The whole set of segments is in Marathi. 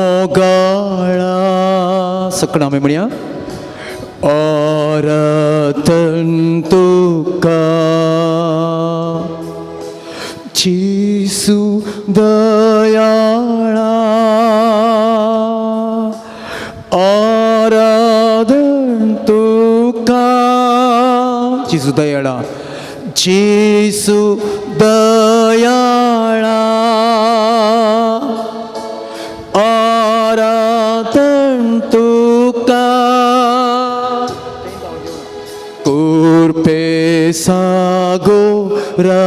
मोगाळा सकणा आम्ही म्हणूया आराधन तुका जिसू दयाळा आराधन तुका जिसू दयाळा जिसू दयाळा आराधन तुका कृपे सागोरा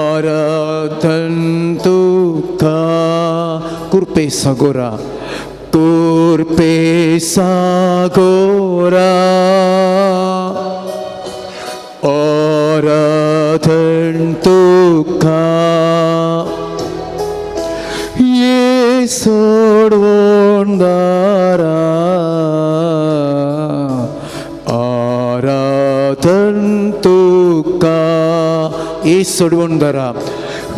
आराधन तुका कृपे सागोरा कृपे सागोरा आराधन तुका ये सोडवणारा आराधन तुका ये सोडवणारा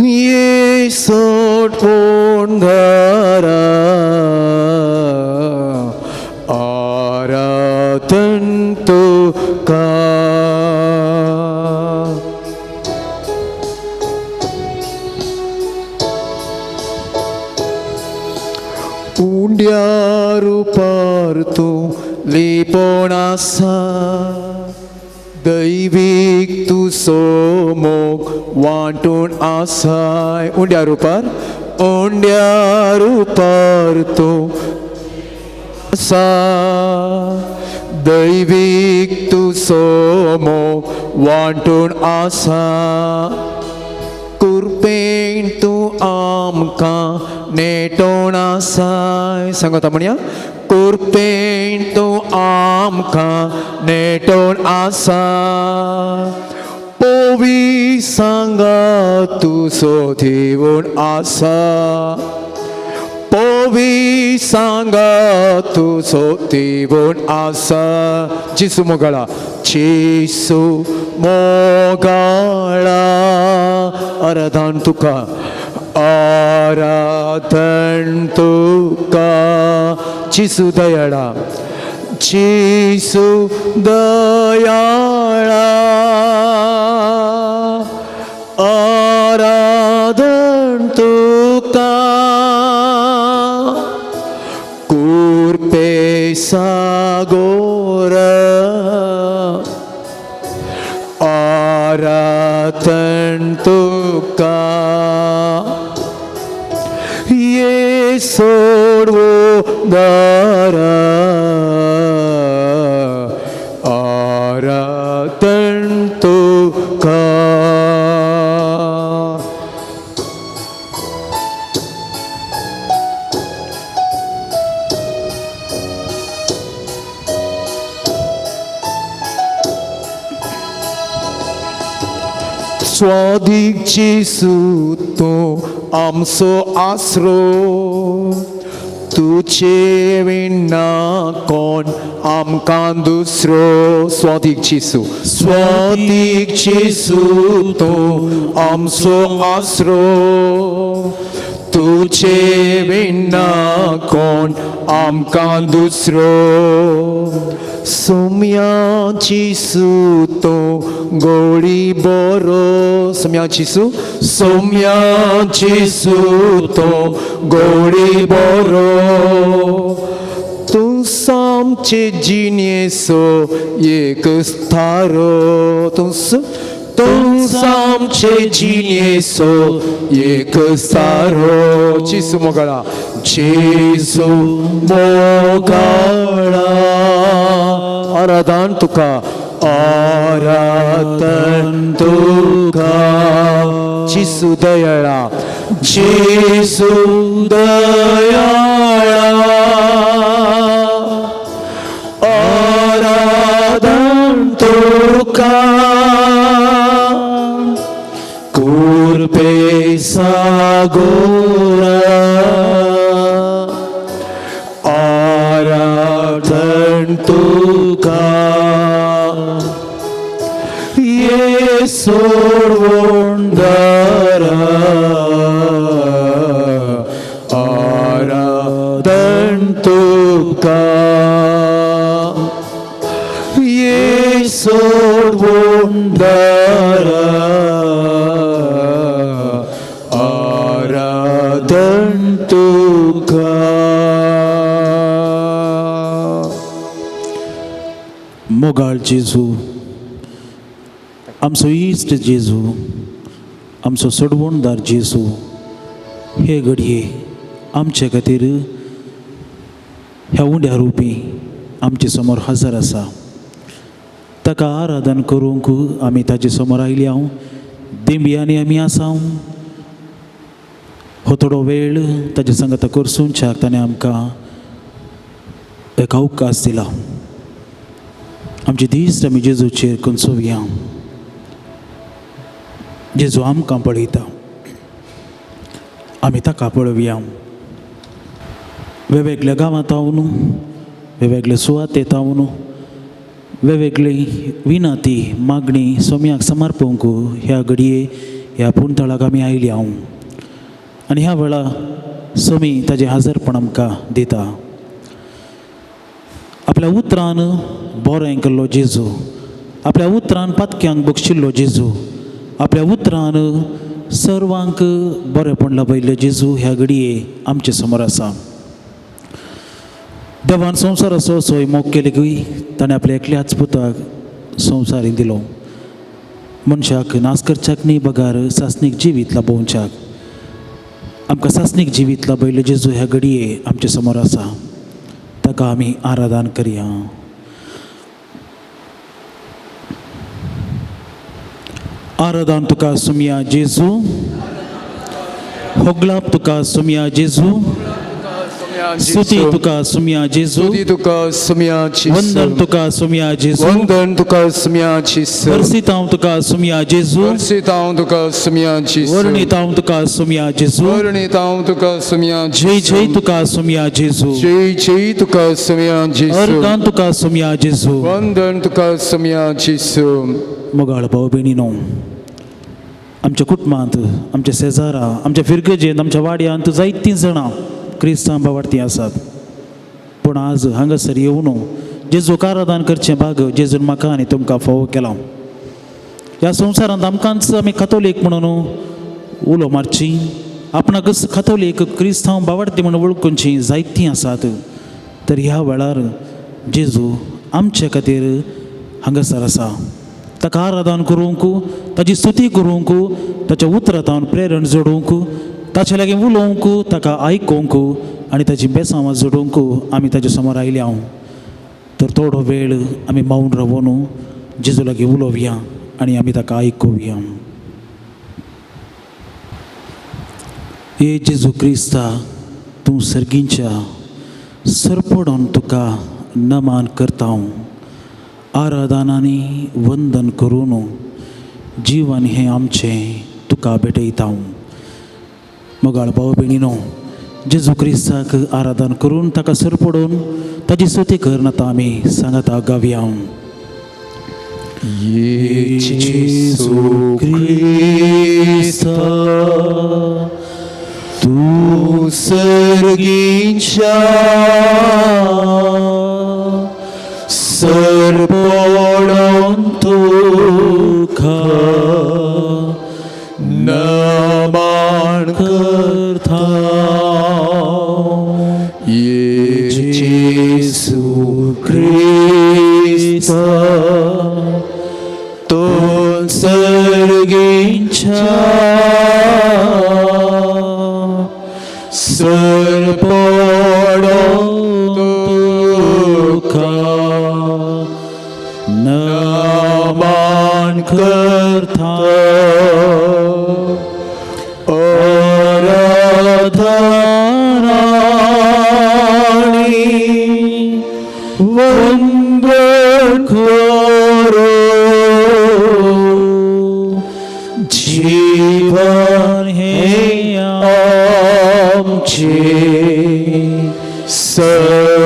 ये सोडवणारा आराधन तुका उंड्या रूपार तूं लिपोणासा दैवीक तुजो मोग वांटून आसाय उंड्या रूपार तूं आसा दैवीक तुजो मोग वांटून आसा कृपेन तूं आमकां नेटोवन आसाय सांगता म्हणया कृपेन तूं आमकां नेटोवन आसा पोवी सांगा तुजो दिवून आसा पोवी सांगा तुजो दिवून आसा जिसू मोगाळा जिसू मोगाळा आराधन तुका आराधन तुका जिसू दयाळा जिसू दयाळा आराधन तुका कृपे सागोरा आराधन तुका ये सोडवणारा आराधन तुका स्वादीक जिसू तूं आमचो आसरो तुजे विना कोण आमकां दुसरो स्वादीक जिसू तूं आमचो आसरो तुजे विना कोण आमकां दुसरो सोम्या जिसू तूं गोडी बरो सोम्या जिसू तूं गोडी बरो तूं सामचे जिणेचो एक थारो तूं सामचे जिणेचो एक थारो जिसू मोगाळा आराधन तुका आराधन तुका जिसू दयाळा आराधन तुका कृपे सागोरा आराधन तुका ये सोडवणारा तुका ये सोडवोंदार आराधन तुका. मोगाळ जेजू, आमचो इश्ट जेजू, आमचो सोडवणदार जेजू, हे घडये आमचे खातीर ह्या उंड्या रुपी आमचे समोर हजर आसा. ताका आराधन करूंक आमी ताचे समोर आयली. हांव दिंबियांनी आमी आसा. हो थोडो वेळ ताचे संगत करसूंच्याक ताणें आमकां एक अवकाश दिला. आमची दिश्ट आमी जेजूचेर कंचोवया. जेजू आमकां पळयता, आमी ताका पळोवया. वेगवेगळ्या गांवांत हांव वेगवेगळे सुवातेंत हांव वेगवेगळी विनंती मागणी सोम्याक समर्पूंक ह्या घडये ह्या पुणतळाक आमी आयली. हांव आनी ह्या वेळा सोमी ताजें हाजरपण आमकां दिता. आपल्या उतरान बरें केल्लो जेजू, आपल्या उतरान पातक्यांक बक्षिल्लो जेजू, आपल्या उतरान सर्वांक बरेंपण लाभयल्लो जेजू ह्या घडये आमचे समोर आसा. देवान संवसाराचो असोय मोग केले की ताणें आपल्या एकल्याच पुताक संवसारीक दिलो, मनशाक नास करच्याक न्ही बगार सासणीक जिवीत लाभोवच्याक. आमकां सासणीक जिवीत लाभयल्लो जेजू ह्या घडये आमचे समोर आसा. ताका आमी आराधन करया. आराधन तुका सुमया जेजू, होगलाप तुका सुमया जेजू, स्तुती तुका सुमया जेजू, वंदन तुका सुमया जेजू, वर्षितांव तुका सुमया जेजू, वर्णितांव तुका सुमया जेजू, जय जय तुका सुमया जेजू, अर्गान तुका सुमया जेजू. मोगाळ भाव भयणीनो, आमच्या कुटुंबांत, आमच्या शेजारा, आमच्या फिरगजेंत, आमच्या वाड्यांत जायतीं जाणां क्रिस्तांव भावार्थी आसात. पूण आज हांगासर येवन जेजूक आराधन करचें भाग जेजून म्हाका आनी तुमकां फावो केला. ह्या संवसारांत आमकांच आमी कातोलीक म्हणून उलो मारची, आपणाक कातोलीक क्रिस्तांव भावार्थी म्हणून वळखुची जायतीं आसात. तर ह्या वेळार जेजू आमचे खातीर हांगासर आसा. ताका आराधन करूंक, ताची स्तुती करूंक, ताच्या उतरांत प्रेरण जोडूंक, ताचे लागीं उलोवंक, ताका आयकूंक आनी ताची बेसांवां जोडूंक आमी ताचे समोर आयले. हांव तर थोडो वेळ आमी मौन रावून जेजू लागीं उलोवया आनी आमी ताका आयकुया. हे जेजू क्रिस्ता, तूं सर्गींच्या सरपडोन तुका नमान करता. हांव आराधनांनी वंदन करून जीवन हें आमचें तुका भेटयता. मोगाळ भाव भयणीनो, जेजू क्रिस्ताक आराधन करून ताका सरपडून ताची स्तुती करन आतां आमी सांगाता गावया. येशू क्रिस्ता, तूं सर्गींच्या सरपडोन तुका नमान करता. येशू क्रिस्ता, तूं सर्गींच्या सरपडोन तुका नमान करता. वंदन करो जीवन हे आमचे समर्पित.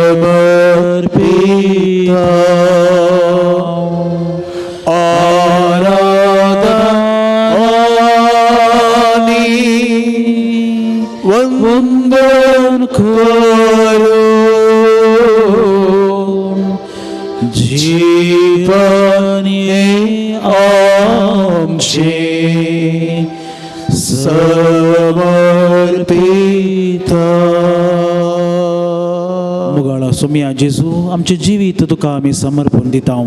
आराधनानी वंदन करो जीवन ये आमचे समर्पित. मुगाळा सोम्या जेजू आमचे जिवीत तुका आमी समर्पण दिता,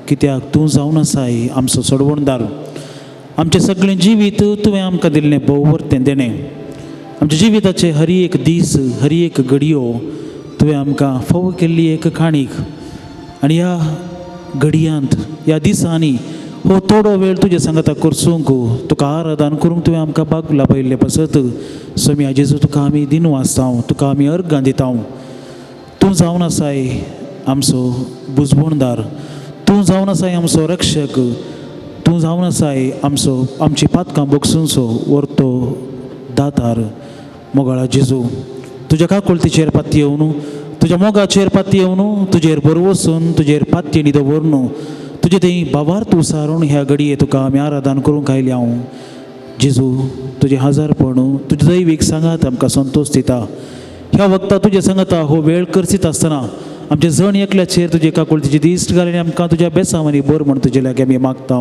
कित्याक तूं जावन आसाय आमचो सोडवणदार. आमचें सगळें जिवीत तुवें आमकां दिल्लें भोवरतें देणें. आमच्या जिविताचे हर एक दीस हर एक घडयो तुवें आमकां फोव केल्ली एक खाणीक. आनी ह्या घडयांत ह्या दिसांनी हो थोडो वेळ तुजे सांगाता करसूंक तुका आराधन करूंक तुवें आमकां भाग लाभयल्ले पासत. सोम्या जेजू तुका आमी दिनू आसता, तुका आमी अर्गां दिता. तूं जावन आसाय आमचो बुजवणदार, तूं जावन आसाय आमचो रक्षक, तूं जावन आसाय आमची पातकां बोगसूंचो वर्तो दातार. मोगाळा जेजू तुज्या काकुळतीचेर पाती येवन, तुज्या मोगाचेर पाती येवन, तुजेर बर वचून तुजेर पातयेनी दवरून तुजे थंय भावार्थ उसारून ह्या घडये तुका आमी आराधन करूंक आयले. हांव जेजू तुजें हजारपण तुजे दैवीक सांगात आमकां संतोश दिता. ह्या वक्ता तुजे सांगाता हो वेळ करसीत आसतना आमचे जण एकल्याचेर तुजे काकुळतीची दिश्ट घाल आनी आमकां तुज्या बेसांवांनी बर म्हण तुजे लागीं आमी मागता.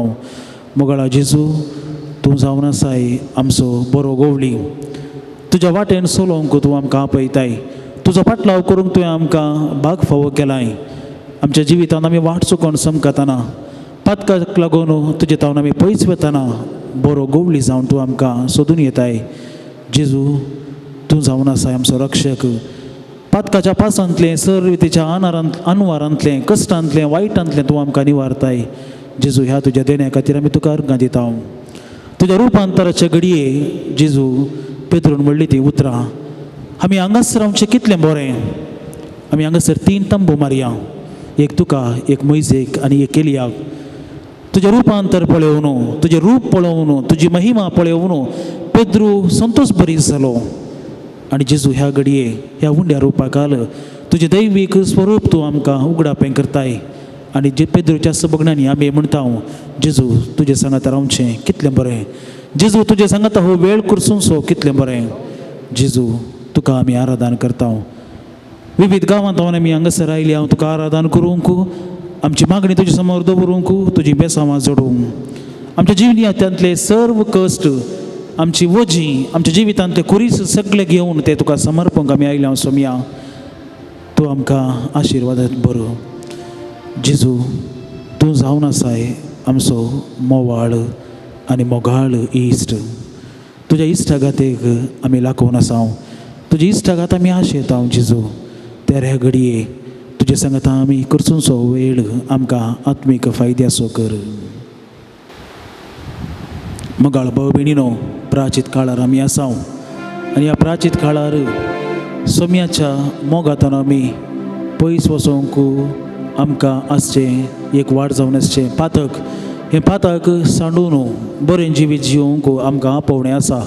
मोगाळा जेजू तूं जावन आसाय आमचो बरो गोवळी. तुज्या वाटेन चलोवंक तूं आमकां आपयताय, तुजो पाटलाव करूंक तुवें आमकां भाग फावो केलाय. आमच्या जिवितांत आमी वाट चुकोवन समकताना पातकाक लागून तुजे तावन आमी पयस वताना बरो गोवळी जावन तूं आमकां सोदून येताय. जेजू तूं जावन आसाय आमचो रक्षक. पातकाच्या पासांतलें सर्वितीच्या अनवारांतलें कश्टांतलें वायटांतलें तूं आमकां निवारताय. जेजू ह्या तुज्या देण्या खातीर आमी तुका अर्गां दिता. तुज्या रुपांतराचे घडये जेजू पेद्रून म्हणली ती उतरां आमी हांगासर रावचें कितलें बरें. आमी हांगासर 3 तंबू मारया, एक तुका, एक मोइजेक आनी एक एलियाक. तुजें रुपांतर पळोवन, तुजें रूप पळोवन, तुजी महिमा पळोवन पेद्रू संतोश भरीत जालो. आनी जेजू ह्या घडये ह्या उंड्या रुपाकाल तुजें दैवीक स्वरूप तूं आमकां उगडापें करताय. आनी जे पेद्रूच्या सबगण्यांनी आमी म्हणटा जेजू तुजे सांगात रावचें कितलें बरें. जेजू तुजे सांगात हो वेळ करसूंचो कितलें बरें. जेजू तुका आमी आराधन करता. विविध गांवांत हांव आमी हांगासर आयली हांव तुका आराधन करूंक, आमची मागणी तुजे समोर दवरूंक, तुजी बेसांवां जोडूंक. आमच्या जिवितांतले सर्व कश्ट, आमची वजी, आमच्या जिवितांतले कुरीस सगळे घेवन ते तुका समर्पणक आमी आयले. हांव सोम्या तूं आमकां आशिर्वादांत बरो. जेजू तूं जावन आसाय आमचो मोवाळ आनी मोगाळ इश्ट. तुज्या इश्टागातेक आमी लाकोवन आसा, तुज्या इश्टागात आमी आशेता. जेजू त्या ह्या घडये तुजे सांगात आमी करसूंचो वेळ आमकां आत्मीक फायद्याचो कर. मोगाळ भाव भयणीनो, प्राचीत काळार आमी आसा आनी ह्या प्राचीत काळार सोम्याच्या मोगातान आमी पयस वचोंक आमकां आसचें एक वाट जावन आसचें. पातक हें पातक सांडून बरें जिवीत जिवंक आमकां आपोवणें आसा.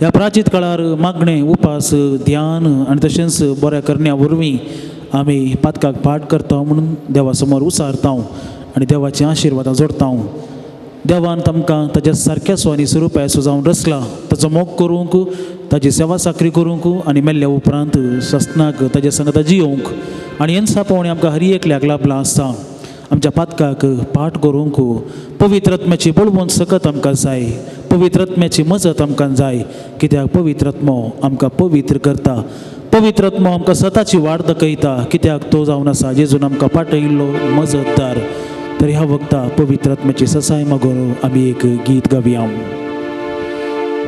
ह्या प्राचीत काळार मागणें, उपास, ध्यान आनी तशेंच बऱ्या करण्या वरवीं आमी पातकाक पाठ करता म्हणून देवा समोर उसारता आनी देवाचीं आशिर्वादां जोडता. देवान आमकां ताच्या सारक्या आनी स्वरुपाचो जावन रचला, ताचो मोग करूंक, ताची सेवा साकरी करूंक आनी मेल्ल्या उपरांत सस्तनाक ताच्या सांगाता जियोंक. आनी हें सापोवणें आमकां हर एकल्याक लाभलां आसता. आमच्या पातकाक पाठ करूंक पवित्र आत्म्याची बळवंत सकत आमकां जाय, पवित्र आत्म्याची मजत आमकां जाय. कित्याक पवित्र आत्मो आमकां पवित्र करता, पवित्र आत्मो आमकां सताची वाट दाखयता. कित्याक तो जावन आसा जेजून आमकां पाठयल्लो मजतदार. तर ह्या वक्ता पवित्र आत्म्याची ससाय मागून आमी एक गीत गावया.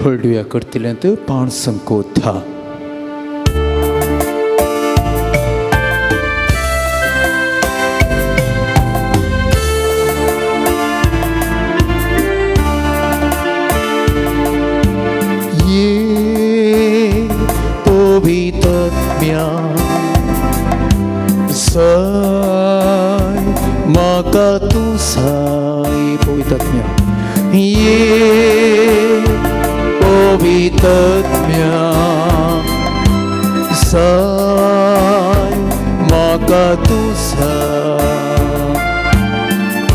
हळडुया करतल्यांत पाण संकोथा. साय म्हाका तूं साय पवित्रात्म्या ये पवित्रात्म्या साय म्हाका तूं साय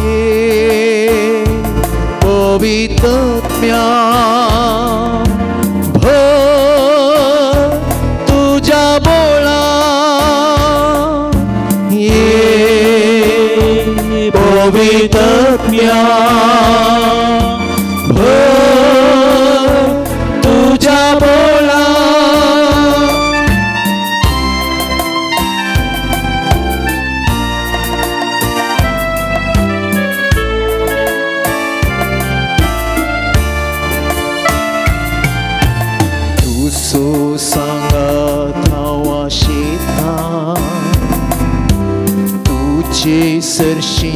ये पवित्रात्म्या तुझ्या बोळा ये पवित्रात्म्या भर तुझ्या बोला तुझो सांगात हांव शेता तुझे सरशी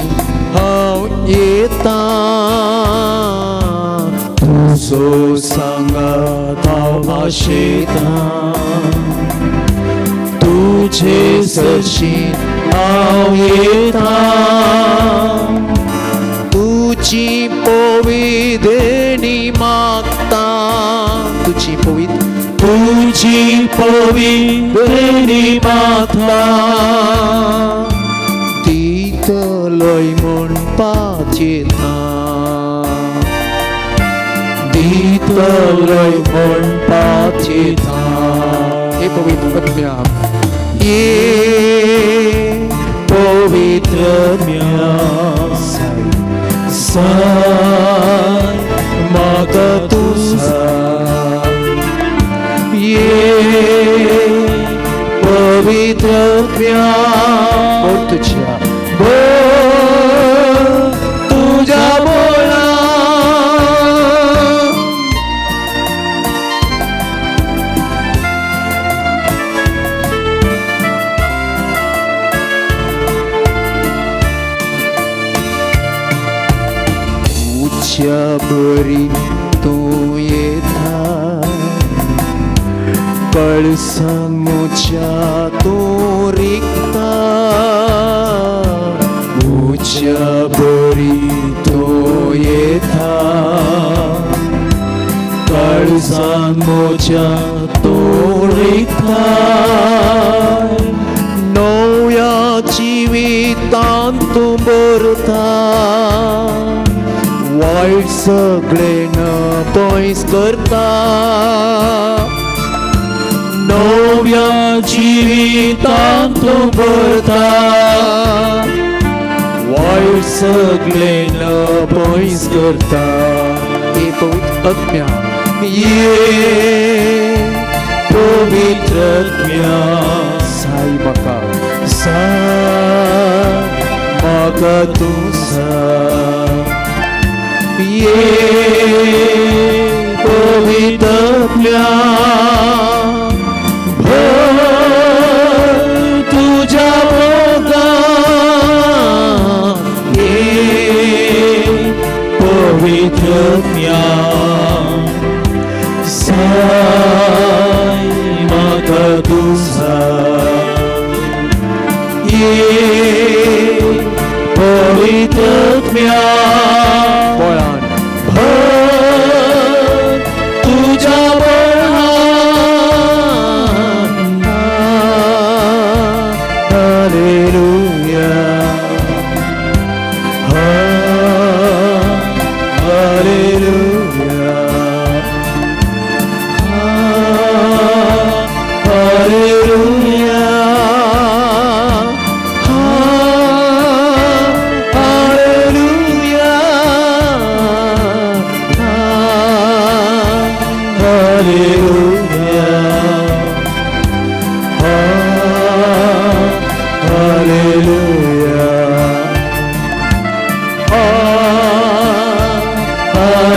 हांव येता तुझो सांगात हांव आशेता तुझे सरशी हांव येता तुझी पविदेणी मागता तुझी पविदेणी मागता दितलोय म्हणपाक येता दितलोय म्हणपाक येता हे पवित्रात्म्या ये पवित्रात्म्या साय म्हाका तुझा ये पवित्रात्म्या तुझ्या तुझ्या बोला तुझ्या बरी तू येता कळसांग मुझ्या तू रिक्ता मुझ्या बरी तू येता कळसांग मुझ्या तू रिक्ता नव्या जिवितांत तू भरता वाईट सगळे पयस करता नव्या जिवितांत तू भरता वाईट सगळे पयस करता हे पवित्रात्म्या ये पवित्रात्म्या साई म्हाका तुझा ये पवित्रात्म्या तुझ्या बोगा ये पवित्रात्म्या साय म्हाका तुझा ये पवित्रात्म्या तुझ्या हालेलुया हालेलुया हालेलुया हालेलुया हालेलुया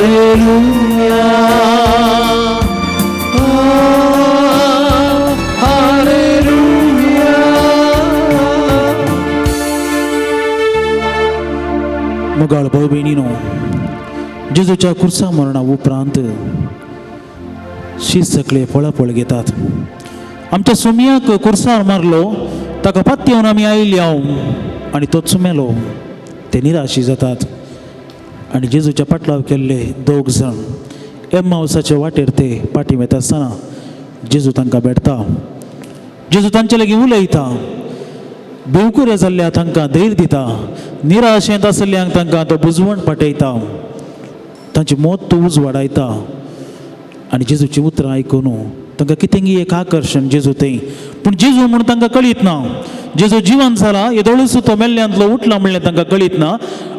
हालेलुया हालेलुया मुगाळ भाऊ बहिणीनो जेजूच्या कुर्सा मरणा उपरांत शीत सकले फळाफळ घेतात आमच्या सुमयाक कुर्सार मारलो ताका पत्त्यावन आमी आयली हांव आनी तोच मेलो ते निराशी जातात आनी जेजूच्या पाटलाव केल्ले दोग जण एम्मावसाच्या वाटेर ते पाटी वता आसतना जेजू तांकां भेटता जेजू तांचे लागीं उलयता भिवकुरे जाल्ल्या तांकां धैर्य दिता निराशेंत आसल्ल्यांक तांकां तो बुजवण पाठयता तांची मोत तो उजवाडायता आनी जेजूची उतरां आयकून तांकां कितेंगी एक आकर्शण जेजू थंय पूण जेजू म्हूण तांकां कळीत ना. जेजू जिवंत जाला येदोळूच तो मेल्ल्यांतलो उठला म्हणलें तांकां कळीत ना.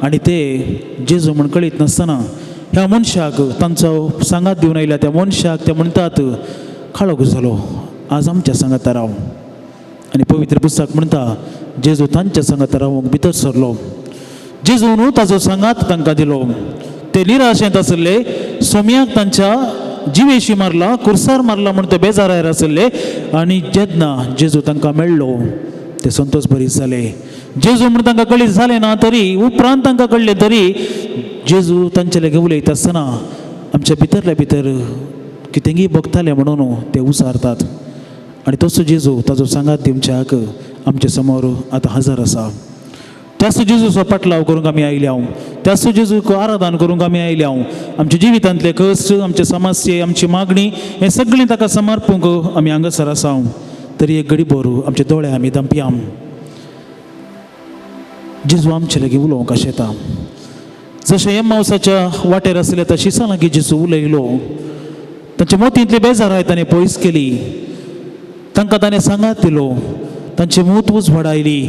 आनी ते जेजू म्हूण कळीत नासतना ह्या मनशाक तांचो सांगात दिवन आयल्या त्या मनशाक ते म्हणटात खाळो जालो आज आमच्या सांगात राव. आनी पवित्र पुस्तक म्हणटा जेजू तांच्या सांगात रावंक भितर सरलो. जेजून ताचो सांगात तांकां दिलो. ते निराशेंत आसले, सोम्याक तांच्या जिवेशी मारला, कुर्सार मारला म्हूण ते बेजारार आसले. आनी जेन्ना जेजू तांकां मेळ्ळो ते संतोश भरीत जाले. जेजू म्हूण तांकां कळीत जालें ना तरी उपरांत तांकां कळ्ळें तरी जेजू तांचे लागीं उलयता आसतना आमच्या भितरल्या भितर कितेंय बगताले म्हणून ते उसारतात. आनी तसो जेजू ताचो सांगात दिवच्याक आमचे समोर आतां हजर आसा. त्याच जेजूचो पाटलाव करूंक आमी आयल्या. त्याच जेजूक आराधन करूंक आमी आयल्या. आमच्या जिवितांतले कश्ट, आमचे समस्ये, आमची मागणी हें सगळें ताका समर्पूंक आमी हांगासर आसा. तरी एक घडी भर आमचे दोळे आमी धांपया. जेजू आमचे लागीं उलोवंक कशें येता. जशें एम्माउसाच्या वाटेर आसले त्या शिसा लागीं जेजू उलयलो. तांच्या मोतींतली बेजाराय ताणें पयस केली. तांकां ताणें सांगात दिलो. तांचे मूत उजवाडायली.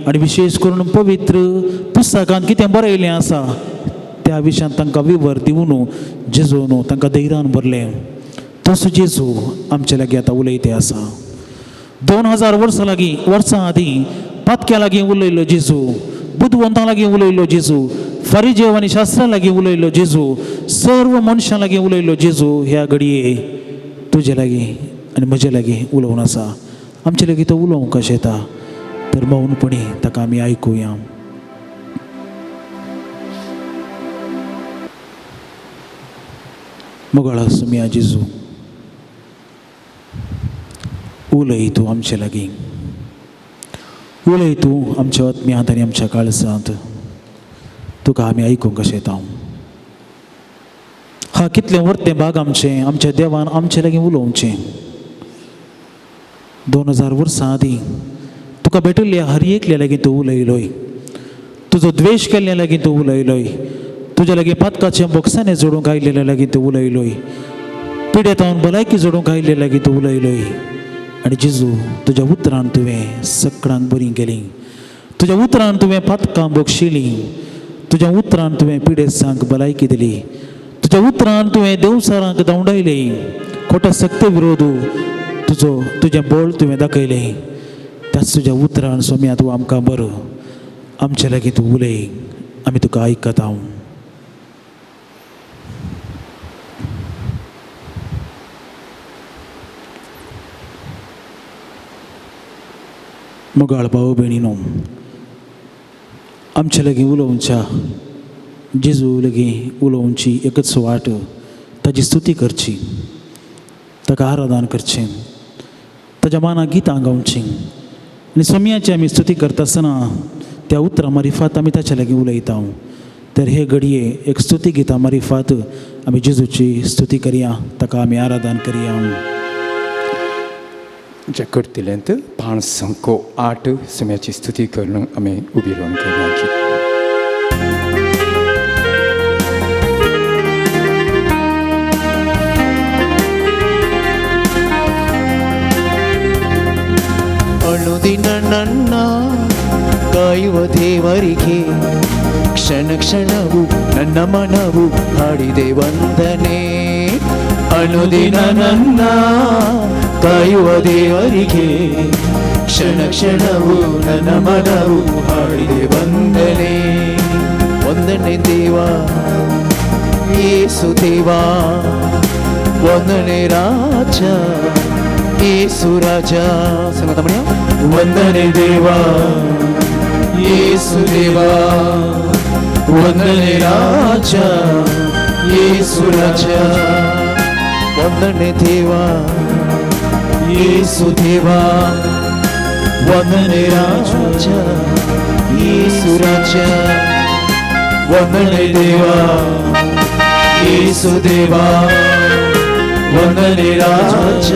आनी विशेश करून पवित्र पुस्तकांत कितें बरयलें आसा त्या विशयांत तांकां विवर दिवन जेजून तांकां धैर्यान भरलें. तसो जेजू आमचे लागीं आतां उलयते आसा. 2000 वर्सां आदीं पातक्या लागीं उलयलो जेजू, बुद्धवंतां लागीं उलयलो जेजू, फारिजेव आनी शास्त्रां लागीं उलयलो जेजू, सर्व मनशां लागीं उलयलो जेजू ह्या घडये तुजे लागीं आनी म्हजे लागीं उलोवन आसा. आमचे लागीं तो उलोवंक कशें येता तर मौनपणी ताका आमी आयकुया. मोगाळ सुमिया जेजू, उलय तूं आमचे लागीं. उलय तूं आमच्या आत्म्यांत आनी आमच्या काळजांत. तुका आमी आयकूंक कशें येता. हा कितलें वर्तें भाग आमचें आमच्या देवान आमचे लागीं उलोवचें. 2000 वर्सां आदीं तुका भेटल्ल्या हर एकल्या लागीं तूं उलयलोय. तुजो द्वेश केल्ल्या लागीं तूं उलयलोय. तुज्या लागीं पातकाचे बॉक्सांनी जोडूंक आयिल्ल्या लागीं तूं उलयलोय. पिडेतावन भलायकी जोडूंक आयिल्ल्या लागीं तूं उलयलोय. आनी जेजू तुज्या उतरान तुवें सगळ्यांक बरी केली. तुज्या उतरान तुवें पातकां बक्षिलीं. तुज्या उतरान तुवें पिडेसांक भलायकी दिली. तुज्या उतरान तुवें देवसारांक धांवडायलें. खोटा सक्ते विरोध तुजें बळ तुवें दाखयलें. त्याच तुज्या उतरान सोम्या तूं आमकां बर. आमचे लागीं तूं उलय. आमी तुका आयकता. मोगाळ भाव भयणीनो, आमचे लागीं उलोवच्या जेजू लागीं उलोवची एकच वाट ताची स्तुती करची, ताका आराधन करचें, ताज्या मानाक गितां गावचीं. आनी सोम्याची आमी स्तुती करता आसतना त्या उतरां मारिफात आमी ताचे लागीं उलयता. तर हे घडये एक स्तुती गितां मारिफात आमी जेजूची स्तुती करया, ताका आमी आराधन करया. जे करतलेंत 508 सोम्याची स्तुती करून आमी उबी रावन करया. ಅನುದಿನ ನನ್ನ ಕಾಯುವ ದೇವರಿಗೆ ಕ್ಷಣ ಕ್ಷಣವು ನನ್ನ ಮನವು ಹಾಡಿದೆ ವಂದನೆ. ಅನುದಿನ ನನ್ನ ಕಾಯುವ ದೇವರಿಗೆ ಕ್ಷಣ ಕ್ಷಣವು ನನ್ನ ಮನವು ಹಾಡಿದೆ ವಂದನೆ. ವಂದನೆ ದೇವ ಯೇಸು ದೇವ, ವಂದನೆ ರಾಜ ಯೇಸು ರಾಜ. ಸಂಗತ ಮಣಿಯ ವಂದನೆ ದೇವ ಯೇಸು ದೇವ, ವಂದನೆ ರಾಜ ಯೇಸು ರಾಜ. ವಂದನೆ ದೇವ ಯೇಸು ದೇವ, ವಂದನೆ ರಾಜ ಯೇಸು ರಾಜ. ವಂದನೆ ದೇವ ಯೇಸು ದೇವ, ವಂದನೆ ರಾಜ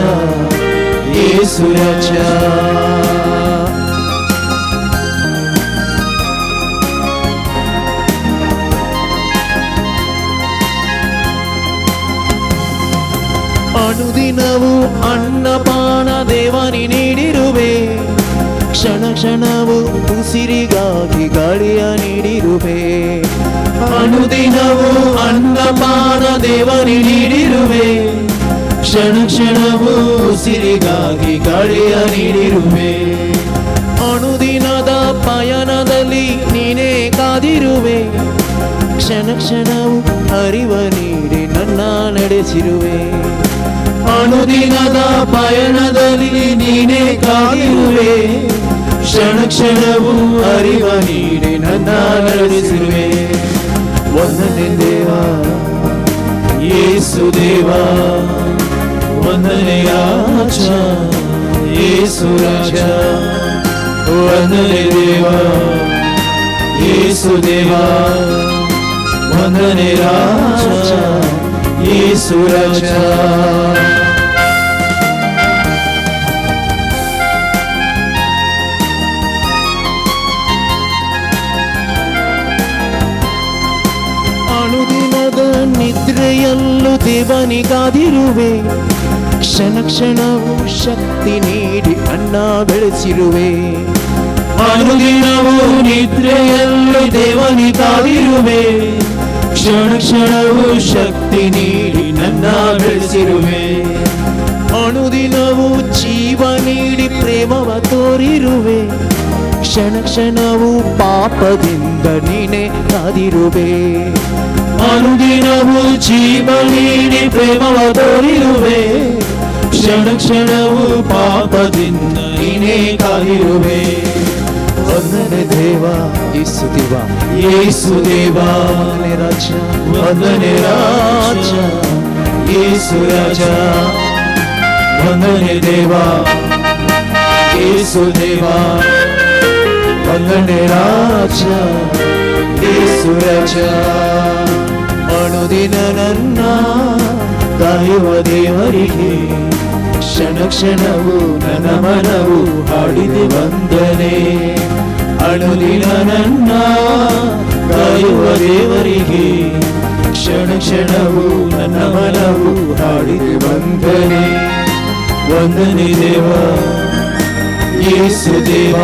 ಯೇಸು ರಾಜ. ಅನುದಿನವೂ ಅನ್ನಪಾನ ದೇವನಿ ನೀಡಿರುವೆ. ಕ್ಷಣವು ಉಸಿರಿಗಾಗಿ ಗಾಳಿಯ ನೀಡಿರುವೆ ಅನುದಿನವೂ ಅನ್ನಪಾನ ದೇವನಿ ನೀಡಿರುವೆ ಕ್ಷಣ ಕ್ಷಣವು ಉಸಿರಿಗಾಗಿ ಗಾಳಿಯ ನೀಡಿರುವೆ ಅನುದಿನದ ಪಯಣದಲ್ಲಿ ನೀನೇ ಕಾದಿರುವೆ ಕ್ಷಣ ಕ್ಷಣವು ಅರಿವ ನೀಡಿ ನನ್ನ ನಡೆಸಿರುವೆ ಅನುದಿನದ ಪಯಣದಲ್ಲಿ ನೀನೇ ಕಾದಿರುವೆ ಕ್ಷಣ ಕ್ಷಣವು ಅರಿವ ನೀಡಿ ನನ್ನ ನಡೆಸಿರುವೆ ವಂದನೆ ದೇವ ಯೇಸು ದೇವ ವಂದನೆ ರಾಜ ಯೇಸು ರಾಜ ವಂದನೆ ದೇವ ಯೇಸು ದೇವ ವಂದನೆ ರಾಜ ಯೇಸು ರಾಜ ಅನುದಿನದ ನಿದ್ರೆಯಲ್ಲೂ ದೇವನಿಗಾದಿರುವೆ ಕ್ಷಣ ಕ್ಷಣವು ಶಕ್ತಿ ನೀಡಿ ಅನ್ನ ಬೆಳೆಸಿರುವೆ ಅನುದಿನವೂ ನಿದ್ರೆಯಲ್ಲೂ ದೇವನಿಗಾದಿರುವೆ ಕ್ಷಣ ಕ್ಷಣವು ಶಕ್ತಿ ನೀಡಿ ನನ್ನ ಬೆಳೆಸಿರುವೆ ಅನುದಿನವೂ ಜೀವ ನೀಡಿ ಪ್ರೇಮವ ತೋರಿರುವೆ ಕ್ಷಣ ಕ್ಷಣವು ಪಾಪದಿಂದ ನೀನೆ ಕಾದಿರುವೆ ಅನುದಿನವೂ ಜೀವ ನೀಡಿ ಪ್ರೇಮವ ತೋರಿರುವೆ ಕ್ಷಣ ಕ್ಷಣವು ಪಾಪದಿಂದ ನೀನೆ ಕಾದಿರುವೆ ವಂದನೆ ದೇವ ಯೇಸು ದೇವ ಯೇಸು ದೇವ ವಂದನೆ ರಾಜ ವಂದನೆ ರಾಜ ಯೇಸು ರಾಜ ವಂದನೆ ದೇವ ಯೇಸು ದೇವ ವಂದನೆ ರಾಜ ಯೇಸು ರಾಜ ಅನುದಿನ ನನ್ನ ಕಾಯುವ ದೇವರಿಗೆ ಕ್ಷಣ ಕ್ಷಣವು ನನ್ನ ಮನವು ಹಾಡಿದೆ ವಂದನೆ ಅನುದಿನ ನನ್ನ ಕಾಯುವ ದೇವರಿಗೆ ಕ್ಷಣ ಕ್ಷಣವು ನನ್ನ ಮನವು ಹಾಡಿದೆ ವಂದನೆ ವಂದನೆ ದೇವ ಯೇಸು ದೇವ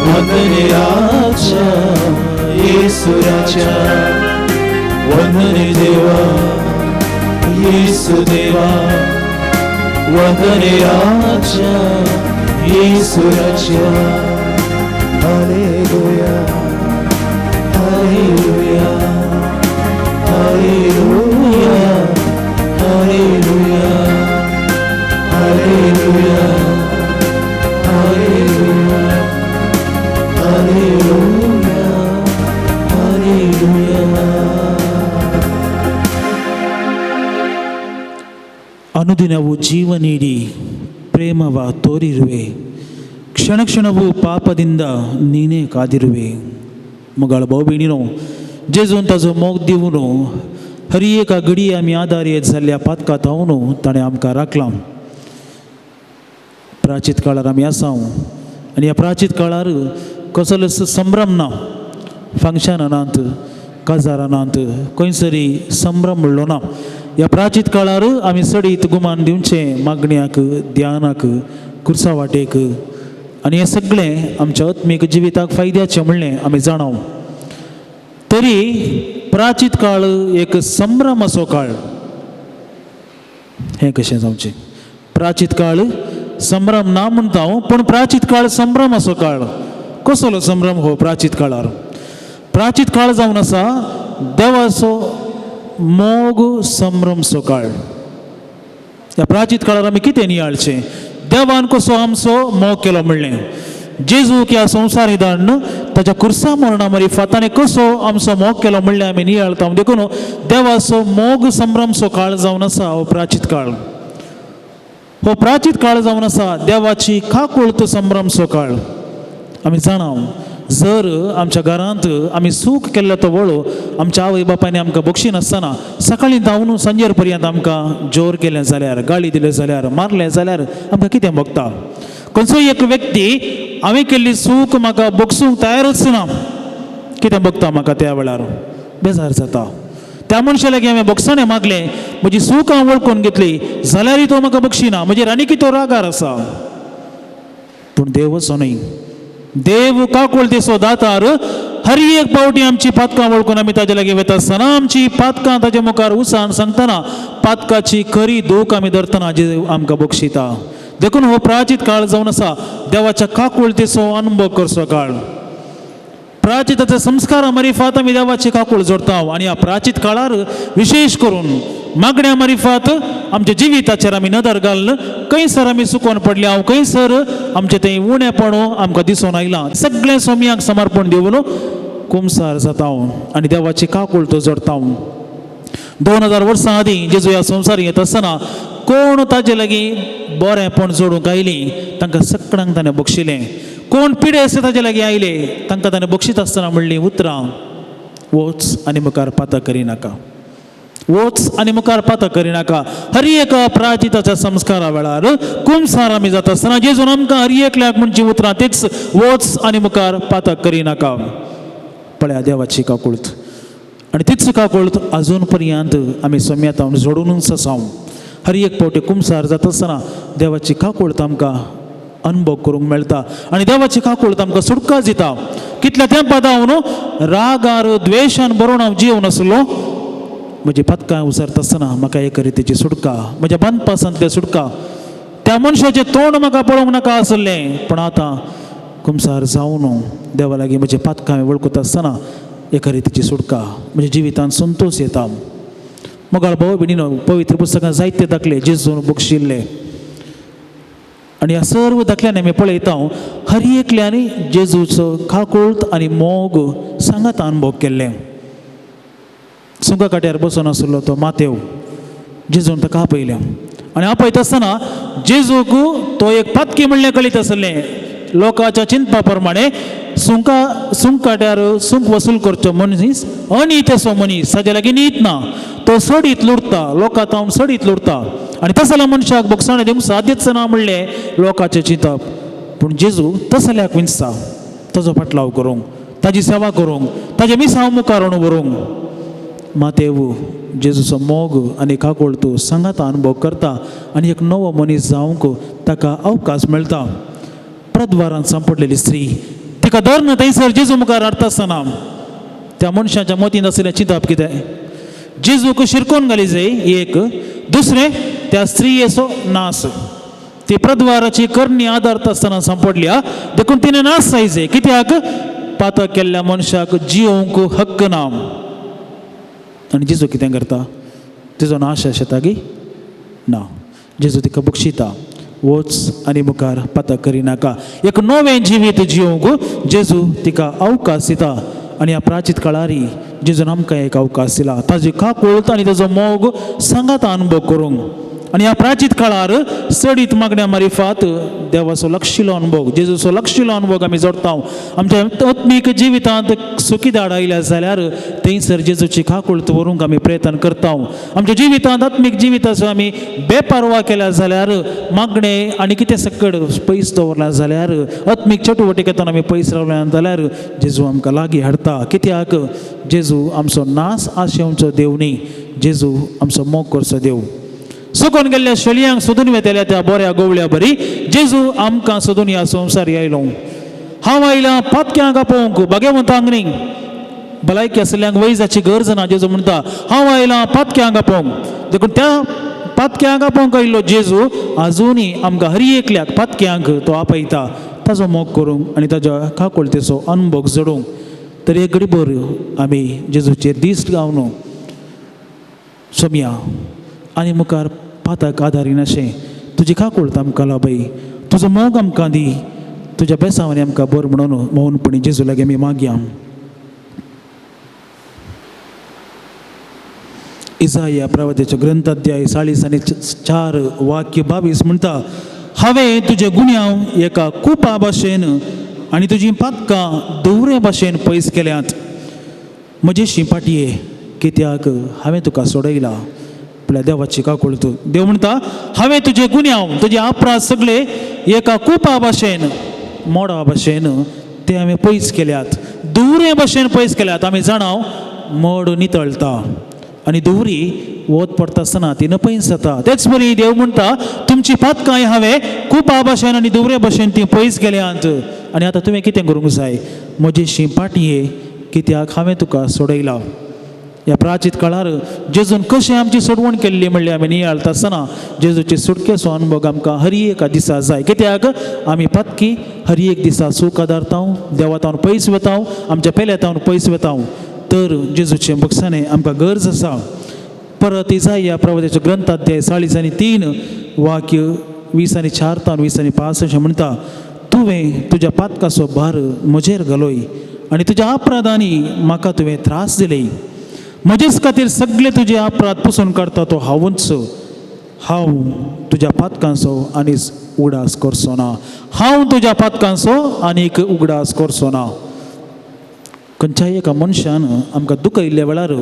ವಂದನೆ ರಾಜ ಯೇಸು ರಾಜ ವಂದನೆ ದೇವ ಯೇಸು ದೇವ ವಂದನೆ ರಾಜ ಯೇಸು ರಾಜ ಹಲ್ಲೆಲೂಯಾ ಹಲ್ಲೆಲೂಯಾ ಹಲ್ಲೆಲೂಯಾ ಹಲ್ಲೆಲೂಯಾ ಹಲ್ಲೆಲೂಯಾ ಹಲ್ಲೆಲೂಯಾ ಹಲ್ಲೆಲೂಯಾ ಹಲ್ಲೆಲೂಯಾ ಅನುದಿನವು ಜೀವ ನೀಡಿ ಪ್ರೇಮವ ತೋರಿರುವೆ ಕ್ಷಣ ಕ್ಷಣವು ಪಾಪದಿಂದ ನೀನೇ ಕಾದಿರುವೆ मुगाळ भाऊ भयणीनो जेजून ताजो मोग दिवन हर एका घडी आमी आदारीत जाल्ल्या पातकांत हांव ताणें आमकां राखलां प्राचीत काळार आमी आसा आनी ह्या प्राचीत काळार कसलोच संभ्रम ना फंक्शनां नात काजारां नात खंयसरी संभ्रम म्हणलो ना ह्या प्राचीत काळार आमी सडीत गुमान दिवचें मागण्याक ध्यानाक कुर्सावाटेक आनी हें सगळें आमच्या आत्मीक जिविताक फायद्याचें म्हणलें आमी जाणव तरी प्राचीत काळ एक संभ्रम असो काळ हें कशें जावचें प्राचीत काळ संभ्रम ना म्हणटा हांव पूण प्राचीत काळ संभ्रम असो काळ कसलो संभ्रम हो प्राचीत काळार प्राचीत काळ जावन आसा देवाचो मोग संभ्रमसो काळ ह्या प्राचीत काळार आमी कितें नियाळचें देवान कसो आमचो मोग केलो म्हणलें जेजूक ह्या संवसार धाडन ताच्या कुर्सा मरणा मरी फाताणें कसो आमचो मोग केलो म्हणलें आमी नियाळटा देखून देवाचो मोग संभ्रमसो काळ जावन आसा हो प्राचीत काळ हो प्राचीत काळ जावन आसा देवाची खाकुळत संभ्रमसो काळ आमी जाणाव जर आमच्या घरांत आमी सूख केल्लो तो वळो आमच्या आवय बापायनी आमकां बक्षी नासतना सकाळीं धांवन सांजेर पर्यंत आमकां जोर केलें जाल्यार गाळी दिल्यो जाल्यार मारलें जाल्यार आमकां कितें भोगता खंयचो एक व्यक्ती हांवें केल्ली सूख म्हाका बक्षूंक तयारच ना कितें भोगता म्हाका त्या वेळार बेजार जाता त्या मनशा लागीं हांवें बक्षाणें मागलें म्हजी सूख हांव वळखून घेतली जाल्यारूय तो म्हाका बक्षिना म्हणजे आनी कितें रागार आसा पूण देव असो न्ही. देव काकूळ दिसो दातार हर एक पावटी आमची पातकां वळखून आमी ताजे लागीं वता आसतना आमची पातकां ताजे मुखार उसान सांगतना पातकाची खरी दूख आमी धरतना जे आमकां बक्षिता. देखून हो प्राचीत काळ जावन आसा देवाच्या काकूळ दिसो अनुभव करचो काळ. प्राचिताचे संस्कारा मारिफात आमी देवाची काकूळ जोडटा आनी ह्या प्राचीत काळार विशेष करून मागण्या मारिफात आमच्या जिविताचेर आमी नदर घाल. खंयसर आमी सुकोवन पडल्या खंयसर आमचें तें उणेपणू आमकां दिसून आयलां सगळें सोम्याक समर्पण दिवन कुमसार जाता आनी देवाची काकूळ तो जोडटा. 2000 वर्सां आदीं जेजू ह्या संवसार येत आसतना कोण ताजे लागीं बरेंपण जोडूंक आयलीं तांकां सगळ्यांक ताणें बक्षिलें. कोण पिडे आसा ताजे लागीं आयले तांकां ताणें बक्षीत आसतना म्हणलीं उतरां वच आनी मुखार पातक करिनाका. वच आनी मुखार पातक करिनाका. हर एक प्राचिताच्या संस्कारा वेळार कुमसार आमी जाता आसतना जेजून आमकां हर एकल्याक म्हणची उतरां तीच वच आनी मुखार पातक करिनाका. पळया देवाची काकूळत आनी तीच काकूळत अजून पर्यंत आमी सोम्यात जोडूनच आसा. हर एक फावटी कुमसार जाता आसतना देवाची काकूळत आमकां अनुभव करूंक मेळटा आनी देवाची काकूळत आमकां सुटका दिता. कितल्या तेंपा जावन रागार द्वेशान बरोवन हांव जियोव नासलो. म्हजी पातकां उसरता आसतना म्हाका एका रितीची सुटका म्हज्या बांदपासांतल्या सुटका. त्या मनशाचें तोंड म्हाका पळोवंक नाका आसलें पूण आतां कुमसार जावन देवा लागीं म्हजे पातकां वळखता आसतना एका रितीची सुटका म्हज्या जिवितांत संतोश येता. मोगाळ भाव भयणीनो पवित्र पुस्तकांत जायते दाखले जेजून बक्षिल्ले आनी ह्या सर्व दाखल्यांनी आमी पळयता हर एकल्यांनी जेजूचो काकूळत आनी मोग सांगात अनुभव केल्ले. सुंका काट्यार बसून आसलो तो मातेव जेजून ताका आपयलें आनी आपयता आसतना जेजूक तो एक पातकी म्हणलें कळीत आसलें. लोकांच्या चिंतपा प्रमाणे सुंक काट्यार सुंक वसूल करचो मनीस अनीत असो मनीस ताजे लागीं नीत ना. तो सडीत लुटता लोकां तावन सडीत लुटता आनी तसल्या मनशाक बक्षाणें दिवंक साध्यच ना म्हणलें लोकांचें चिंतप. पूण जेजू तसल्याक विंचता ताजो फाटलाव करूंक ताजी सेवा करूंक ताजे मिसांव मुखार उणो व्हरूंक. मातेव जेजूचो मोग आनी काकूळ तूं सांगात अनुभव करता आनी एक नवो मनीस जावंक ताका अवकाश मेळटा. प्रद्वारांत सांपडलेली स्त्री तिका धर्न थंयसर जेजू मुखार हाडटा आसतना त्या मनशाच्या मतींत आसलें चिंतप कितें जेजूक शिरकोवन घाली जाय एक. दुसरें त्या स्त्रियेचो नास. ती प्रद्वाराची करणी आदारता आसतना सांपडल्या देखून तिणें नास जायचे कित्याक पातक केल्ल्या मनशाक जियोवंक हक्क ना. आनी जेजू कितें करता तिजो नाश आसता की ना. जेजू तिका बक्षिता वच आनी मुखार पातक करिनाका. एक नवें जिवीत जियोवंक जेजू तिका अवकाश दिता आनी ह्या प्राचीत काळारी जेजून आमकां एक अवकाश दिला ताजी काकूळत आनी ताजो मोग सांगात अनुभव करूंक. आनी ह्या प्राचीत काळार सडीत मागण्या मारिफात देवाचो लक्षिलो अनुभव जेजूचो लक्षिलो अनुभव आमी जोडटा. आमच्या आत्मीक जिवितांत सुखी दाड आयल्या जाल्यार थंयसर जेजूची काकूळत व्हरूंक आमी प्रयत्न करता. आमच्या जिवितांत आत्मीक जिविताचो आमी बेपारवा केल्या जाल्यार मागणे आनी कितें सकड पयस दवरला जाल्यार आत्मीक चटवटिकेतून आमी पयस रावल्या जाल्यार जेजू आमकां लागीं हाडटा. कित्याक जेजू आमचो नास आशेवचो देव न्ही. जेजू आमचो मोग करचो देव. सुकोवन गेल्ल्या शेळयांक सोदून वेतेल्या त्या बऱ्या गोवळ्या बरी जेजू आमकां सोदून ह्या संवसारी आयलो. हांव आयलां पातक्यांक आपोवंक भाग्यवंतांक न्ही भलायकी आसल्यांक वैजाची गरज ना. जेजू म्हणटा हांव आयलां पातक्यांक आपोवंक. देखून त्या पातक्यांक आपोवंक आयिल्लो जेजू आजुनूय आमकां हर एकल्याक पातक्यांक तो आपयता ताजो मोग करूंक आनी ताज्या काकूळतेचो अनुभव जोडूंक. तर एक घडीभर आमी जेजूचेर दीस गावन सोमया आनी मुखार पातक आदारीन अशें तुजी काकूळत आमकां लाभय तुजो मोग आमकां दी तुज्या बेसांवांनी आमकां बर म्हणून मौनपणी जेजू लागीं आमी मागया. इसाया प्रवादीचो ग्रंथ अध्याय 40 आनी 4 वाक्य 22 म्हणटा हांवें तुजे गुन्यांव एका कुपा भाशेन आनी तुजीं पातकां दवरे भाशेन पयस केल्यात. म्हजे शिंपाटये कित्याक हांवें तुका सोडयला. आपल्या देवाची काकूळत देव म्हणटा हांवें तुजे गुन्यांव तुजे अपराध सगळे एका कुपा भाशेन मोडा भाशेन ते हांवें पयस केल्यात. दुरे भाशेन पयस केल्यात. आमी जाणाव मोड नितळटा आनी दवरी वत पडटा आसतना ती नपयस जाता. तेच बरी देव म्हणटा तुमची पातकांय हांवें कुपा भाशेन आनी दवरे भाशेन ती पयस गेल्यांत. आनी आतां तुवें कितें करूंक जाय? म्हजेशी पाटये कित्याक हांवें तुका सोडयला. ह्या प्राचीत काळार जेजून कशें आमची सोडवण केल्ली म्हणल्यार आमी नियाळटा आसतना जेजूचे सुटकेचो अनुभव आमकां हर एका दिसा जाय. कित्याक आमी पातकी हर एक दिसा सूख आदारतां, देवातावन पयस वता, आमच्या पेलेतावन पयस वता. तर जेजूचे बक्षाने आमकां गरज आसा. परत इसाया प्रवक्त्याच्या ग्रंथात 40:3 वाक्य 20:4-20:5 अशें म्हणटा, तुवें तुज्या पातकाचो भार म्हजेर घालोय आनी तुज्या अपराधांनी म्हाका तुवें त्रास दिले. म्हजेच खातीर सगळे तुजे अपराध पुसून काडता तो हांवूच. हांव तुज्या पातकांचो आनीक उगडास करचो ना. हांव तुज्या पातकांचो आनीक उगडास करचो ना. खंयच्याय एका मनशान आमकां दुखयल्ल्या वेळार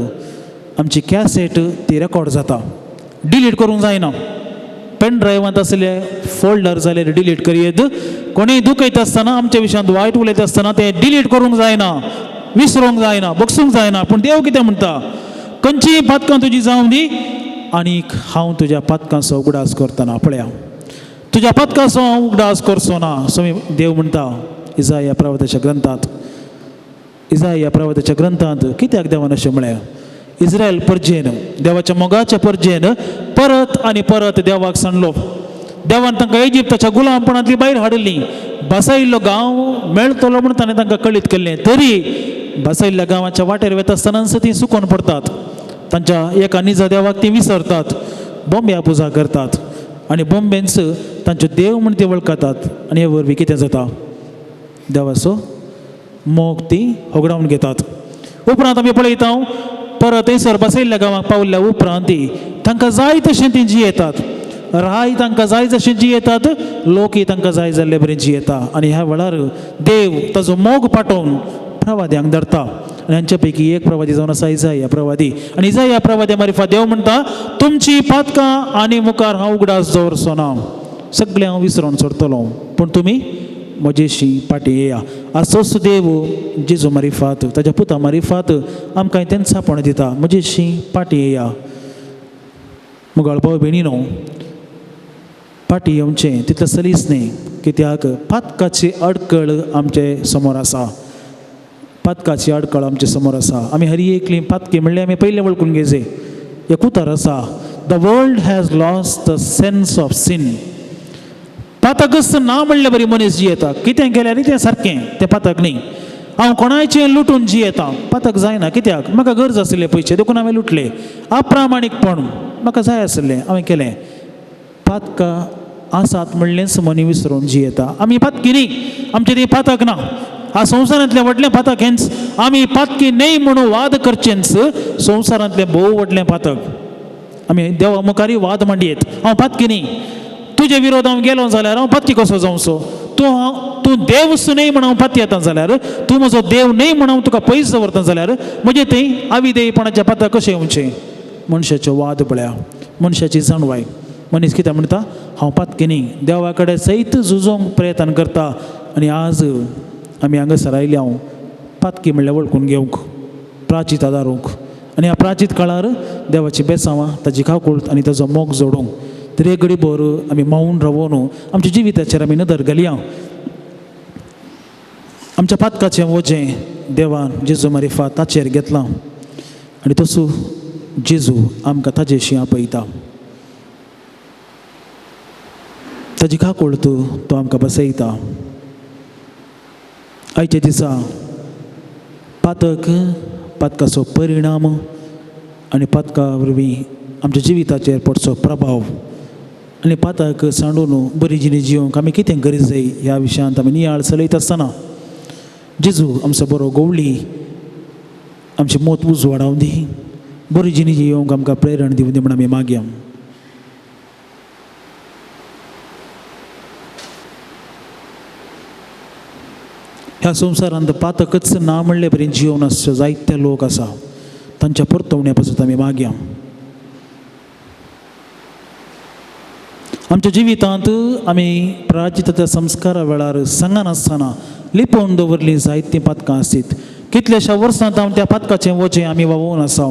आमची कॅसेट ती रेकॉर्ड जाता, डिलीट करूंक जायना. पेन ड्रायवांत आसले फोल्डर जाल्यार डिलीट करीत. कोणीय दुखयता आसतना आमच्या विशयांत वायट उलयता आसतना तें डिलीट करूंक जायना, विसरूंक जायना, बगसूंक जायना. पूण देव कितें म्हणटा? खंयचीय पातकां तुजी जावं दी आनीक हांव तुज्या पातकांचो उगडास करतना पळया, तुज्या पातकांचो हांव उगडास करचो ना. सो देव म्हणटा इसाया प्रवक्त्याच्या ग्रंथांत. इसाया प्रवक्त्याच्या ग्रंथांत कित्याक देवान अशें म्हळें? इस्रायल परजेन, देवाच्या मोगाच्या परजेन परत आनी परत देवाक सांडलो. देवान तांकां इजिप्ताच्या गुलामपणांतली भायर हाडली. बसयल्लो गांव मेळटलो म्हूण ताणें तांकां कळीत केल्लें. तरी बसयल्ल्या गांवाच्या वाटेर वता आसतना तीं सुकोन पडटात. तांच्या एका निजा देवाक तीं विसरतात, बोंब्या पुजा करतात आनी बोंबेंच तांचो देव म्हूण तीं वळखतात. आनी हे वरवीं कितें जाता? देवाचो मोग तीं होगडावन घेतात. उपरांत आमी पळयता परत थंयसर बसयल्ल्या गांवाक पावल्ल्या उपरांत तांकां जाय तशें तीं जियेतात. राय तांकां जाय जशें जियेतात, लोकय तांकां जाय जाल्ले बरें जियेता. आनी ह्या वेळार देव ताजो मोग पाठोवन प्रवाद्यांक धरता. आनी हांचे पैकी एक प्रवादी जावन आसा इसाया प्रवादी. आनी इसाया प्रवाद्या मार्फत देव म्हणटा तुमची पातकां आनी मुखार हांव उगडास दवरचो ना. सगळें हांव विसरोन सोडटलो, पूण तुमी म्हजेशी पाटी येया. असोच देव जेजू मार्फत ताज्या पुता मार्फत आमकां तें सापण दिता, म्हजेशी पाटी येया. मुगाळ भाव भयणीनो, पाटी येवचें तितलें सलीस न्ही. कित्याक पातकाची अडकळ आमचे समोर आसा. पातकाची अडकळ आमचे समोर आसा. आमी हर एकली पातकी म्हणल्यार आमी पयलें वळखून घेवचें. एक उतर आसा, the world has lost the sense of sin. पातकच ना म्हणल्यार बरी मनीस जियेता. कितें केल्यार तें सारकें, तें पातक न्ही. हांव कोणाचें लुटून जियेता, पातक जायना. कित्याक? म्हाका गरज आसले पयशे देखून हांवें लुटले. अप्रामाणीकपण म्हाका जाय आसलें, हांवें केलें. पातकां आसात म्हणलेंच मनी विसरून जियेता. आमी पातकी न्ही, आमचें ती पातक ना. ह्या संवसारांतलें व्हडलें पातक हेंच. आमी पातकी न्ही म्हणून वाद करचेंच संवसारांतलें भोव व्हडलें पातक. आमी देवा मुखारी वाद मांडयेत, हांव पातकी न्ही. तुजे विरोध हांव गेलो जाल्यार हांव पातकी कसो जावचो? तूं देवच न्ही म्हण हांव पातकी येता जाल्यार, तूं म्हजो देव न्ही म्हण हांव तुका पयस दवरता जाल्यार म्हणजे थंय अविधेयपणाच्या पातक कशें येवचें? मनशाचो वाद पळया, मनशाची जाणवाय. मनीस कितें म्हणटा? हांव पातकी न्ही. देवा कडेन सैत झुजोवंक प्रयत्न करता. आनी आज आमी हांगासर आयल्या हांव पातकी म्हणल्यार वळखून घेवंक, प्राचीत आदारूंक. आनी ह्या प्राचीत काळार देवाची बेसांवां, ताजी खावकूळ आनी ताजो मोग जोडूंक. तर एक घडी भर आमी मावून रावून आमच्या जिविताचेर आमी नदर घालया. आमच्या पातकाचें वजें देवान जेजू मार्फत ताचेर घेतलां आनी तसो जेजू आमकां ताजेशी आपयता. ताजी खाकूळ तो आमकां बसयता. आयच्या दिसा पातकाचो परिणाम आनी पातका वरवीं आमच्या जिविताचेर पडचो प्रभाव आनी पातक सांडून बरी जिणी जिवंक आमी कितें करीत जाय ह्या विशयांत आमी नियाळ चलयत आसतना जेजू आमचो बरो गवळी आमची मोत उजवाडावन दी, बरी जिणी जिवंक आमकां प्रेरण दिवं दी म्हण आमी मागया. ह्या संवसारांत पातकच ना म्हणले पर्यंत जिवन आसचे जायते लोक आसा. तांच्या परतवण्या पासून आमी मागया. आमच्या जिवितांत आमी प्राचिताच्या संस्कारा वेळार सांगनासतना लिपोवन दवरलीं जायतीं पातकां आसीत. कितल्याश्या वर्सांत हांव त्या पातकाचें वजें आमी वावून आसा.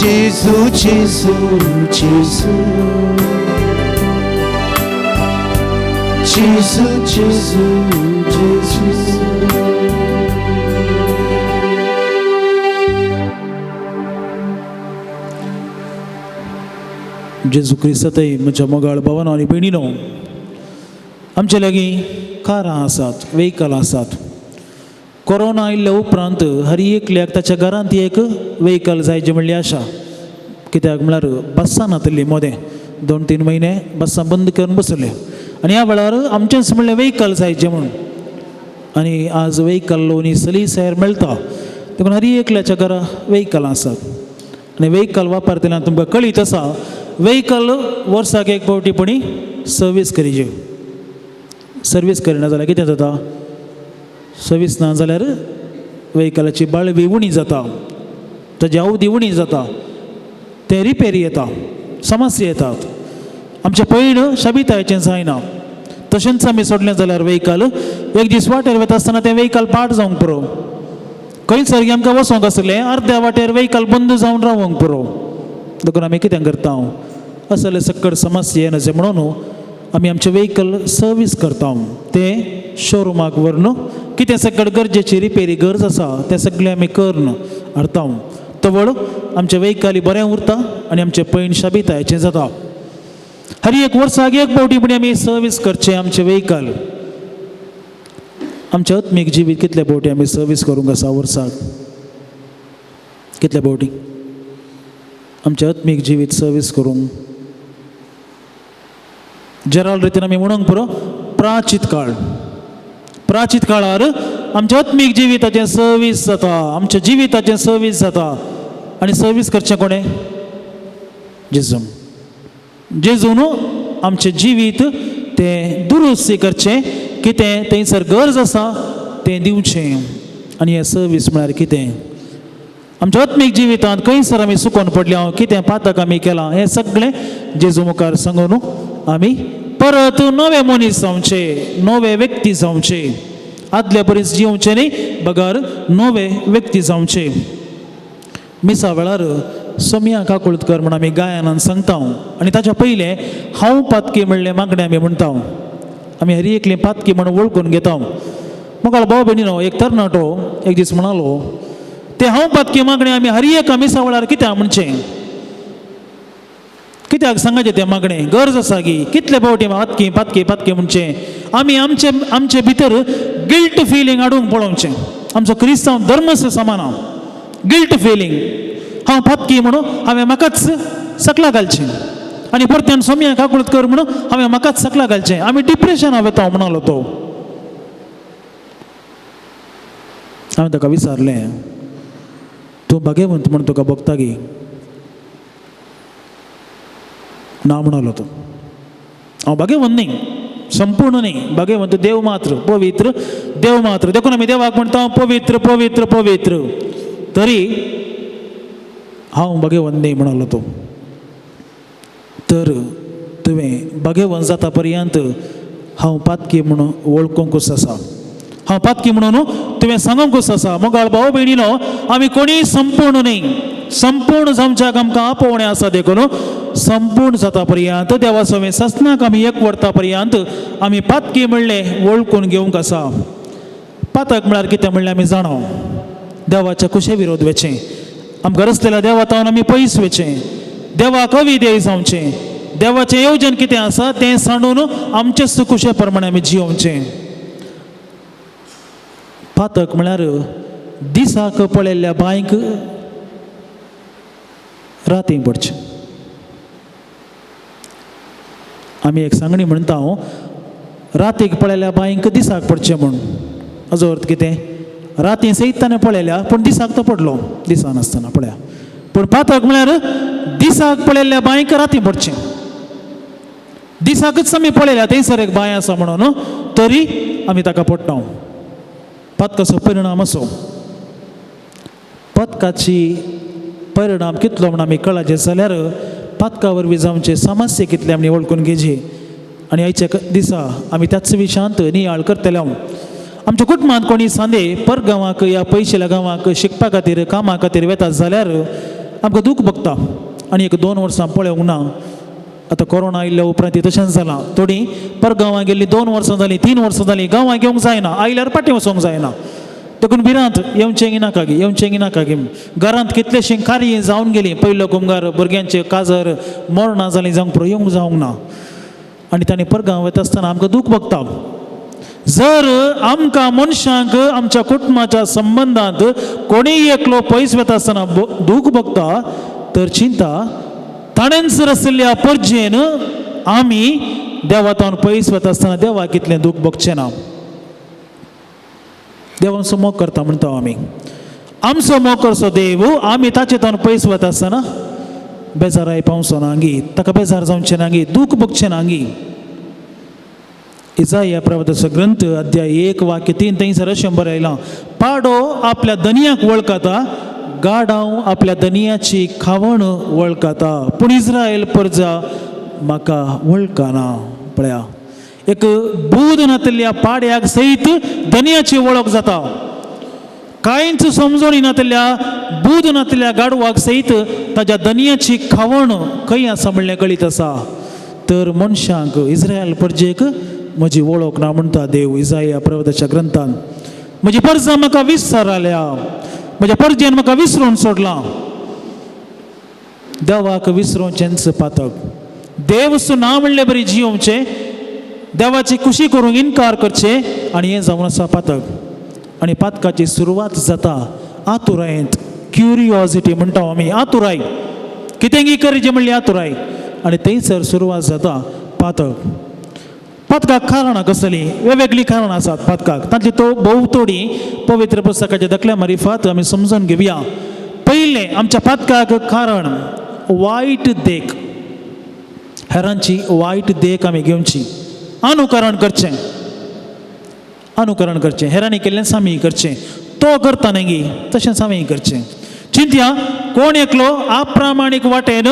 जेजू जेजू जेजू जेजू जेजू जेजू जेजू क्रिस्तातय म्हज्या मोगाळ भावांनो आनी भयणीनो, आमचे लागीं कारां आसात, वेहिकल आसात. कोरोना आयिल्ल्या उपरांत हर एकल्याक ताच्या घरांत एक वेहिकल जायचें म्हणली आशा. कित्याक म्हळ्यार बस्सां नातलीं मोदें 2-3 म्हयने बस्सां बंद करून बसले आनी ह्या वेळार आमचेंच म्हणलें वेहिकल जायचें म्हणून. आनी आज वेहिकल लोनी सलीसायर मेळटा, देखून हर एकल्याच्या घरा वेहिकल आसात. आनी वेहिकल वापरतना तुमकां कळीत आसा, वेहिकल वर्साक एक फावटीपणी सर्वीस करीचे. सर्वीस करिना जाल्यार कितें जाता? सर्वीस ना जाल्यार वेहिकलाची बाळवी उणी जाता, ताजी अवधी उणी जाता, ते रिपेरी येता, समस्या येतात. आमचें पैण शाबितायेचें जायना. तशेंच आमी सोडलें जाल्यार वेहिकल एक दीस वाटेर वता आसतना तें वेहिकल पाड जावंक पुरो. खंयसर आमकां वचोंक आसलें, अर्द्या वाटेर वेहिकल बंद जावन रावंक पुरो. देखून आमी कितें करता? असले सकट समस्या येनाचे म्हणून आमी आमचें वेहिकल सर्वीस करता. तें शोरुमाक व्हरून कितें सकट गरजेची रिपेरी गरज आसा तें सगळें आमी करून हाडटा. तवळ आमचें वेहिकल बरें उरता आनी आमचें पैण शाबितायेचें जाता. हर एक वर्साक एक फावटीपणी आमी सर्वीस करचें आमचें वेहिकल. आमचें आत्मीक जिवीत कितले फावटी आमी सर्वीस करूंक आसा वर्साक? कितले फावटी आमचें आत्मीक जिवीत सर्वीस करूंक? जराल रितीन आमी म्हणूंक पुरो प्राचीत काळ. प्राचीत काळार आमच्या आत्मीक जिविताचें सर्वीस जाता, आमच्या जिविताचें सर्वीस जाता. आनी सर्वीस करचें कोणें? जेजू. जेजून आमचें जिवीत तें दुरुस्ती करचें. कितें थंयसर गरज आसा तें दिवचें. आनी हें सर्वीस म्हळ्यार कितें? आमच्या आत्मीक जिवितांत खंयसर आमी सुकोन पडल्या, कितें पातक आमी केलां, हें सगळें जेजू मुखार सांगून आमी परत नवे मनीस जावचे, नवे व्यक्ती जावचे. आदले परीस जिवचे न्ही, बगार नवे व्यक्ती जावचे. मिसा वेळार सोमिया काकुळकर म्हण आमी गायनान सांगता आनी ताच्या पयलें हांव पातकी म्हणलें मागणें आमी म्हणटा. आमी हर एकलें पातकी म्हणून वळखून घेता. मोगाळ भाव भयणीनो, एक तरणाटो एक दीस म्हणालो, ते हांव पातकी मागणें आमी हर एका मिसा वेळार कित्याक म्हणचें? कित्याक सांगाचें तें मागणें? गरज आसा की कितले फावटी पातकी पातकी पातकी म्हणचें? आमी आमचे भितर गिल्ट फिलींग हाडूंक पळोवचें. आमचो क्रिस्तांव धर्मच समाना. गिल्ट फिलींग, हांव पातकी म्हणून हांवें म्हाकाच सकला घालचें आनी परत्यान सोमिया काकुळकर म्हणून हांवें म्हाकाच सकला घालचें. आमी डिप्रेशनाक वता म्हणलो तो. हांवें ताका विचारलें, तूं भाग्यवंत म्हूण तुका भोगता गी? ना म्हणलो तो. हांव भाग्यवंत न्ही, संपूर्ण न्ही, भाग्यवंत देव मात्र, पवित्र देव मात्र. देखून आमी देवाक म्हणटा पवित्र पवित्र पवित्र. तरी हांव भाग्यवंत न्ही म्हणलो तो. तर तुवें भाग्यवंत जाता पर्यंत हांव पातकी म्हणून वळखूंकूच आसा, हांव पातकी म्हणून तुवें सांगूंकूच आसा. मोगाळ भाव भयणीनो, आमी कोणी संपूर्ण न्ही. संपूर्ण जावच्याक आमकां आपोवणें आसा. देखून संपूर्ण जाता पर्यंत देवा सवें ससनाक आमी एक वर्ता पर्यंत आमी पातकी म्हणलें वळखून घेवंक आसा. पातक म्हळ्यार कितें म्हणलें आमी जाणो. देवाच्या कुशे विरोध वेचें, आमकां रचलेल्या देवातावन आमी पयस वेचें, देवाक अविधेय जावचें, देवाचें येवजन कितें आसा तें सांडून आमचेच कुशे प्रमाणे आमी जियोवचें. पातक म्हळ्यार दिसाक पळयल्ल्या बांयक रातीं पडचें. आमी एक सांगणी म्हणटा, रातीक पळयल्या बांयक दिसाक पडचें म्हणून. हाजो अर्थ कितें? रातीं सयतान पळयल्या पूण दिसाक तो पडलो, दिसा नासतना पळया. पूण पातक म्हळ्यार दिसाक पळयल्ल्या बांयक रातीं पडचें. दिसाकच आमी पळयल्या थंयसर एक बांय आसा म्हणून, तरी आमी ताका पडटा. पातकाचो परिणाम असो. पातकाची परिणाम कितलो म्हणून आमी कळाचे जाल्यार पातका वरवीं जावचे समस्या कितले आमी वळखून घेवचे. आनी आयच्या दिसा आमी त्याच विशयांत नियाळ करतले. आमच्या कुटुंबांत कोणी सांदे परगांवाक या पयशेल्या गांवाक शिकपा खातीर कामा खातीर वेतात जाल्यार आमकां दूख भोगता आनी एक 2 वर्सां पळोवंक ना. आतां कोरोना आयिल्ल्या उपरांत तशेंच जालां. थोडीं परगांवां गेल्लीं 2 वर्सां जालीं 3 वर्सां जालीं गांवां घेवंक जायना, आयल्यार पाटी वचोंक जायना. देखून भिरांत येवचें नाका गे. घरांत कितलेशीं कार्य जावन गेलीं. पयलो कुंभार भुरग्यांचे काजर मरणां जालीं जावंक पुरो येवंक जावंक ना. आनी तांणी परगांव वता आसतना आमकां दूख भोगता. जर आमकां मनशांक आमच्या कुटुंबाच्या संबंदांत कोणीय एकलो पयस वता आसतना दूख भोगता तर चिंता ताणें जर आशिल्ल्या परजेन आमी देवातावन पयस वता आसतना देवाक कितलें दूख भोगचें ना. देवाचो मोग करता म्हणटा आमी. आमचो मोग करचो देव आमी ताचे तावन पयस वता आसतना बेजाराय पावचो ना गी, ताका बेजार जावचें ना गी, दूख भोगचें ना गी. इसाया प्रवक्त्याचो ग्रंथ अध्याय 1 वाक्य 3 थंयसर अशें बरयलां, पाडो आपल्या दनयाक वळखता, गाडाव आपल्या दनयाची खावण वळखता, पूण इस्रायल परजा म्हाका वळखना. पळया, एक बूद नातिल्ल्या पाड्याक सयत दनयाची वळख जाता. कांयच समजून येनातल्या बूद नातिल्ल्या गाडवाक सयत ताच्या दनयाची खावण खंय आसा म्हणलें कळीत आसा. तर मनशांक इस्रायल परजेक म्हजी वळख ना म्हणटा देव इसाया प्रवक्त्याच्या ग्रंथान. म्हजी परजां म्हाका विसरल्या, म्हज्या परजेन म्हाका विसरून सोडलां. देवाक विसरोवचेंच पातक. देवचें नांव म्हणलें बरी जियोवचें, देवाची खुशी करूंक इन्कार करचें आनी हें जावन आसा पातक. आनी पातकाची सुरवात जाता आतुरायेंत. क्युरियोसिटी म्हणटा आमी, आतुराय, कितेंय करचें म्हणली आतुराय. आनी थंयसर सुरवात जाता पातक. पातकाक कारणां कसलीं वेगवेगळीं कारणां आसात पातकाक. तांतली तो भोव थोडी पवित्र पुस्तकाच्या दखल्या मारिफात आमी समजून घेवया. पयलें आमच्या पातकाक कारण वायट देख. हेरांची वायट देख आमी घेवची, अनुकरण करचें. हेरांनी केल्लें सामी करचें. तो करता न्ही गी तशेंच आमी करचें. चिंतया, कोण एकलो अप्रामाणीक वाटेन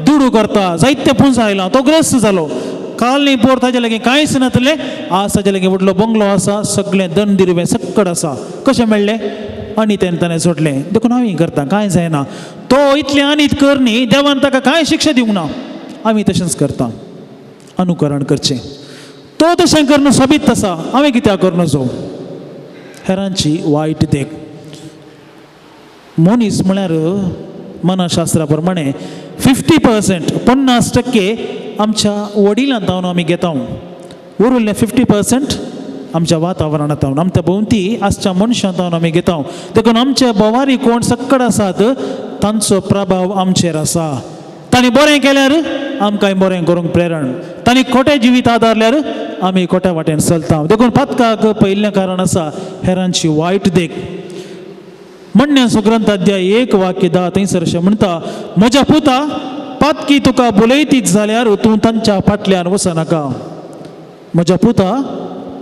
दुडू करता, जायते पुंज आयला, तो ग्रस्त जालो. काल न्ही पोर ताजे लागीं कांयच नातलें, आज ताजे लागीं व्हडलो बंगलो आसा, सगळें दनदिरवें सक्कड आसा. कशें मेळ्ळें? आनी ताणें सोडलें. देखून हांव करता, कांय जायना. तो इतलें आनीत कर न्ही, देवान ताका कांय शिक्षा दिवंक ना. आमी तशेंच करता, अनुकरण करचें. तो तशें करणं सोबीत आसा, हांवें कित्याक करनचो? हेरांची वायट देख. मनीस म्हळ्यार मनशास्त्रा प्रमाणे 50% 50% आमच्या वडिलांतावन आमी घेता. उरिल्ले 50% आमच्या वातावरणांतावन, आमच्या भोंवती आसच्या मनशांतावन आमी घेता. देखून आमचे बोवारी कोण सक्कड आसात तांचो प्रभाव आमचेर आसा. तांणी बरें केल्यार आमकांय बरें करूंक प्रेरण, तांणी खोटें जिवीत आदारल्यार आमी खोट्या वाटेन चलता. देखून पातकाक पयिल्लें कारण आसा हेरांची वायट देख. म्हणण्याचो ग्रंथ अध्याय 1 वाक्य 10 थंयसर अशें म्हणटा, म्हज्या पुता पातकी तुका बुलयतीच जाल्यार तूं तांच्या फाटल्यान वचनाका. म्हज्या पुता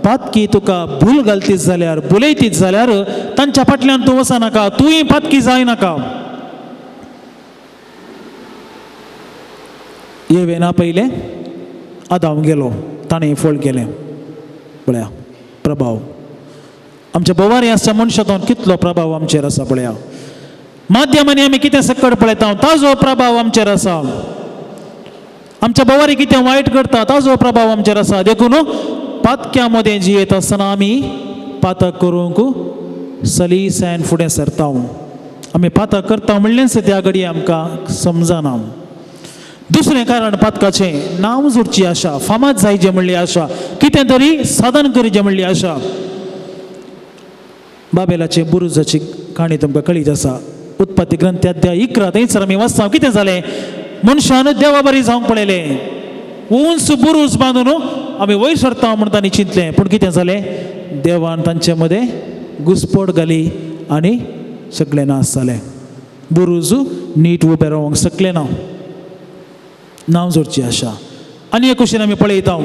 पातकी तुका भूल घालतीच जाल्यार, बुलयतीच जाल्यार तांच्या फाटल्यान तूं वचनाका. तूंय पातकी जायनाका. येवेना पयलें आदाम गेलो, ताणें फळ केलें. पळया प्रभाव आमच्या बोवारी आसच्या मनशांतावन कितलो प्रभाव आमचेर आसा. पळया माध्यमांनी आमी कितें सक्कड पळयता ताजो प्रभाव आमचेर आसा. आमच्या बोवारी कितें वायट करता ताजो प्रभाव आमचेर आसा. देखून पातक्या मदें जियेत आसतना आमी पातक करूंक सलीसायन फुडें सरता. आमी पातक करता म्हणलेंच त्या घडये आमकां समजना. दुसरें कारण पातकाचें नांव जोडची आशा, फामाद जायचें म्हणली आशा, कितें तरी साधन करचें म्हणली आशा. बाबेलाचे बुरुजाची काणी तुमकां कळीत आसा. उत्पत्ती ग्रंथ अध्याय 11 थंयसर आमी वाचता कितें जालें. मनशान देवा बरी जावंक पळयलें, उंच बुरूज बांदून आमी वयर सरता म्हण तांणी चिंतलें. पूण कितें जालें, देवान तांचे मदें घुसपट घाली आनी सगळें नास जालें. बुरूज नीट उबें रावंक शकलें ना. नांव जोडची आशा. आनी एक कुशीन आमी पळयता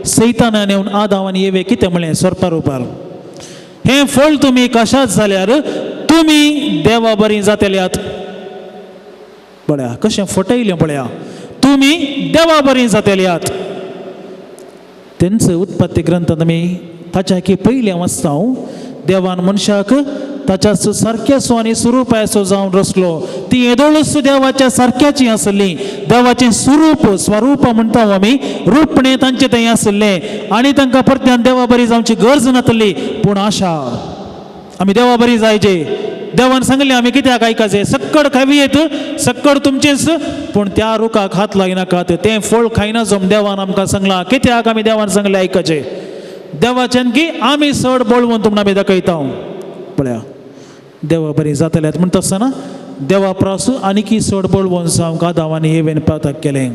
सैतानान येवन आदाम आनी येवे कितें म्हळें सोरपार उपार, हें फळ तुमी कशाच जाल्यार तुमी देवा बरीं जातल्यात. पळया कशें फटयलें. पळया तुमी देवा बरीं जातल्यात. तेंच उत्पत्ती ग्रंथांत आमी ताच्या की पयलें वाचता. देवान मनशाक ताच्या सारक्याचो आनी स्वरुपाचो जावन रचलो. ती येदोळूच देवाच्या सारख्याची आसली. देवाचे स्वरूप म्हणटा आमी रूपणे तांचे थंय आसले आनी तांकां परत्यान देवा बरी जावची गरज नातली. पूण आशा आमी देवा बरी जायचे. देवान सांगले आमी कित्याक आयकाचे, सक्कड खावियेत सक्कड तुमचेच पूण त्या रुखाक हात लायनाकात, तें फळ खायना जम देवान आमकां सांगलां. कित्याक आमी देवान सांगले आयकाचे. देवाच्यान की आमी चड बळवंत म्हूण आमी दाखयता. पळया देवा बरी जातल्यात म्हणटा आसतना देवा प्रास आनीकी चड बळवंत जावंक आदावानी हेवेन पातक केलें.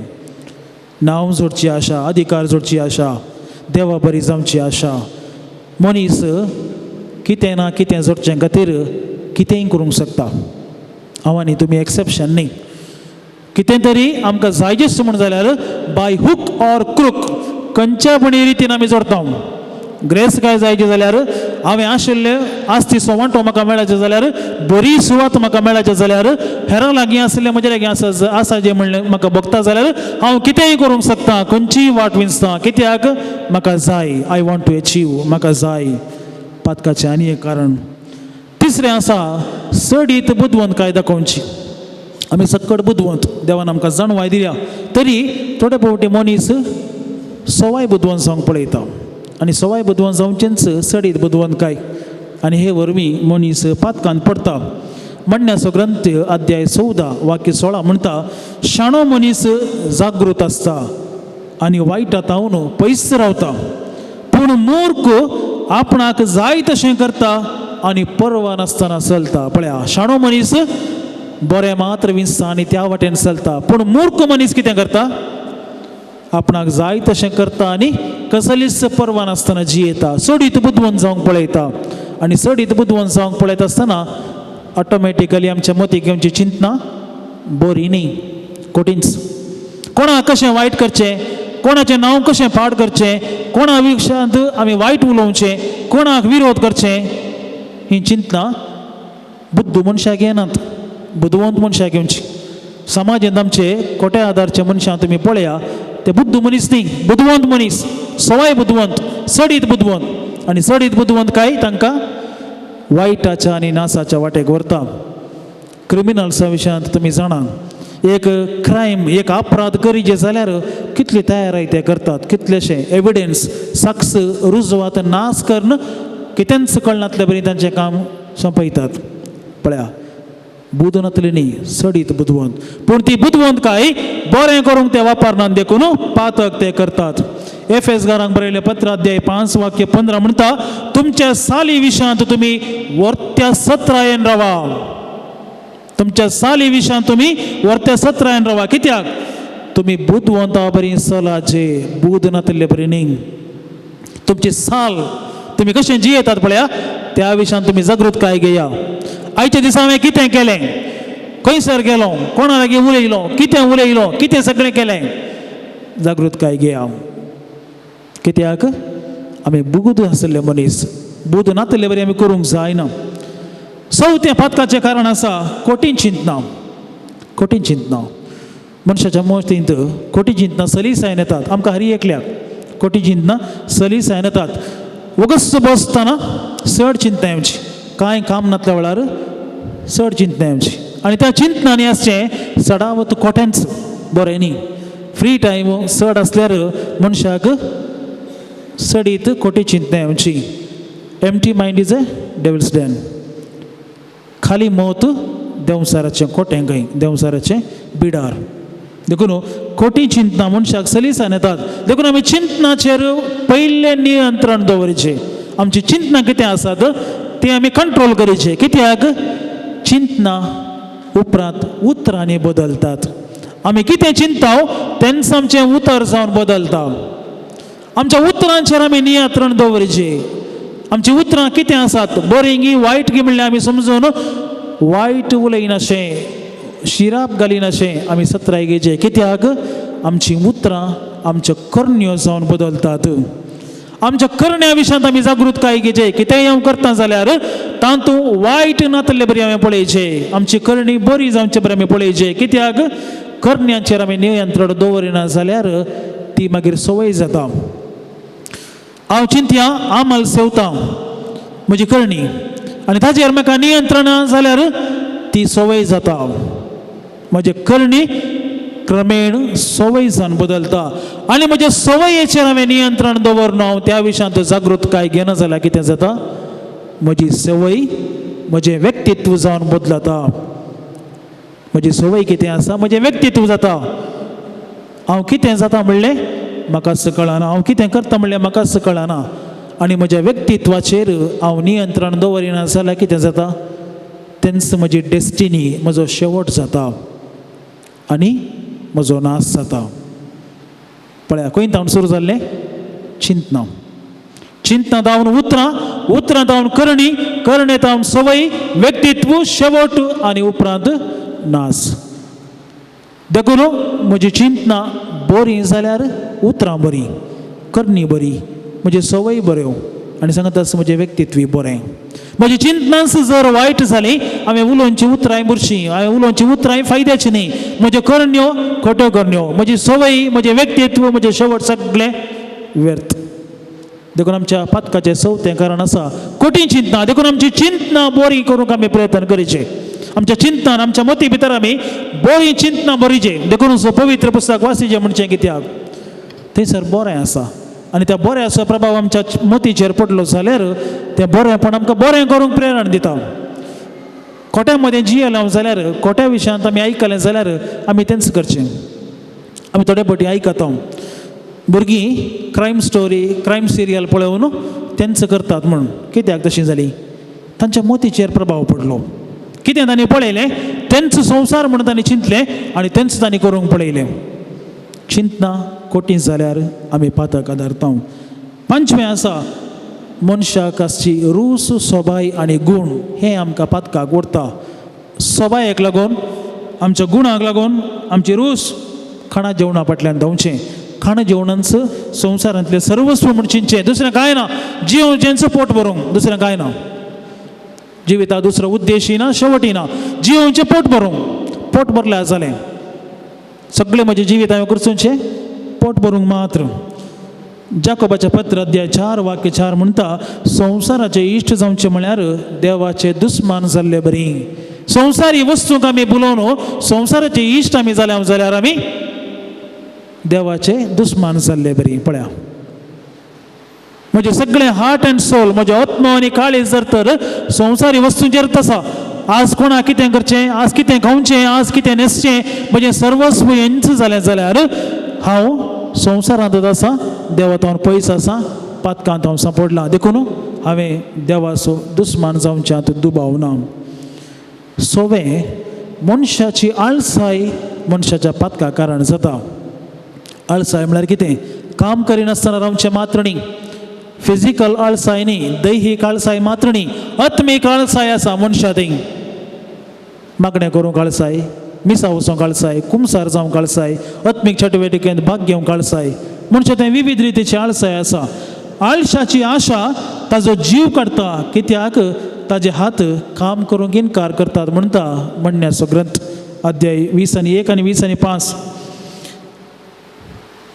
नांव जोडची आशा, अधिकार जोडची आशा, देवा बरी जावची आशा. मनीस कितें ना कितें जोडचे खातीर कितेंय करूंक शकता. हांव आनी तुमी एक्सेप्शन न्ही. कितें तरी आमकां जाय दिसता म्हण जाल्यार बाय हूक ऑर क्रूक खंयच्या बणी रितीन आमी जोडटा. ग्रेस काय जायचे जाल्यार हांवें आशिल्ले आस्ती सोवांटो म्हाका मेळाचे जाल्यार, बरी सुवात म्हाका मेळाचे जाल्यार, हेरां लागीं आसले म्हजे लागीं आसा जें म्हणलें म्हाका बगता जाल्यार हांव कितेंय करूंक शकता, खंयचीय वाट विंचता. कित्याक म्हाका जाय. I want to achieve. म्हाका जाय. पातकाचें आनी एक कारण. तिसरें आसा सडीत बुदवंतकाय दाखोवची. आमी सक्कड बुदवंत देवान आमकां जाणवाय दिल्या, तरी थोडे फावटी मनीस सवाय बुदवंत जावंक पळयता आनी सवाय बुदवंत जावचेंच सडीत बुदवंतकाय. आनी हे वरवीं मनीस पातकांत पडटा. म्हणण्याचो ग्रंथ अध्याय 14 वाक्य 16 म्हणटा, शाणो मनीस जागृत आसता आनी वायटांतावन पयस रावता, पूण मूर्ख आपणाक जाय तशें करता आनी परवा नासतना चलता. पळया शाणो मनीस बरें मात्र विंचता आनी त्या वाटेन चलता, पूण मूर्ख मनीस कितें करता, आपणाक जाय तशें करता आनी कसलीच परवा नासतना जियेता. सडीत बुदवंत जावंक पळयता आनी सडीत बुदवंत जावंक पळयता आसतना ऑटोमॅटिकली आमच्या मतीक घेवची चिंतना बरी न्ही, कोठींच. कोणाक कशें वायट करचें, कोणाचें नांव कशें पाड करचें, कोणा विशयांत आमी वायट उलोवचें, कोणाक विरोध करचें, ही चिंतना बुद्ध मनशाक येनात, बुदवंत मनशाक घेवची. समाजांत आमचे कोट्या आदारचे मनशां तुमी पळया, ते बुद्ध मनीस न्ही, बुदवंत मनीस, सवाय बुदवंत, सडीत बुदवंत. आनी सडीत बुदवंत काय तांकां वायटाच्या आनी नासाच्या वाटेक व्हरता. क्रिमिनल्सा विशयांत तुमी जाणा, एक क्रायम, एक अपराध करीचे जाल्यार कितली तयाराय ते करतात, कितलेशे एविडेन्स, साक्ष, रुजवात नाश करून कितेंच कळनातले बरी तांचें काम सोंपयतात. पळया बुदनातली न्ही, सडीत बुदवंत. पूण ती बुदवंत काय बरें करूंक ते वापरनात, देखून पातक ते करतात. एफेसकारांक बरयलें पत्र अध्याय 5 वाक्य 15 म्हणटा, तुमच्या साली विशयांत तुमी वर्त्या सत्रायेन रावा. तुमच्या साली विशयांत तुमी वर्त्या सत्रायेन रावा. कित्याक तुमी बुदवंता बरी चलाचे, बुद नातले बरी न्ही. तुमची साल तुमी कशें जियेतात पळया, त्या विशयान तुमी जागृतकाय घेया. आयच्या दिसा हांवें कितें केलें, खंयसर गेलो, कोणा लागीं उलयलो, कितें उलयलो, कितें सगळें केलें, जागृतकाय घेया. कित्याक आमी बुद आसले मनीस, बुद नातले बरी आमी करूंक जायना. चवथें पातकाचें कारण आसा खोटी चिंतना. खोटी चिंतना मनशाच्या मतींत खोटी चिंतना सलीसायन येतात. आमकां हरी एकल्याक खोटी चिंतना सलीसायन येतात. वगस बसतना चड चिंता येवची, कांय काम नातल्या वेळार चड चिंतना येवची. आनी त्या चिंतनांनी आसचें चडावत कोट्यांच बरें न्ही. फ्री टायम चड आसल्यार मनशाक चडीत खोटी चिंतना येवची. Empty mind is a devils dan. खाली मौत देंवसाराचें खोटें खंय, देंवसाराचें बिडार. देखून खोटी चिंतना मनशाक सलीसायन येतात. देखून आमी चिंतनाचेर पयलें नियंत्रण दवरचें. आमची चिंतना कितें आसात तें आमी कंट्रोल करचें. कित्याक चिंतना उपरांत उतरांनी बदलतात. आमी कितें चिंतता तेंच आमचें उतर जावन बदलता. आमच्या उतरांचेर आमी नियंत्रण दवरचें. आमची उतरां कितें आसात, बरीं गी वायट गी म्हणल्यार आमी समजून वायट उलयनाशें, शिराप घालिनाशें आमी सत्राय घेवचें. कित्याक आमची उतरां आमच्यो करण्यो जावन बदलतात. आमच्या करण्या विशयांत आमी जागृतकाय घेवचें. कितेंय हांव करता जाल्यार तातूंत वायट नातलें बरी हांवें पळयचें. आमची करणी बरी जावचें बरें आमी पळयचें. कित्याक करण्यांचेर आमी नियंत्रण दवरिना जाल्यार ती मागीर संवय जाता. हांव चिंतया, आमाल सेवता म्हजी करणी, आनी ताजेर म्हाका नियंत्रण जाल्यार ती संवय जाता. म्हजे करणी क्रमेण सवयीसान बदलता आनी म्हज्या सवयीचेर हांवें नियंत्रण दवरना हांव त्या विशयांत जागृतकाय घेना जाल्यार कितें जाता म्हजी सवय म्हजें व्यक्तित्व जावन बदलता म्हजी सवय कितें आसा म्हजें व्यक्तित्व जाता हांव कितें जाता म्हणलें म्हाकाच कळना हांव कितें करता म्हणलें म्हाकाच कळना आनी म्हज्या व्यक्तित्वाचेर हांव नियंत्रण दवरिना जाल्यार कितें जाता तेन्स म्हजी डेस्टिनी म्हजो शेवट जाता आनी म्हजो नाश जाता पळया खंय जावन सुरू जाल्लें चिंतना चिंतना जावन उतरां जावन करणे जावन सवय व्यक्तित्व शेवट आनी उपरांत नाश देखून म्हजी चिंतना बरी जाल्यार उतरां बरीं करणी बरी म्हजी सवय बऱ्यो आनी सांगत आसा म्हजें व्यक्तित्व बरें म्हजी चिंतनाच जर वायट जाली हांवें उलोवची उतरांय बुरशीं हांवें उलोवची उतरांय फायद्याची न्ही म्हज्यो करण्यो खोट्यो करण्यो म्हजी सवय म्हजें व्यक्तित्व म्हजें शेवट सगळें व्यर्थ देखून आमच्या पातकाचें चवथें कारण आसा खोटी चिंतना देखून आमची चिंतना बरी करूंक आमी प्रयत्न करीचे आमच्या चिंतनान आमच्या मती भितर आमी बरी चिंतना बरीचे देखून पवित्र पुस्तक वाचिचें म्हणचें कित्याक थंयसर बरें आसा आनी त्या बऱ्याचो प्रभाव आमच्या मतीचेर पडलो जाल्यार तें बरेंपण आमकां बरें करूंक प्रेरण दिता खोट्या मदें जियेलें जाल्यार खोट्या विशयांत आमी आयकलें जाल्यार आमी तेंच करचें आमी थोडे फावटी आयकता भुरगीं क्रायम स्टोरी क्रायम सिरियल पळोवन तेंच करतात म्हणून कित्याक तशी जाली तांच्या मतीचेर प्रभाव पडलो कितें तांणी पळयलें तेंच संवसार म्हणून तांणी चिंतलें आनी तेंच तांणी करूंक पळयलें चिंतना खोटी जाल्यार आमी पातक आदारता पंचवें आसा मनशाक आसची रूस सोबाय आनी गुण हें आमकां पातकाक उरता सोबायेक लागून आमच्या गुणाक लागून आमची रूस खाणा जेवणा फाटल्यान धांवचें खाणा जेवणांचं संवसारांतलें सर्वस्व म्हूण चिंतचें दुसरें कांय ना जिवचेंच पोट भरूंक दुसरें कांय ना जिविता दुसरो उद्देशी ना शेवटी ना जिवचें पोट भरूंक पोट भरल्यार जालें सगळें म्हजें जिवीत हांवें करचें पोट भरूंक मात्र जाकोबाचें पत्र अध्याय 4 वाक्य 4 म्हणटा संवसाराचे इश्ट जावचे म्हळ्यार देवाचे दुस्मान जाल्ले बरी संवसारी वस्तूंक आमी बुलोवन संवसाराचे इश्ट आमी जाल्यार आमी देवाचे दुस्मान जाल्ले बरी पळया म्हजें सगळें हार्ट एंड सोल म्हजें आत्मा आनी काळीज जर तर संवसारी वस्तूंचेर आसा आज कोणाक कितें करचें आज कितें खावचें आज कितें न्हेसचें म्हजें सर्वस्व हेंच जालें जाल्यार हांव संवसारांतच आसा देवातावन पयस आसा पातकांत हांव सांपडलां देखून हांवें देवाचो दुस्मान जावच्यात दुबाव ना सोवें मनशाची आळसाय मनशाच्या पातका कारण जाता आळसाय म्हळ्यार कितें काम करिनासतना रावचें मात्र न्ही फिजिकल आळसाय न्ही दैहीक आळसाय मात्र न्ही आत्मीक आळसाय आसा मनशा थंय मागणें करूंक आळसाय मिसा वचोंक आळसाय कुमसार जावंक आळसाय आत्मीक चटवटिकेंत भाग घेवंक आळसाय मनशा थंय विविध रितीची आळसाय आसा आळशाची आशा ताजो जीव काडटा कित्याक ताजे हात काम करूंक इन्कार करतात म्हणटा म्हणण्याचो ग्रंथ अध्याय 20:1 आनी 20:5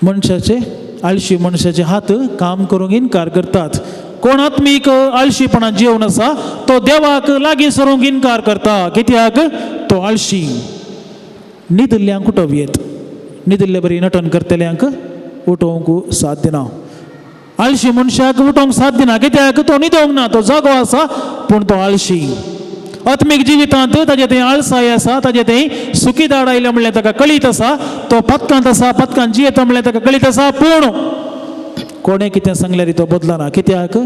मनशाचे आळशी मनशाचे हात काम करूंक इन्कार करतात कोण आत्मीक आळशीपणान जीवन आसा तो देवाक लागीं सरूंक इन्कार करता कित्याक तो आळशी न्हिदिल्ल्यांक उठोवप येत न्हिदिल्ले बरी नटन करतल्यांक उठोवंक साध्य ना आळशी मनशाक उठोवंक साध्य ना कित्याक तो न्हिदोंक ना तो जागो आसा पूण तो आळशी आत्मीक जिवितांत ताजे थंय आळसाय आसा ताजे थंय सुखी दाड आयल्या म्हणल्यार ताका कळीत आसा तो पथकांत आसा पथकांत जियेता म्हणल्यार ताका कळीत आसा पूण कोणें कितें सांगल्यार तो बदलना कित्याक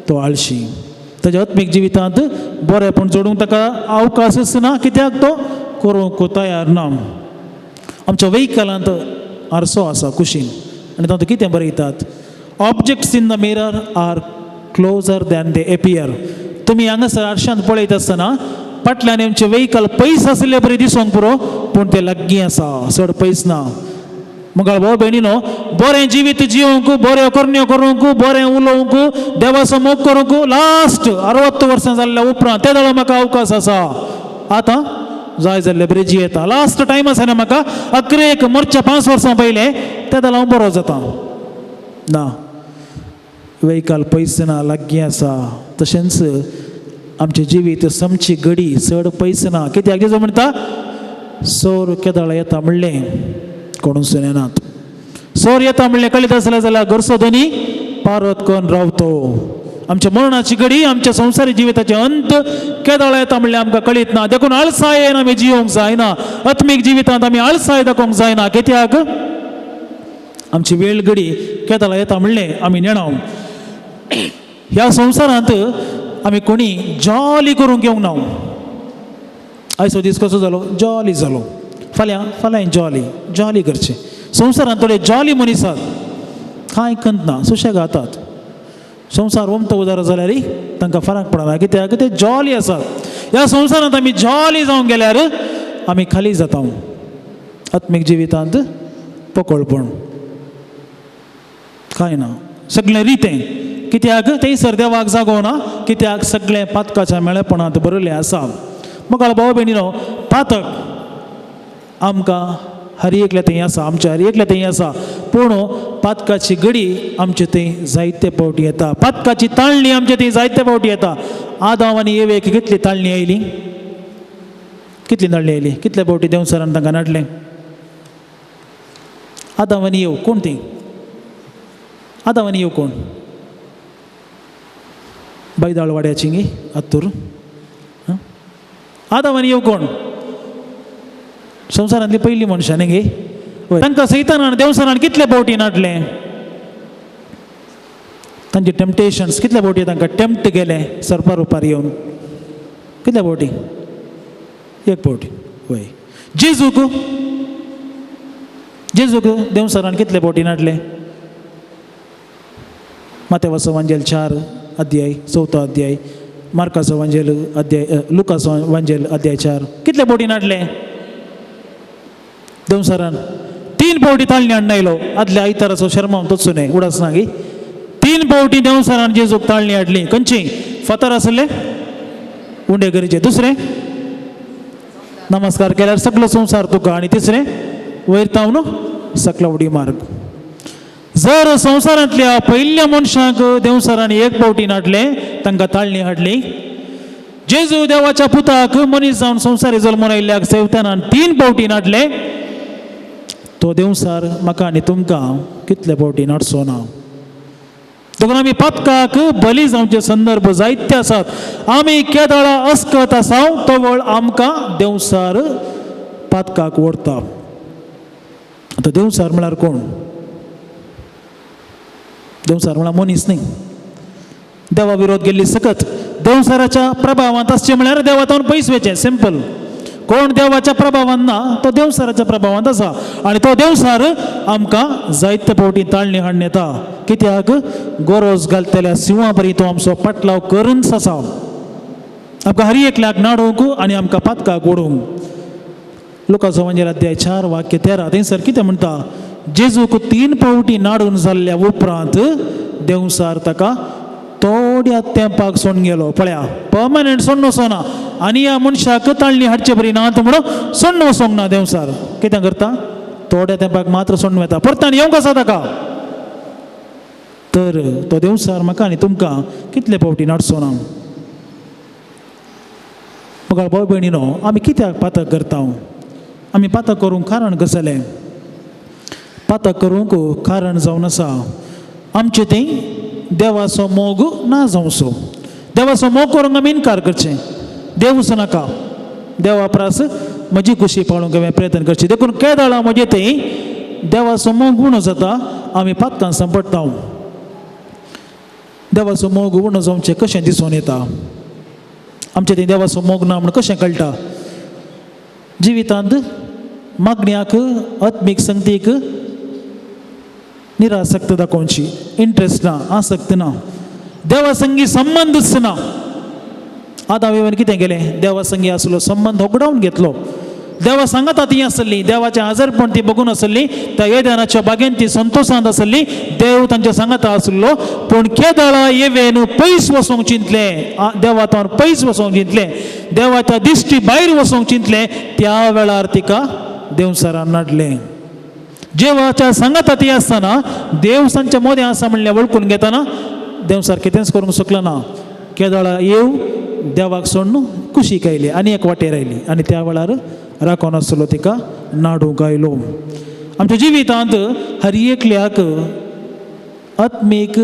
तो आळशी ताच्या आत्मीक जिवितांत बरेंपण जोडूंक ताका अवकाशच ना कित्याक तो करूंक तयार ना आमच्या वेहिकलांत आरसो आसा कुशीन आनी तातूंत कितें बरयतात objects in the mirror are closer than they appear तुमी हांगासर आरशांत पळयत आसतना फाटल्यान आमचें वेहिकल पयस आसलें बरें दिसोंक पुरो पूण तें लागीं आसा चड पयस ना मुगाळ भाव भयणीनो बरें जिवीत जिवंक बऱ्यो करण्यो करूंक बरें उलोवंक देवाचो मोग करूंक लास्ट 60 वर्सां जाल्ल्या उपरांत त्या वेळा म्हाका अवकाश आसा आतां जाय जाल्ले बरें जियेता लास्ट टायम आसा न्ही म्हाका अकरेक मरच्या 5 वर्सां पयलें त्या वेळा हांव बरो जाता ना वेहिकल पयस ना लागीं आसा तशेंच आमचें जिवीत समची घडी चड पयस ना कित्याक जेजो म्हणटा सोर केदाळा येता म्हणलें कोणूय सुनेनात. सोर येता म्हणलें कळीत आसलें जाल्यार घरचो धनी पारत करून रावतो. आमच्या मरणाची घडी, आमच्या संवसारी जिविताचे अंत केदाळा येता म्हणलें आमकां कळीत ना. देखून आळसायेन आमी जियोंक जायना. आत्मीक जिवितांत आमी आळसाय दाखोवंक जायना. कित्याक आमची वेळ घडी केदाळा येता म्हणलें आमी नेणाव. ह्या संवसारांत आमी कोणी जॉली करूंक येवंक ना. आयचो दीस कसो जालो? जॉली जालो. फाल्यां जॉली करचें. संवसारांत थोडे जॉली मनीस आसात, कांय खंत ना, सुशेगातात. संवसार वमतो उदारो जाल्यार तांकां फरक पडना. कित्याक ते जॉली आसात. ह्या संवसारांत आमी जॉली जावंक गेल्यार आमी खाली जाता. आत्मीक जिवितांत पोकळपण कांय ना. सगळें रितें. कित्याक थंयसर देवाक जागो ना. कित्याक सगळें पातकाच्या मेळेपणांत बरयलें आसा. म्हाका भाव भयणीनो, पातक आमकां हर एकल्या थंय आसा, आमच्या हर एकल्या थंय आसा. पूण पातकाची घडी आमचे थंय जायते फावटी येता. पातकाची ताळणी आमचे थंय जायते फावटी येता. आदाम आनी एवेक कितली ताळणी आयली? कितली ताळणी आयली? कितले फावटी देंवसरान तांकां नाडलें? आदाम आनी एव कोण ती? आदाम आनी एव कोण? बैदाळ वाड्याची गे आत्तूर. आदाम आनी एव कोण? संवसारांतली पयलीं मनशां न्ही गे. तांकां सैतानान देंवसरान कितले फावटी नाडलें? तांचे टेम्पटेशन्स कितले फावटी तांकां टेम्प्ट केले सरपा रुपार येवन? कितले फावटी? एक फावटी. वय. जेजूक देंवसरान कितले फावटी नाडले? मातेवाचो वांजेल 4 अध्याय 4 अध्याय, मार्काचो वांजेल अध्याय, लुकाचो वांजेल अध्याय 4. कितले फावटी नाडले देंवसरान? 3 फावटी ताळणी हाडून आयलो. आदल्या आयताराचो शर्मावन तोच न्हय उडास ना गे. 3 फावटी देंवसरान जेजूक ताळणी हाडली. खंयची? फातर आसले उंडेकरीचे. दुसरें नमस्कार केल्यार सगळो संवसार तुका. आनी तिसरें वयर तावन सकला उडी मार्ग. जर संवसारांतल्या पयल्या मनशांक देंवसरान एक फावटी नाडले, तांकां ताळणी हाडली. जेजू देवाच्या पुताक मनीस जावन संवसारी जल्मून आयिल्ल्याक सेवतानान 3 फावटी नाडले. तो देंवसार म्हाका आनी तुमकां कितले फावटी नाडचो ना. देखून आमी पातकाक बली जावचे संदर्भ जायते आसात. आमी केदाळा अस्कत आसाव तोवळ आमकां देंवसार पातकाक व्हरता. आतां देंवसार म्हळ्यार कोण? देंवसार म्हळ्यार मनीस न्ही. देवा विरोध गेल्ली सकत देंवसाराच्या प्रभावांत आसचें म्हळ्यार देवातावन पयस वचचें. सिंपल. कोण देवाच्या प्रभावांत ना तो देंवसाराच्या प्रभावांत आसा. आनी तो देंवसार आमकां जायते फावटी ताळणी हाडून येता. कित्याक गरज घालतल्या सिंवा परी तो आमचो पाटलाव करूनच आसा. आमकां हर एकल्याक नाडूंक आनी आमकां पातकाक ओडूंक. लुकाचो वांजेल अध्याय 4 वाक्य 13 थंयसर कितें म्हणटा? जेजूक 3 फावटी नाडून जाल्ल्या उपरांत देंवसार ताका थोड्या तेंपाक सोडून गेलो. पळया, परमनंट सोडून वचना. आनी ह्या मनशाक ताळणी हाडचे बरी ना म्हणून सोडून वचोंक ना देंवसार. कितें करता? थोड्या तेंपाक मात्र सोडून वता. परतान येवंक आसा ताका. तर तो देंवसार म्हाका आनी तुमकां कितले फावटी नाडचो ना. म्हाका भाव भयणीनो, आमी कित्याक पातक करता? आमी पातक करूंक कारण कसलें? पातक करूंक कारण जावन आसा आमचें तें देवाचो मोग ना जावचो. देवाचो मोग करूंक आमी इन्कार करचें. देवूच नाका. देवा प्रास म्हजी खुशी पाळूंक हांवें प्रयत्न करचें. देखून केदाळा म्हजे तें देवाचो मोग उणो जाता. आमी पातकां सांपडटा. देवाचो मोग उणो जावचें कशें दिसून येता? आमचें तें देवाचो मोग ना म्हूण कशें कळटा? जिवितांत मागण्याक, आत्मीक संगतीक निरासक्त दाखोवची. इंट्रस्ट ना, आसक्त ना. देवा संगी संबंदच ना. आदाम एवान कितें केलें? देवा संगी आसलो संबंद होगडावन घेतलो. देवा सांगता ती आसली. देवाचें आजारपण ती बघून आसली. त्या येद्यानाच्या बागेंत ती संतोशांत आसली. देव तांच्या सांगता आसलो. पूण केदाळा येवेन पयस वचोंक चिंतलें. देवातावन पयस वचोंक चिंतलें. देवाच्या दिश्टी भायर वचोंक चिंतलें. त्या वेळार तिका देंवसारान नाडलें. देवाच्या सांगता ती आसतना देव तांच्या मोदें आसा म्हणलें वळखून घेतना देंवसार कितेंच करूंक शकलो ना. केदाळा येव देवाक सोडून कुशीक आयली आनी एक वाटेर आयली. आनी त्या वेळार राखोन आसलो तिका नाडूंक आयलो. आमच्या जिवितांत हर एकल्याक आत्मीक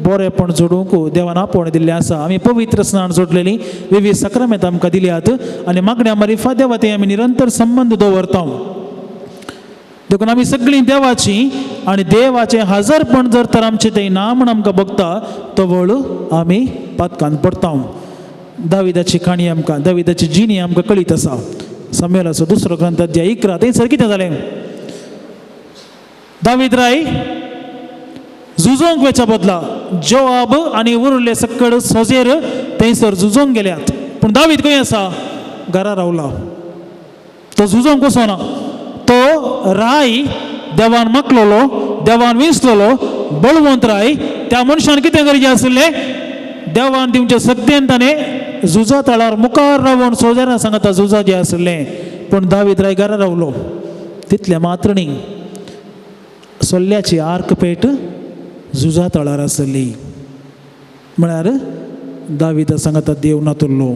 बरेपण जोडूंक देवान आपोवण दिल्लें आसा. आमी पवित्र स्नान जोडलेलीं विविध सक्रामेंत आमकां दिल्यात आनी मागण्या मारिफा देवा ते आमी निरंतर संबंद दवरता. देखून आमी सगळीं देवाची आनी देवाचें हजरपण जर तर आमचें थंय ना म्हण आमकां बगता तवळ आमी पातकान पडटा. दाविदाची काणी आमकां दाविदाची जिणी आमकां कळीत आसा. सामुएलाचो दुसरो ग्रंथ अध्याय 11 थंयसर कितें जालें. दावीद राय झुजोंक वयच्या बदला जोआब आनी उरले सकड सोजेर थंयसर झुजोंक गेल्यात. पूण दावीद खंय आसा? घरा रावला. तो झुजोंक वचना. तो राय देवान मागलोलो, देवान विंचलोलो बळवंत राय. त्या मनशान कितें गरजे आसलें? देवान दिवचे सत्तेन ताणें झुजा तळार मुखार रावून सोजेरां सांगता झुजाचें आसलें. पूण दावीद राय घरा रावलो. तितले मात्र न्ही, सोल्ल्याची आर्क पेट झुजा तळार आसली. म्हळ्यार दावीदा सांगता देव नातुरलो.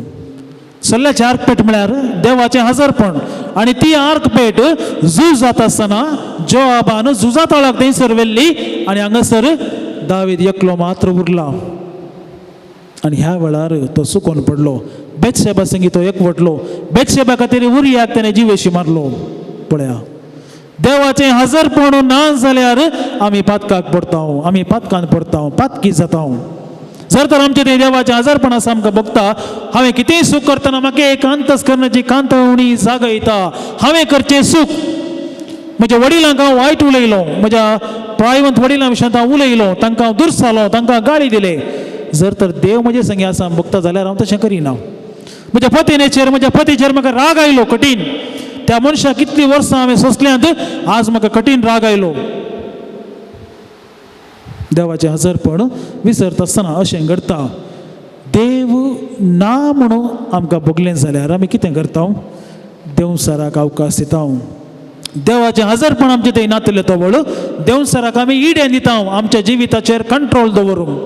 सोल्ल्याची आर्क पेट म्हळ्यार देवाचें हजरपण. आनी ती आर्क पेट झूज जाता आसतना जोआबान झुजा तळाक थंयसर व्हेल्ली आनी हांगासर दावीद एकलो मात्र उरला. आनी ह्या वेळार तो सुकोन पडलो. बेतशेबा संगी तो एकवटलो. बेतशेबा खातीर उरियाक ताणें जिवेशी मारलो. पळया, देवाचें हजरपण ना जाल्यार आमी पातकाक पडटा, आमी पातकान पडटा, पातकी जाता. जर तर आमचें तें देवाचें हजरपण आसा आमकां बगता, हांवें कितेंय सूख करतना म्हाका एक अंतस्करणाची कांतवणी जाग येता. हांवें करचें सूख. म्हज्या वडिलांक हांव वायट उलयलो, म्हज्या प्रायवंत वडिलां विशीं हांव उलयलो, तांकां हांव दुर्सालो, तांकां गाळी दिले. जर तर देव म्हजे संगी आसा बगता जाल्यार हांव तशें करिना. म्हज्या पत्नीचेर म्हज्या पतीचेर म्हाका राग आयलो कठीण. त्या मनशाक कितलीं वर्सां हांवें सोंसल्यांत, आज म्हाका कठीण राग आयलो. देवाचें हजरपण विसरता आसतना अशें घडटा. देव ना म्हणून आमकां भोगलें जाल्यार आमी कितें करता? देवसाराक अवकाश दिता. देवाचें हजरपण आमचें थंय नातलें तवळ देवसाराक आमी इडें दिता आमच्या जिविताचेर कंट्रोल दवरूंक.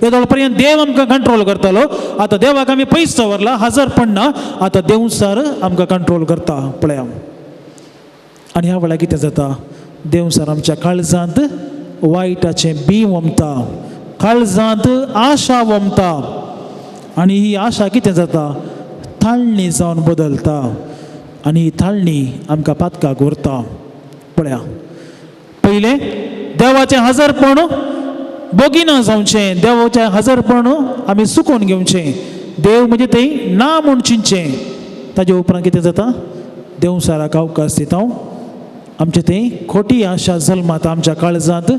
येदोळ पर्यंत देव आमकां कंट्रोल करतालो. आतां देवाक आमी पयस दवरला, हजरपण ना. आतां देवसार आमकां कंट्रोल करता. पळया, आनी ह्या वेळार कितें जाता? देवसार आमच्या काळजांत वायटाचें बी वमता, काळजांत आशा वमता. आनी ही आशा कितें जाता? थाळणी जावन बदलता. आनी ही थाळणी आमकां पातकाक व्हरता. पळया, पयलें देवाचें हजरपण बोगिना जावचें, देवाचें हजरपण आमी सुकोवन घेवचें, देव म्हणजे थंय ना म्हूण चिंतचें. ताजे उपरांत कितें जाता? देवसाराक अवकाश दिता. आमचें थंय खोटी आशा जल्माता आमच्या काळजांत.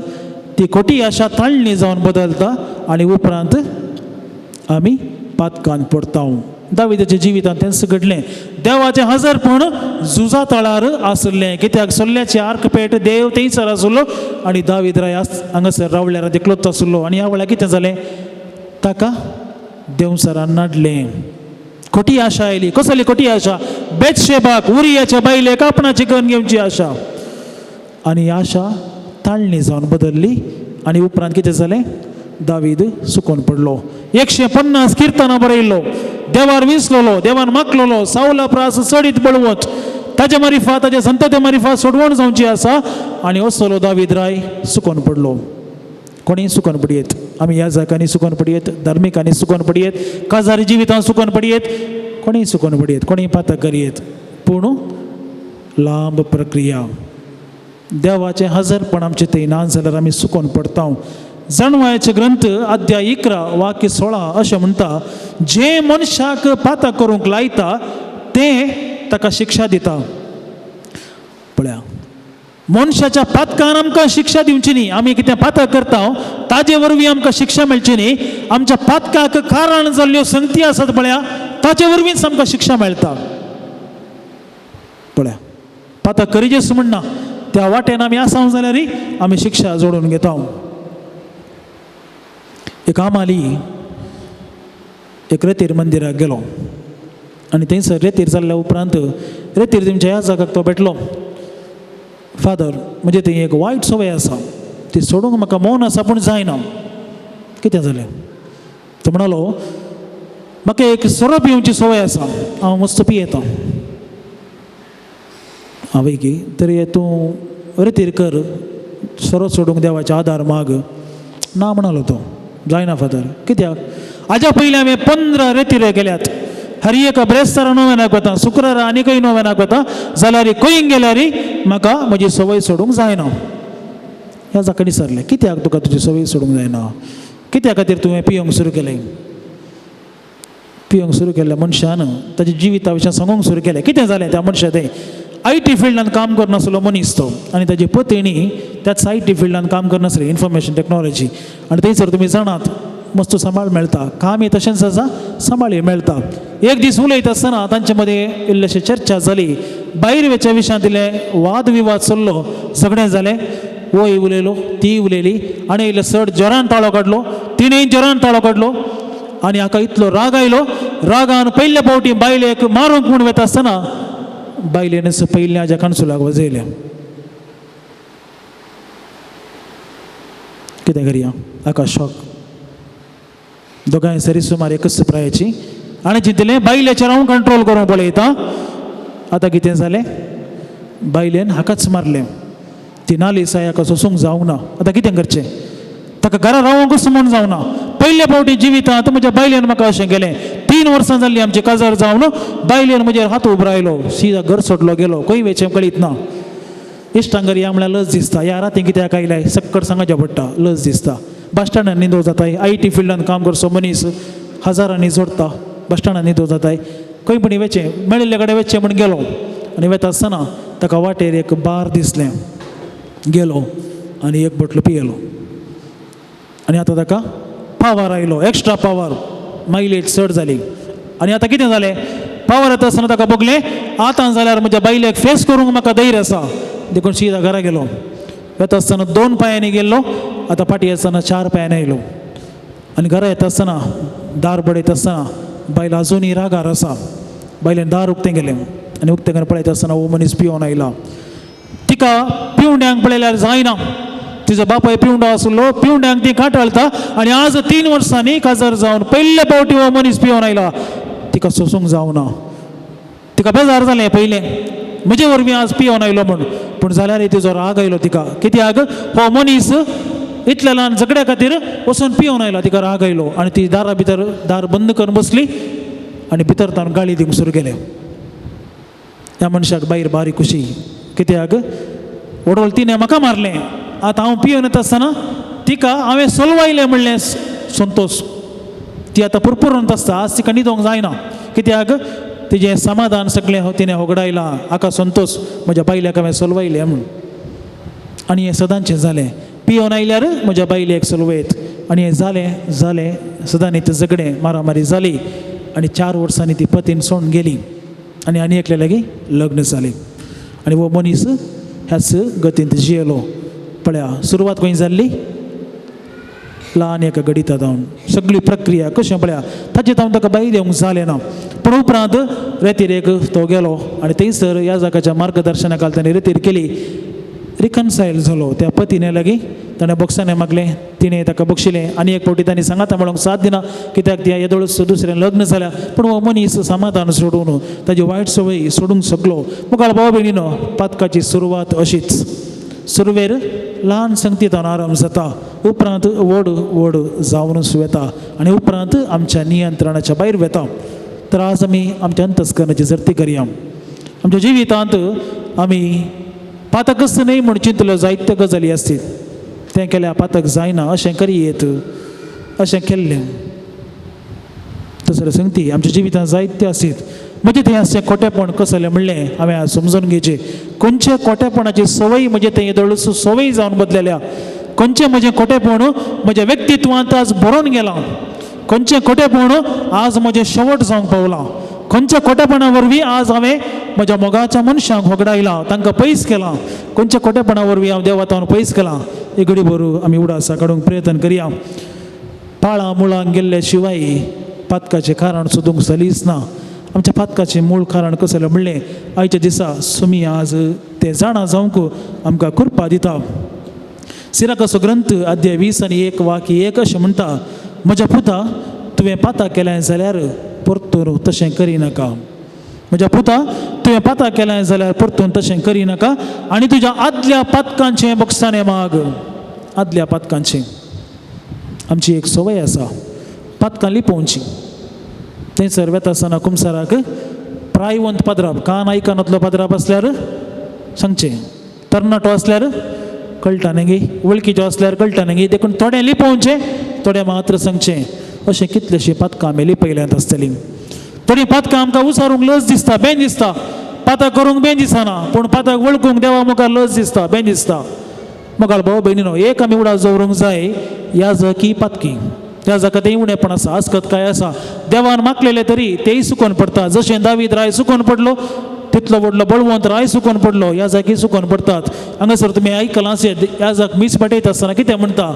ती खोटी आशा थाळणी जावन बदलता आनी उपरांत आमी पातकान पडटा. दाविदाच्या जिवितांत तेंच घडलें. देवाचें हजरपण झुजा तळार आसलें. कित्याक सोल्ल्याची आर्क पेट देव थंयसर आसलो आनी दावीद राय हांगासर रावल्यार एकलोच आसलो. आनी ह्या वेळार कितें जालें? ताका देवसारान नाडलें. खोटी आशा आयली. कसली खोटी आशा? बेतशेबाक, उरियाच्या बायलेक आपणाची करून घेवची आशा. आनी आशा ताळणी जावन बदलली. आनी उपरांत कितें जालें? दावीद सुकोन पडलो. 150 किर्तनां बरयल्लो. देवार विंचलोलो, देवान मागलोलो. सावला प्रास चडीत बळवत ताजे मारिफा, ताजे संतते मारिफा सोडवण जावची आसा. आनी असलो दावीद राय सुकोन पडलो. कोणी सुकोन पडयेत. आमी ह्या जागांनी सुकोन पडयेत, धार्मिकांनी सुकोन पडयेत, काजारी जिवितांत सुकोन पडयेत, कोणी सुकोन पडयेत, कोणी पातक करियेत. पूण लांब प्रक्रिया. देवाचें हजरपण आमचें थंय ना जाल्यार आमी सुकोन पडटा. जाणवायाचे ग्रंथ अध्याय 11 वाक्य 16 अशें म्हणटा, जे मनशाक पातक करूंक लायता तें ताका शिक्षा दिता. पळया, मनशाच्या पातकान आमकां शिक्षा दिवची न्ही. आमी कितें पातक करता ताजे वरवीं आमकां शिक्षा मेळची न्ही. आमच्या पातकाक कारण जाल्ल्यो संगती आसात पळया, ताचे वरवींच आमकां शिक्षा मेळटा. पळया, पातक करिजेस म्हणना, त्या वाटेन आमी आसां जाल्यार आमी शिक्षा जोडून घेता. एक आमाली एक रेतीर मंदिराक गेलो आनी थंयसर रेतीर जाल्ल्या उपरांत रेतीर तेंच्या ह्या जागाक तो भेटलो. फादर, म्हणजे थंय एक वायट सवय आसा, ती सोडूंक म्हाका मौन आसा पूण जायना. कितें जालें? तो म्हणलो, म्हाका एक सोरो पिवची सवय आसा, हांव मस्त पियेतां. हांवें की तरी तूं रितीर कर सर्व सोडूंक देवाचे आदार माग ना म्हणालो तो जायना फादर कित्याक हाज्या पयलीं हांवें 15 रेतीरे केल्यात हर एक ब्रेस्तारा नोवेनाक वता शुक्रारा आनीकय नोवेनाक वता जाल्यार खंय गेल्यार म्हाका म्हजी संवय सोडूंक जायना ह्या जाका विचारलें कित्याक तुका तुजी संवय सोडूंक जायना कित्या खातीर तुवें पियोंक सुरू केलें पियोंक सुरू केल्ल्या मनशान ताच्या जिविता विशीं सांगूंक सुरू केलें कितें जालें त्या मनशा थंय IT फिल्डान काम करनासलो मनीस तो आनी ताजी पत्नी त्याच IT फिल्डान काम करनासली इन्फॉर्मेशन टेक्नॉलॉजी आनी थंयसर तुमी जाणात मस्त सांबाळ मेळटा कामय तशेंच आसा सांबाळय मेळटा एक दीस उलयता आसतना तांचे मदें इल्लेशे चर्चा जाली भायर वेच्या विशयांत इल्ले वाद विवाद चल्लो झगडें जालें वय उलयलो ती उलयली आनी इल्ले चड जोरान ताळो काडलो तिणेंय जोरान ताळो काडलो आनी हाका इतलो राग आयलो रागान पयल्या फावटी बायलेक मारूंक म्हूण वता आसतना बायलेन पयल्या हाज्या काणसुलाक वजयलें कितें करया हाका शॉक दोगांय सरी सुमार एकच प्रायाची आनी चिंतलें बायलेचेर हांव कंट्रोल करूंक पळयता आतां कितें जालें बायलेन हाकाच मारलें ती नाली साय हाका सोसूंक जावंक ना आतां कितें करचें ताका घरा रावोंकूच म्हूण जावना पयल्या फावटी जिवितांत म्हज्या बायलेन म्हाका अशें केलें 3 वर्सां जाल्लीं आमची काजार जावन बायलेन म्हजेर हात उबरायलो सीदा घर सोडलो गेलो खंय वेचें कळीत ना इश्टांगर या म्हळ्यार लज दिसता ह्या राती कित्याक आयलाय सक्कट सांगचें पडटा लज दिसता बस स्टँडार न्हिदो जाताय IT फिल्डान काम करचो मनीस हजारांनी जोडता बस स्टँडार न्हिदो जाताय खंय पण वेचें मेळिल्ले कडेन वेचें म्हूण गेलो आनी वता आसतना ताका वाटेर एक बार दिसलें गेलो आनी एक बोटलो पियेलो आनी आतां ताका पावर आयलो एक्स्ट्रा पावर मायलेज चड जाली आनी आतां कितें जालें पावर येता आसतना ताका बगलें आतां जाल्यार म्हज्या बायलेक फेस करूंक म्हाका धैर्य आसा देखून सीदा घरा गेलो येता आसतना 2 पांयांनी गेल्लो आतां फाटीं आसतना 4 पांयांनी आयलो आनी घरा येता आसतना दार बडयता आसतना बायल आजुनूय रागार आसा बायलेन दार उक्तें गेलें आनी उक्तें करून पळयता आसतना हो मनीस पिवून आयला तिका पिवंड्यांक पळयल्यार जायना तिजो बापूय पिवंडो आसलो पिवंड्यांक ती काटाळटा आनी आज 3 वर्सांनी काजार जावन पयले फावटी हो मनीस पिवून आयला तिका सोसूंक जावना तिका बेजार जालें पयलें म्हजे वरवीं आज पिवून आयलो म्हूण पूण जाल्यार तिजो राग आयलो तिका कित्याक हो मनीस इतल्या ल्हान झगड्या खातीर वचून पिवून आयला तिका राग आयलो आनी ती दारा भितर दार बंद करून बसली आनी भितर तावन गाळी दिवंक सुरू केलें ह्या मनशाक भायर बारी खुशी कित्याक वडोल तिणें म्हाका मारलें आतां हांव पियोन येता आसतना तिका हांवें सोलवायलें म्हणलें संतोश ती आतां पुरपुरून आसता आज तिका न्हिदोंक जायना कित्याक तिजें समाधान सगळें तिणें होगडायलां हाका संतोश म्हज्या बायल्याक हांवें सोलवायलें म्हूण आनी हें सदांचें जालें पियोन आयल्यार म्हज्या बायलेक सोलवयत आनी हें जालें जालें सदांनी तें झगडें मारामारी जाली आनी 4 वर्सांनी ती पतीन सोडून गेली आनी एकले लागीं लग्न जालें आनी हो मनीस ह्याच गतींत जियेलो पळया सुरवात खंय जाल्ली ल्हान एका गडितां जावन सगळी प्रक्रिया कशें पळया ताचे जावन ताका बाई येवंक जालें ना पूण उपरांत रेतीरेक तो गेलो आनी थंयसर ह्या जागाच्या मार्गदर्शना खाला ताणें रेतीर केली रिकन्सायल जालो त्या पतीने लागीं ताणें बॉक्सांनी मागलें तिणें ताका बक्षिलें आनी एक फावटी तांणी सांगाता म्हणूंक साथ दिना कित्याक त्या येदोळस दुसऱ्यान लग्न जाल्या पूण हो मनीस समाधान सोडून ताजी वायट संवय सोडूंक शकलो मुखार भाव भयणीनो पातकाची सुरवात अशीच सुरवेर ल्हान संगतींत आराम जाता उपरांत व्हड व्हड जावनूच वेता आनी उपरांत आमच्या नियंत्रणाच्या भायर वेता तर आज आमी आमच्या अंतस्करणाची जर्ती करया आमच्या जिवितांत आमी पातकच न्हय म्हूण चिंतल्यो जायत्यो गजाली आसतात तें केल्यार पातक जायना अशें करयेत अशें केल्लें तसले संगती आमच्या जिवितांत जायत्यो आसतात म्हणजे थंय अशें खोटेपण कसलें म्हणलें हांवें आज समजून घेवचें खंयचे खोटेपणाची संवय म्हणजे थंय येदोळस संवय जावन बदलेल्या खंयचें म्हजें खोटेपण म्हज्या व्यक्तित्वांत आज बरोवन गेलां खंयचें खोटेपण आज म्हजें शेवट जावंक पावलां खंयच्या खोटेपणा वरवीं आज हांवें म्हज्या मोगाच्या मनशांक होगडायलां तांकां पयस केलां खंयच्या खोटेपणा वरवीं हांव देवातावन पयस केलां एक घडी भरू आमी उडासा काडूंक प्रयत्न करया पाळां मुळांक गेल्ले शिवाय पातकाचें कारण सोदूंक चलीच ना आमच्या पातकाचें मूळ कारण कसलें म्हणलें आयच्या दिसा सुमी आज तें जाणा जावंक आमकां कृपा दिता सिराकाचो ग्रंथ अध्याय 20 आनी 1 वाक्य 1 अशें म्हणटा म्हज्या पुता तुवें पाताक केलें जाल्यार परतून तशें करिनाका म्हज्या पुता तुवें पाताक केलें जाल्यार परतून तशें करिनाका आनी तुज्या आदल्या पातकांचें बक्षाणें माग. आदल्या पातकांचें आमची एक संवय आसा पातकां लिपोवची. थंयसर वेता आसतना कुमसाराक प्रायवंत पदराप कान आयकनातलो पदराप असल्यार सांगचें. तरणाटो असल्यार कळटा न्ही गे, वळखीचो असल्यार कळटा न्ही गे, देखून थोडें लिपोवचें थोडें मात्र सांगचें. अशें कितलेशीं पातकां आमी लिपयल्यांत आसतलीं. थोडीं पातकां आमकां उसारूंक लज दिसता, बेन दिसता. पाताक करूंक बेन दिसना, पूण पाताक वळखूंक देवा मुखार लज दिसता, बेन दिसता. मोगाळ भाव भयणीनो, एक आमी उडाव दवरूंक जाय, याजकी पातकी. याजकांतय उणेपण आसा, आसकत काय आसा. देवान मागलेले तरी तेय सुकोन पडटा. जशें दावीद राय सुकोन पडलो, तितलो व्हडलो बळवंत राय सुकोन पडलो, याजकी सुकोन पडटात. हांगासर तुमी आयकलां आसत, याजक मीस पेटयता आसतना कितें म्हणटा,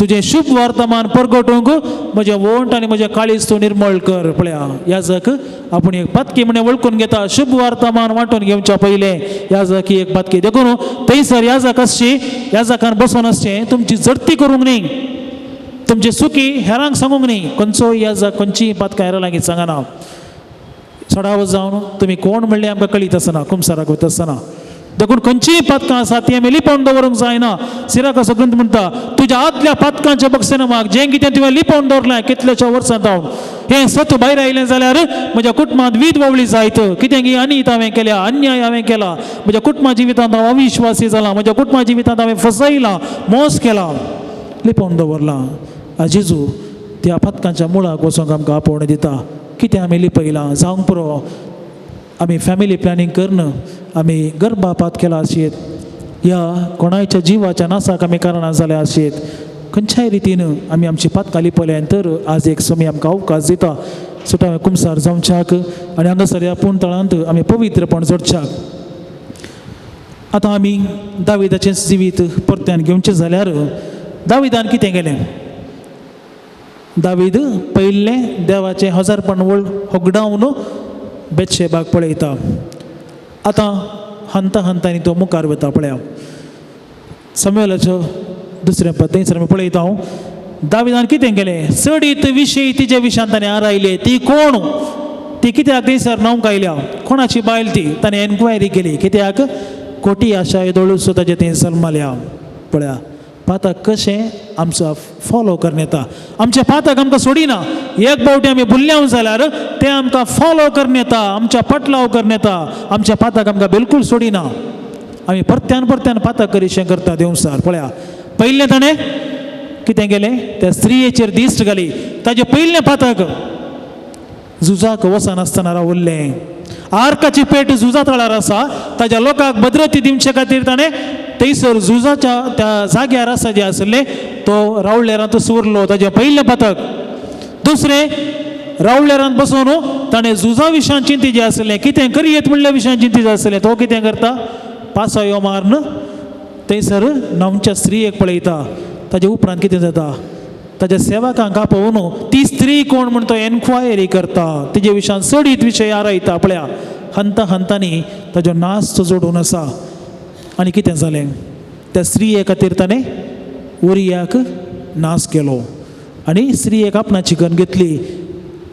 तुजें शुभ वर्तमान परगटूंक म्हजें वोंट आनी म्हजें काळीज तूं निर्मळ कर. पळया, याजक आपूण एक पातकी म्हणून वळखून घेता. शुभ वर्तमान वांटून घेवच्या पयलें याजकी एक पातकी. देखून थंयसर याजक आसची, याजकान बसून आसचें, तुमची जडती करूंक न्ही, तुमची सुखी हेरांक सांगूंक न्ही. खंयचोय याजक खंयचीय पातकां हेरां लागीं सांगना. सडावत जावन तुमी कोण म्हणलें आमकां कळीत आसना, कुमसाराक वता आसतना. देखून खंयचीय पातकां आसा ती आमी लिपोवन दवरूंक जायना. सिराकाचो ग्रंथ म्हणटा, तुज्या आदल्या पातकांच्या बक्षेन माग, जें कितें तुवें लिपोवन दवरलें कितलेशा वर्सां जावन, हें सत भायर आयलें जाल्यार म्हज्या कुटुंबांत वीद वळी जायत. कितें की अनित हांवें केल्या, अन्याय हांवें केला, म्हज्या कुटुंबा जिवितांत हांव अविश्वासी जाला, म्हज्या कुटुंबा जिवितांत हांवें फसयलां, मोस केला, लिपोवन दवरलां. जेजू त्या पातकांच्या मुळाक वचूंक आमकां आपोवणें दिता. कितें आमी लिपयलां जावंक पुरो. आमी फॅमिली प्लॅनिंग करन आमी गर्भापात केला आसत, या कोणाच्या जिवाच्या नासाक आमी कारणां जाल्या आसत. खंयच्याय रितीन आमी आमची पातकां लिपयल्यान तर आज एक समय आमकां अवकाश दिता सुटावे कुमसार जावच्याक आनी हांगासर ह्या पुणतळांत आमी पवित्रपण जोडच्याक. आतां आमी दाविदाचें जिवीत परत्यान घेवचें जाल्यार दाविदान कितें केलें. दावीद पयलें देवाचें हजारपण होगडावन बेतशेबाक पळयता. आतां हंता हंतांनी तो मुखार वता. पळया, शमुएलाचो दुसरें पद थंयसर आमी पळयता. दाविदान कितें केलें, चडीत विशयी तिचे विशयांत ताणें आरायले. ती कोण, ती कित्याक थंयसर नांवक आयल्या, कोणाची बायल ती, ताणें एन्क्वायरी केली. कित्याक खोटी आशा येदोळूच ताजें थंय सलमल्या. पळया, पाताक कशें आमचो फॉलो करन येता. आमच्या पाताक आमकां सोडिना. एक फावटी आमी भुल्ल्याव जाल्यार ते आमकां फॉलो करन येता, आमच्या पटलाव करन येता. आमच्या पाताक आमकां बिलकूल सोडिना. आमी परत्यान परत्यान पाताक करीशें करता देवसार. पळया, पयलें ताणें कितें केलें, त्या स्त्रियेचेर दिश्ट घाली. ताजे पयलें पाताक झुजाक वचनासतना रावल्लें. आर्काची पेट झुजा तळार आसा, ताज्या लोकांक भद्रती दिवचे खातीर ताणें थंयसर झुजाच्या त्या जाग्यार आसा जें आसलें तो रावळेरांत उरलो. ताजें पयलें पातक. दुसरें, रावळेरांत बसून ताणें झुजा विशयान चिंती जें आसलें, कितें करियेत म्हणल्या विशयान चिंती जें आसलें, तो कितें करता, पासयो मारन थंयसर नांवच्या स्त्रियेक पळयता. ताजे उपरांत कितें जाता, ताज्या सेवकांक आपोवन ती स्त्री कोण म्हण तो एन्क्वायरी करता, तेजे विशयान चडीत विशय आरायता. पळया, हंता हंतांनी ताजो नास जोडून आसा. आनी कितें जालें, त्या स्त्रिये खातीर ताणें उरियाक नास केलो आनी स्त्रियेक आपणाची गन घेतली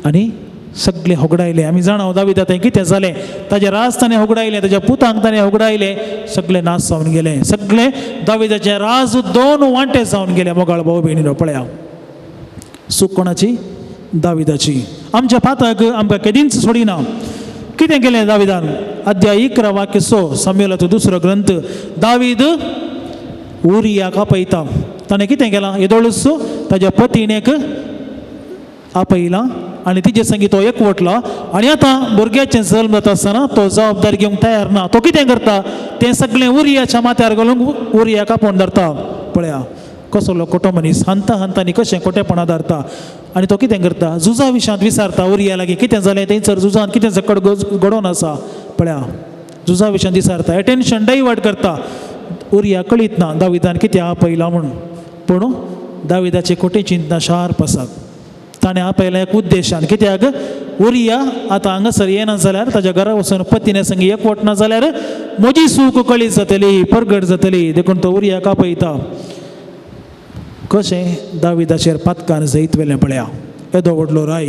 आनी सगळे होगडायले. आमी जाणा दाविदा थंय कितें जालें, ताजें राज ताणें होगडायलें, ताज्या पुतांक ताणें होगडायलें, सगळें नास जावन गेलें. सगळें दाविदाचें राज 2 वांटे जावन गेलें. मोगाळ भाव भयणीनो, पळया, चूक कोणाची, दाविदाची. आमच्या पाताक आमकां केदींच सोडिना. कितें केलें दाविदान, अध्याय 11 वाक्य 6 शमुएलाचो दुसरो ग्रंथ. दावीद उरियाक आपयता. ताणें कितें केलां, येदोळूच ताज्या पत्नीक आपयलां आनी तिजे संगी तो एकवटला. आनी आतां भुरग्याचें जल्म जाता आसतना तो जबाबदारी घेवंक तयार ना. तो कितें करता, तें सगळें उरियाच्या माथ्यार घालूंक उरियाक आपोवन धरता. पळया, कसलो खोटो मनीस, हंता हंतांनी कशें खोटेपणां धरता. आनी तो कितें करता, झुजा विशयांत विचारता उरिया लागीं कितें जालें, थंयसर झुजांत कितें झकड घडोवन आसा. पळया, झुजा विशयांत विचारता, एटेन्शन डायवर्ट करता. उरिया कळीत ना दाविदान कितें आपयलां म्हूण, पूण दाविदाचें खोटें चिंतना शार्प आसा. ताणें आपयलां एक उद्देशान. कित्याक उरिया आतां हांगासर येना जाल्यार, ताज्या घरा वचून पत्नी संगी एकवट ना जाल्यार म्हजी सूख कळीत जातली, परगट जातली. देखून तो उरियाक आपयता. कशें दाविदाचेर पातकान जैत वेलें. पळया, येदो व्हडलो राय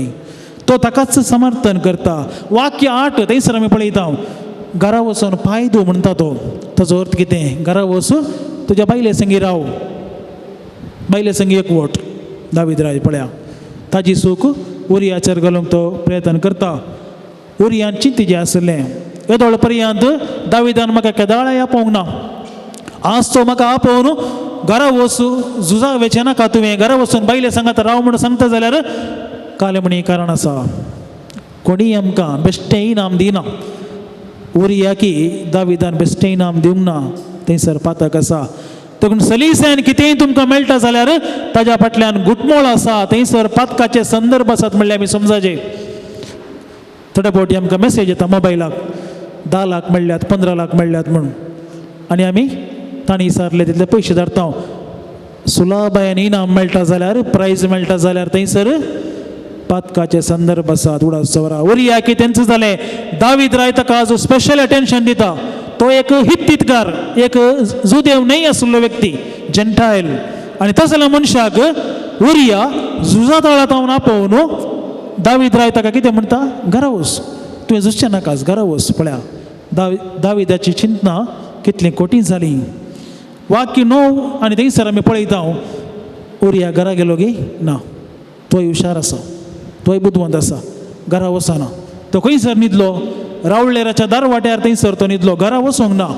तो ताकाच समर्थन करता. वाक्य 8 थंयसर आमी पळयता घरा वचून फायदो म्हणटा तो. ताचो अर्थ कितें? घरा वचून तुज्या बायले संगी राव, बायले संगी एकवट. दावीद राज पळया ताजी सूख उरियाचेर घालूंक तो प्रयत्न करता. उरियान चिंत जें आसलें येदोळ पर्यंत दाविदान म्हाका केदाळाय आपोवंक ना. आज तो म्हाका आपोवन घरा वचू झुजाक वेचे नाका तुवें, घरा वचून बायले सांगात राव म्हणून सांगता जाल्यार काले म्हणी कारण आसा. कोणी आमकां बेश्टें इनाम दिना. उरियाकी दाविदान बेश्टें इनाम दिवंक ना. थंयसर पातक आसा. देखून सलीसायन कितेंय तुमकां मेळटा जाल्यार ताज्या फाटल्यान गुटमोळ आसा. थंयसर पातकाचे संदर्भ आसात म्हणल्यार आमी समजाचे. थोडे फावटी आमकां मॅसेज येता मोबायलाक 10 लाख मेळ्ळ्यात 15 लाख मेळ्ळ्यात म्हणून, आनी आमी तांणी विचारले तितले पयशे धाडटा. सुलाबायान इनाम मेळटा जाल्यार प्रायज मेळटा जाल्यार थंयसर पातकाचे संदर्भ आसात. उडास चवरा उरिया की तेंच जालें. दावीद राय ताका जो स्पेशल अटेन्शन दिता. तो एक हित्तीतकार, एक जुदेव न्हय आसलो व्यक्ती, जेंटायल. आनी तसल्या मनशाक उरिया झुजा तळांत हांव आपोवन दावीद राय ताका कितें म्हणटा? घरा वच, तुवें झुजचें नाकास, घरा वच. पळया दाविदाची चिंतना कितली कोटीं जाली. वाक्य 9 आनी थंयसर आमी पळयता उरिया घरा गेलो गे ना. तोय हुशार आसा, तोय बुदवंत आसा, घरा वचना. तो खंयसर न्हिदलो? रावळेराच्या दारवाट्यार थंयसर तो न्हिदलो, घरा वचोंक ना.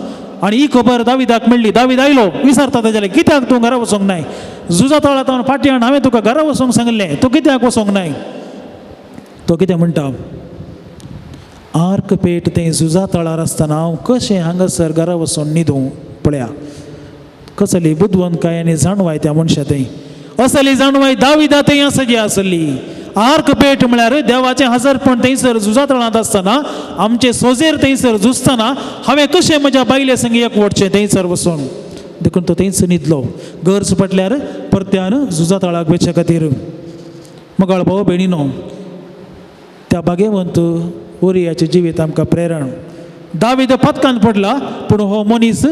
आनी ही खबर दाविदाक मेळ्ळी. दावीद आयलो, विचारता ताजेले कित्याक तूं घरा वचोंक नाय? झुजा तळांत फाटयान हांवें तुका घरा वचोंक सांगलें, तूं कित्याक वचोंक नाय? तो कितें म्हणटा? आर्क पेट तें झुजा तळार आसतना हांव कशें हांगासर घरा वचोन न्हिदूं. पळया कसली बुदवंतकाय आनी जाणवाय त्या मनशा थंय. असली जाणवाय दाविदा थंय आसली आसली. आर्क पेट म्हळ्यार देवाचें हजरपण थंयसर झुजा तळांत आसतना, आमचे सोजेर थंयसर झुजतना हांवें कशें म्हज्या बायले संगी एकवटचें थंयसर वचून. देखून तो थंयच न्हिदलो. गरज पडल्यार परत्यान झुजा तळाक वेचे खातीर. मगाळ भाव भयणीनो, त्या भाग्यवंत उरियाचें जिवीत आमकां प्रेरण. दावीद पथकांत पडला पूण हो मनीस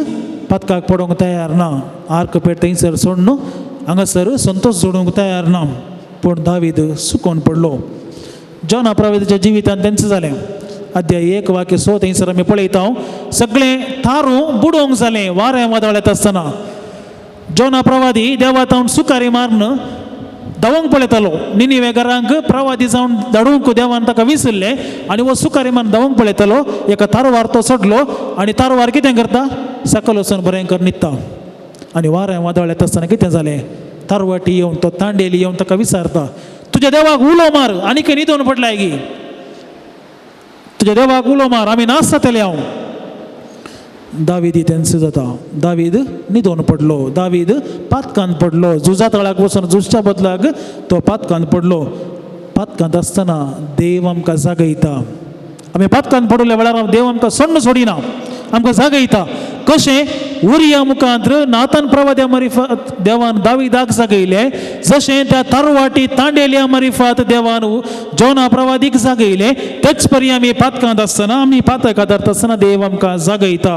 पथकाक पडोवंक तयार ना. आर्क पेट थंयसर सोडून हांगासर संतोश जोडूंक तयार ना. पूण दावीद सुकोवन पडलो. जॉना प्रवादीच्या जिवितांत तेंच जालें. अध्याय 1 वाक्य 6 थंयसर आमी पळयता सगळें थारून बुडोवंक जालें वारें वादळ येता आसतना. जॉना प्रवादी देवात सुकारी मारून धांवंक पळयतालो. निनिवे घरांक प्रवादी जावन धाडूंक देवान ताका विसरलें आनी हो सुकारी मारून धांवंक पळयतालो. एका तारवार तो चडलो आनी तारवार कितें करता? सकयल वचून भयंकर न्हिदता. आनी वारें वादळ येता आसतना कितें जालें? तारवाटी येवन तो तांडेली येवन ताका विचारता, तुज्या देवाक उलो मार. आनी खंय न्हिदून पडलाय गी? तुज्या देवाक उलो मार, आमी नाच जातले. हांव दावीद तेंच जाता. दावीद न्हिदून पडलो. दावीद पातकांत पडलो. झुजा तळाक वचून झुजच्या बदलाक तो पातकांत पडलो. पातकांत आसतना देव आमकां जागयता. आमी पातकांत पडले वेळार देव आमकां सण्ण सोडिना, आमकां जागयता. कशें? उरिया मुखांत्र नातान प्रवाद्या मारिफत देवान दाविदाक जागयलें, जशें त्या तारवाटी तांडेल्या मारिफत देवान जॉना प्रवादीक जागयलें, तेच परी आमी पातकांत आसतना, आमी पातक आदारता आसतना देव आमकां जागयता.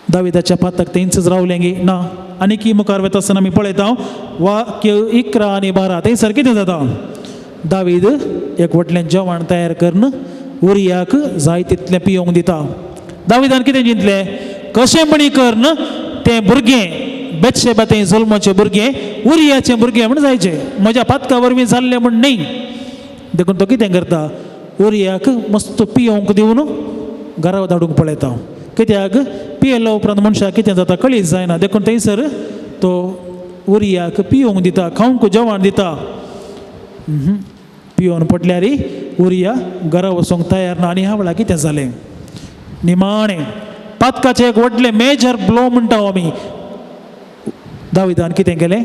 दाविदाच्या पातक तेंच रावलें गे ना. आनीक मुखार वता आसतना आमी पळयता वाक्य 11 आनी 12 थंयसर कितें जाता? दावीद एक व्हडलें जेवण तयार करून उरियाक जाय तितलें पियोंक दिता. दाविदान कितें चिंतलें? कशें म्हणी करून तें भुरगें बेतशेबा तें जल्माचें भुरगें उरियाचें भुरगें म्हण जायचें, म्हज्या पातका वरवीं जाल्लें म्हण न्ही. देखून तो कितें करता? उरियाक मस्त पियोंक दिवन घरा धाडूंक पळयता. कित्याक? पियेल्या उपरांत मनशाक कितें जाता कळीच जायना. देखून थंयसर तो उरियाक पियोंक दिता, खावंक जेवण दिता. पियोन पडल्यार उरिया घरा वचोंक तयार ना. आनी ह्या वेळार कितें जालें? निमाणें पातकाचें एक व्हडलें मेजर ब्लो म्हणटा आमी. दाविदान कितें केलें?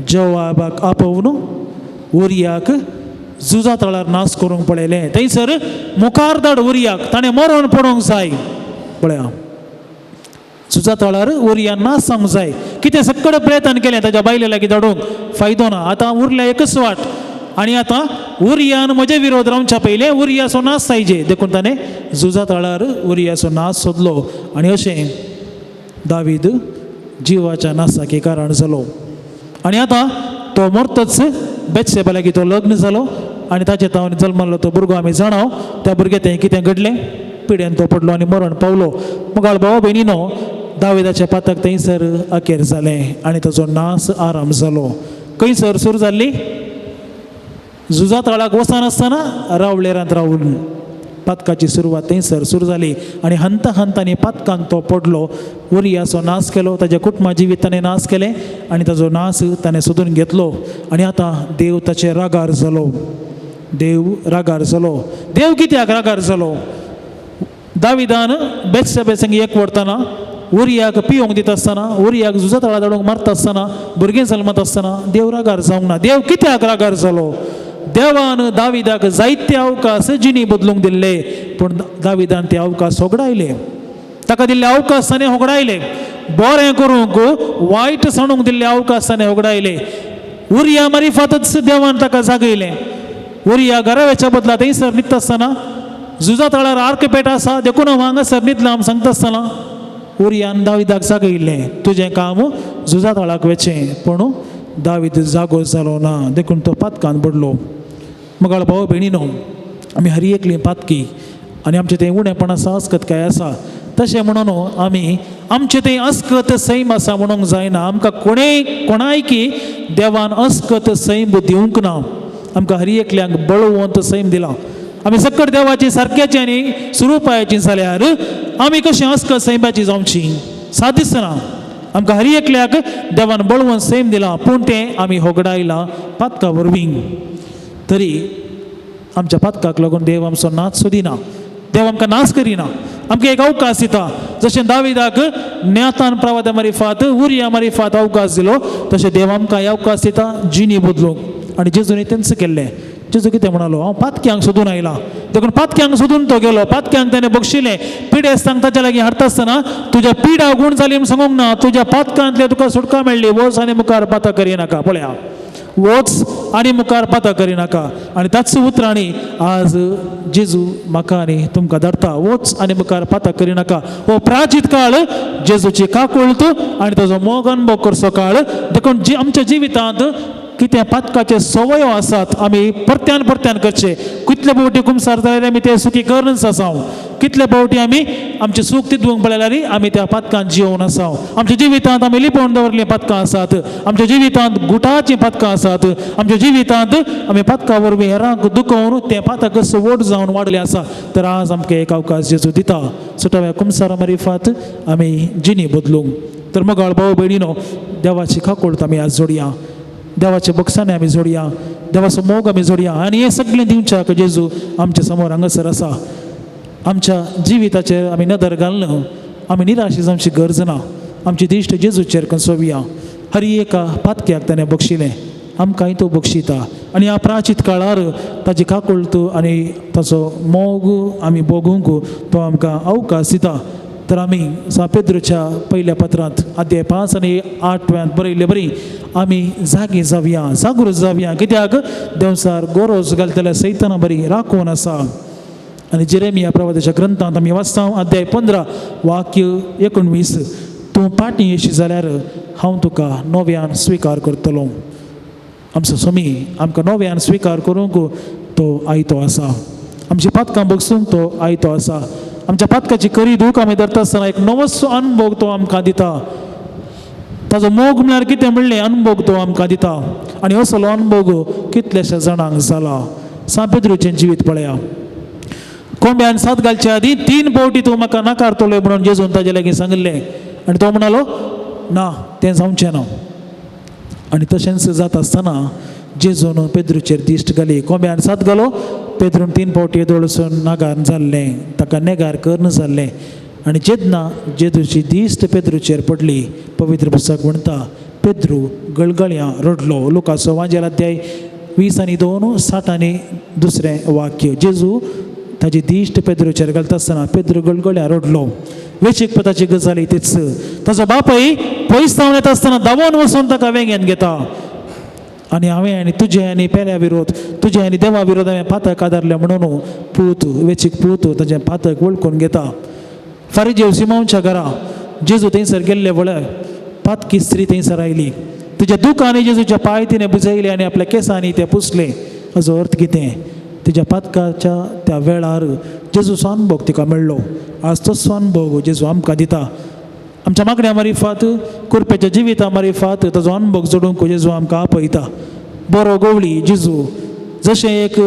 जवाबाक आपोवन उरियाक झुजा तळार नाश करूंक पळयलें. थंयसर मुखार धाड उरियाक, ताणें मरोन पडोवंक जाय. पळया झुजा तळार उरियान नाश जावंक जाय. कितें सक्कड प्रयत्न केलें ताच्या बायले लागीं धाडूंक, फायदो ना. आतां उरल्या एकच वाट. आनी आतां उरियान म्हजे विरोध रावच्या पयलें उरियाचो नाश जायचे. देखून ताणें झुजा तळार उरियाचो नाश सोदलो. आनी अशें दावीद जिवाच्या नाशाकी कारण जालो. आनी आतां तो मरतच बेतशेबा लागीं तो लग्न जालो. आनी ताचे तावन जल्मल्लो तो भुरगो आमी जाणाव त्या भुरग्या तें कितें घडलें पिड्यान तो पडलो आनी मरण पावलो मुगाळ भाव भयणीनो दाविदाच्या पाताक थंयसर अखेर जालें आनी ताचो नास आराम जालो खंयसर सुरू जाल्ली झुजा तळाक वचनासतना रावळेरांत रावून पातकाची सुरवात थंयसर सुरू जाली आनी हंता हंतांनी पातकान तो पडलो उरियाचो नाश केलो ताच्या कुटुंबा जिवीत ताणें नाश केलें आनी ताचो नाश ताणें सोदून घेतलो आनी आतां देव ताचे रागार जालो देव कित्याक रागार जालो दाविदान बेतशेबे संगी एक व्हरतना उरियाक पिवंक दिता आसतना उरियाक झुजा तळा धाडूंक मारता आसतना भुरगें जल्मत आसतना देव रागार जावंक ना देव कित्याक रागार जालो देवान दाविदाक जायते अवकाश जिणी बदलूंक दिल्ले पूण दाविदान ते अवकाश होगडायले ताका दिल्ले अवकाश ताणें होगडायले बरें करूंक वायट सांडूंक दिल्ले अवकाश ताणें होगडायले उरिया मारिफातच देवान ताका जागयलें उरिया घराव्याच्या बदला थंयसर न्हिदता आसतना झुजा तळार आर्क पेट आसा देखून हांव हांगासर न्हिदलां आमी सांगता आसतना उरियान दाविदाक जागयलें तुजें काम झुजा तळाक वेचें पूण दावीद जागो जालो ना देखून तो पातकान पडलो मुगाळ भाव भयणीनो आमी हर एकली पातकी आनी आमचें तें उणेपण आसा अस्कत काय आसा तशें म्हणून आमी आमचें तें अस्कत सैम आसा म्हणूंक जायना आमकां कोणायकी देवान अस्कत सैम दिवंक ना आमकां हर एकल्यांक बळवंत सैम दिला आमी सकट देवाची सारक्याची आनी सुरूपायाची जाल्यार आमी कशीं अस्कत सैमाची जावची साद दिसना आमकां हर एकल्याक देवान बळवंत सैम दिलां पूण तें आमी होगडायलां पातका वरवीं तरी आमच्या पातकाक लागून देव आमचो नाच सोदिना देव आमकां नाश करिना आमकां एक अवकाश दिता जशें दाविदाक न्यातान प्रवादा मारिफात उरिया मारिफात अवकाश दिलो तशें देव आमकां अवकाश दिता जिणी बदलूंक आनी जेजून तेंच केल्लें जेजू कितें म्हणालो हांव पातक्यांक सोदून आयलां देखून पातक्यांक सोदून तो गेलो पातक्यांक ताणें बक्षिलें पिडेस्तांक ताच्या लागीं हाडटा आसतना तुज्या पिडा गूण जाली म्हूण सांगूंक ना तुज्या पातकांतले तुका सुटका मेळ्ळी वच आनी मुखार पातां करिनाका पळया वच आनी मुखार पातां करिनाका आनी ताच उतरांनी आज जेजू म्हाका आनी तुमकां धाडटा वच आनी मुखार पातां करिनाका हो प्राचीत काळ जेजूची काकूळत आनी ताजो मोग अनुभव करचो काळ देखून आमच्या जिवितांत कितें पातकाचे सवयो आसात आमी परत्यान करचे कितले फावटी कुमसार जाल्यार आमी ते सुखी करनच आसाव कितले फावटी आमी आमचें सूख तिदवंक पळयल्यार आमी त्या पातकांत जिवून आसाव आमच्या जिवितांत आमी लिपोवन दवरलीं पातकां आसात आमच्या जिवितांत गुटाचीं पातकां आसात आमच्या जिवितांत आमी पातकां वरवीं हेरांक दुखोवन तें पातक वोट जावन वाडलें आसा तर आज आमकां एक अवकाश जेजू दिता सुटाव्या कुमसारा मारिफात आमी जिणी बदलूंक तर मोगाळ भाव भयणीनो देवाची खाकोळत आमी आज जोडया देवाचे बक्षांनी आमी जोडया देवाचो मोग आमी जोडया आनी हें सगळें दिवच्याक जेजू आमच्या समोर हांगासर आसा आमच्या जिविताचेर आमी नदर घालना आमी निराशी जावची गरज ना आमची दिश्ट जेजूचेर कंसोवया हर एका पातक्याक ताणें बक्षिलें आमकांय तो बक्षिता आनी ह्या प्राचीत काळार ताची काकूळत आनी ताचो मोग आमी भोगूंक तो आमकां अवकाश दिता तर आमी पेद्रूच्या पयल्या पत्रांत अध्याय 5 आनी 8 बरयल्ले बरी आमी जागी जावया जागृत जावया कित्याक देवसार गोरोज घालतल्या सैताना बरी राखून आसा आनी जेरेमिया प्रवादाच्या ग्रंथांत आमी वाचता अध्याय 15 वाक्य 19 तूं पाटी येशी जाल्यार हांव तुका नव्यान स्विकार करतलो आमचो स्वामी आमकां नव्यान स्विकार करूंक तो आयतो आसा आमची पातकां बगसूंक तो आयतो आसा आमच्या पातकाची करी दूख आमी धरता आसतना एक नवो अनुभव तो आमकां दिता ताजो मोग म्हळ्यार कितें म्हणलें अनुभव तो आमकां दिता आनी असलो अनुभव कितलेशे जाणांक जाला पेद्रूचें जिवीत पळया कोंब्यान साथ घालचे आदी 3 फावटी तूं म्हाका नाकारतलो म्हणून जेजून ताजे लागीं सांगलें आनी तो म्हणालो ना तें जावचें ना आनी तशेंच जाता आसतना जेजून पेद्रूचेर दिश्ट घाली कोंब्यान साथ घालो पेद्रून 3 फावटी येदोळसून नागार जाल्लें ताका नेगार करन जाल्लें आनी जेन्ना जेजूची दिश्ट पेद्रूचेर पडली पवित्र पुस्तक म्हणटा पेद्रू गळगळ्यां रडलो लुकाचो वांजेल अध्याय 20 आनी 2 7 आनी 2 वाक्य जेजू ताची दिश्ट पेद्रूचेर घालता आसतना पेद्रू गळगळ्यां रडलो वेचीक पदाची गजाली तीच ताचो बापूय पयस जावन येता आसतना धांवून वचून ताका वेंग्यान घेता आनी हांवें आनी तुजे आनी पेल्या विरोध तुजे आनी देवा विरोध हांवें पातक आदारलें म्हणून पूत वेचीक पूत ताचें पातक वळखून घेता फारीजेव सिमोनच्या घरा जेजू थंयसर गेल्ले वळख पातकी स्त्री थंयसर आयली तुज्या दुखांनी जेजूच्या पांय तिणें बुजयले आनी आपल्या केंसांनी ते पुसले हाजो अर्थ कितें तुज्या पातकाच्या त्या वेळार जेजूचो अनुभव तिका मेळ्ळो आज तसो अनुभव जेजू आमकां दिता आमच्या मागण्या मारिफात कुरप्याच्या जिविता मारिफात ताजो अनुभव जोडूंक जेजू आमकां आपयता बरो गवळी जेजू जशें एक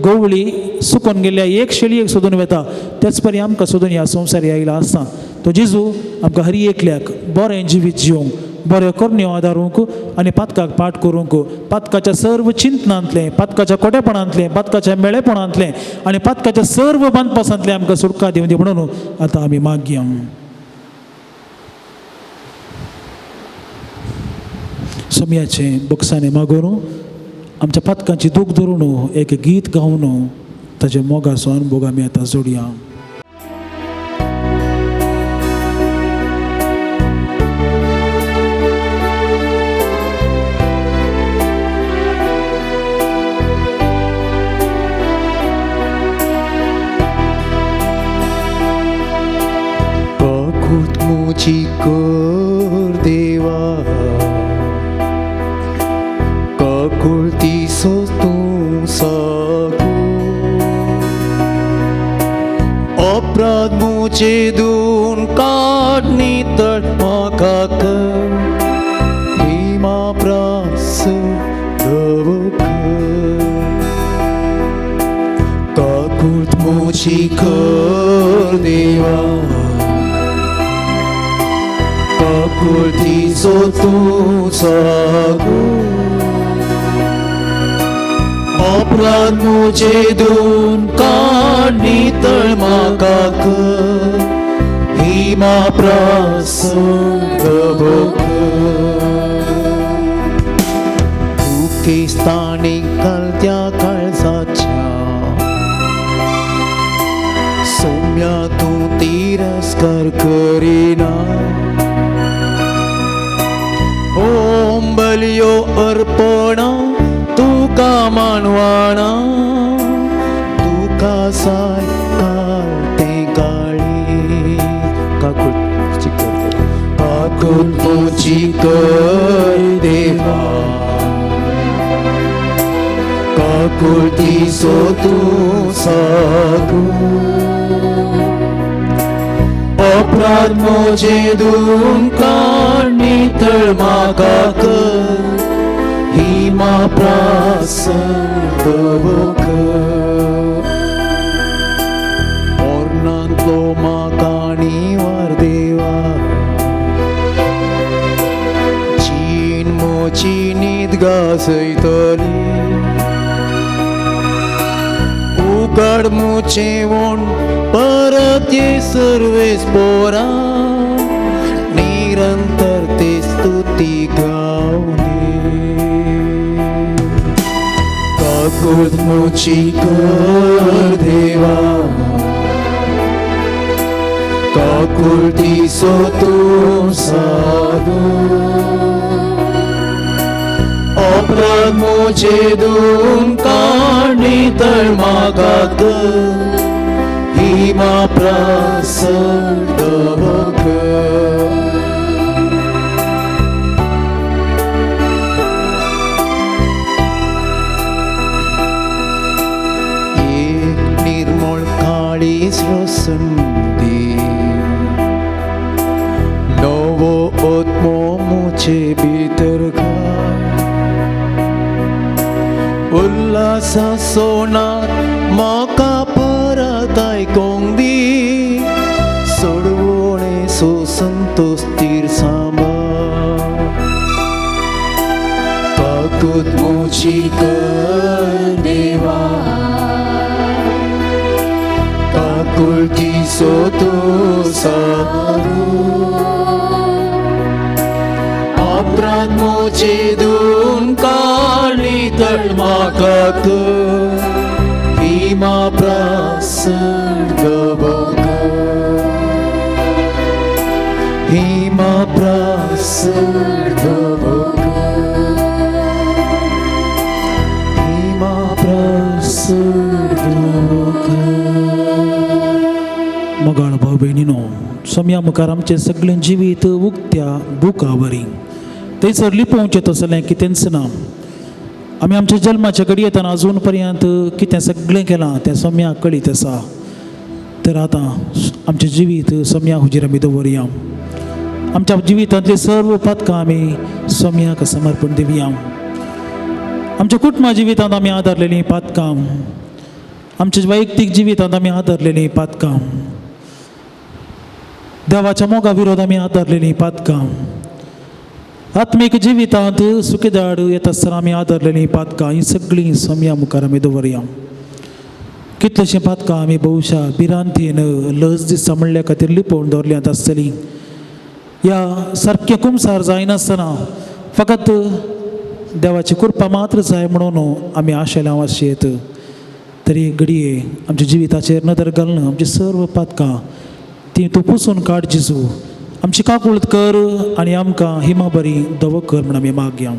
गवळी सुकून गेल्या एक शेळयेक सोदून वेता तेच परी आमकां सोदून ह्या संवसारी आयला आसता तो जेजू आमकां हर एकल्याक बरें जिवीत जिवंक बऱ्यो करण्यो आदारूंक आनी पातकाक पाठ करूंक पातकाच्या सर्व चिंतनांतलें पातकाच्या कोटेपणांतलें पातकाच्या मेळेपणांतलें आनी पातकाच्या सर्व बांदपासांतलें आमकां सुटका दिवं दी म्हणून आतां आमी मागया सोमयाचें बक्षांनी मागून आमच्या पातकांची दूख धरून एक गीत गावन ताचे मोगाचो अनुभव आमी आतां जोडया Pakut muji कर देवा काकुळती सोतू सागू अपराध मुझे दून काढणी तळ म्हाका कर भीमा प्रास दवक काकुळत मुजी कर देवा काकुळती सोतू सागू अपराध मुझे दून काढणी तळ म्हाका कर भीमा प्रास दवक तुके स्थानी कळत्या काळजाच्या सौम्या तूं तिरस्कार करिना ओम बलियो अर्पणा तुका मानवाणा तुका साय काल ते काळी काकुळ मुजी कर देवा काकुळती सोतू सागू अपराध मुझे दून काढणी तळ म्हाका कर भीमा प्रास दवक मोरणांतलो म्हाका निवार देवा जीण म्हजी न्हीद गाजयतली उगड मुझे वोण परत ये सर्वेस पोरा निरंतर ते स्तुती गावली काकुळ मुजी कर देवा काकुळती सोतू सागू अपराध मुझे दून काढणी तळ म्हाका कर भीमा प्रास दवक एक निर्मळ काळीज रसंदी नवो आत्मो मुझे भितर उल्हासा सोनार म्हाका परत आयकोंक दी सोडवणे सो संतोष तीर सांबाळ काकुळ मुजी कर देवा काकुळती सोतू सागू अपराध मुझे दून काढणी तळ म्हाका कर भीमा प्रास दवक भीमा प्रास दवक भीमा प्रास दवक मोगाळ भाव भयणीनो सोम्या मुखार आमचें सगळें जिवीत उक्त्या बुकावरी थंयसर लिपोवचें तसलें कितेंच ना आमी आमच्या जल्माच्या घडयेंतल्यान अजून पर्यंत कितें सगळें केलां तें सम्याक कळीत आसा. तर आतां आमचें जिवीत सम्याक हुजीर आमी दवरया. आमच्या जिवितांतली सर्व पातकां आमी सम्याक समर्पण दिवया. आमच्या कुटुंबा जिवितांत आमी आदारलेलीं पातकां, आमच्या वैयक्तीक जिवितांत आमी आदारलेलीं पातकां, देवाच्या मोगा विरोध आमी आदारलेलीं पातकां, आत्मीक जिवितांत सुखदाड येता आसतना आमी आदारलेलीं पातकां, हीं सगळीं सम्या मुखार आमी दवरया. कितलेशीं पातकां आमी भविश्या भिरांतीन लज दिसता म्हणल्या खातीर लिपोवन दवरल्यांत आसतलीं. ह्या सारकें कुमसार जायनासतना फकत देवाची कृपा मात्र जाय म्हणून आमी आशेलां आशेत. तरी घडये आमच्या जिविताचेर नदर घालून आमची सर्व पातकां ती तूं पुसून काड जेजू. आमची काकुळट कर आनी आमकां हिमा बरी दव कर म्हण आमी मागया.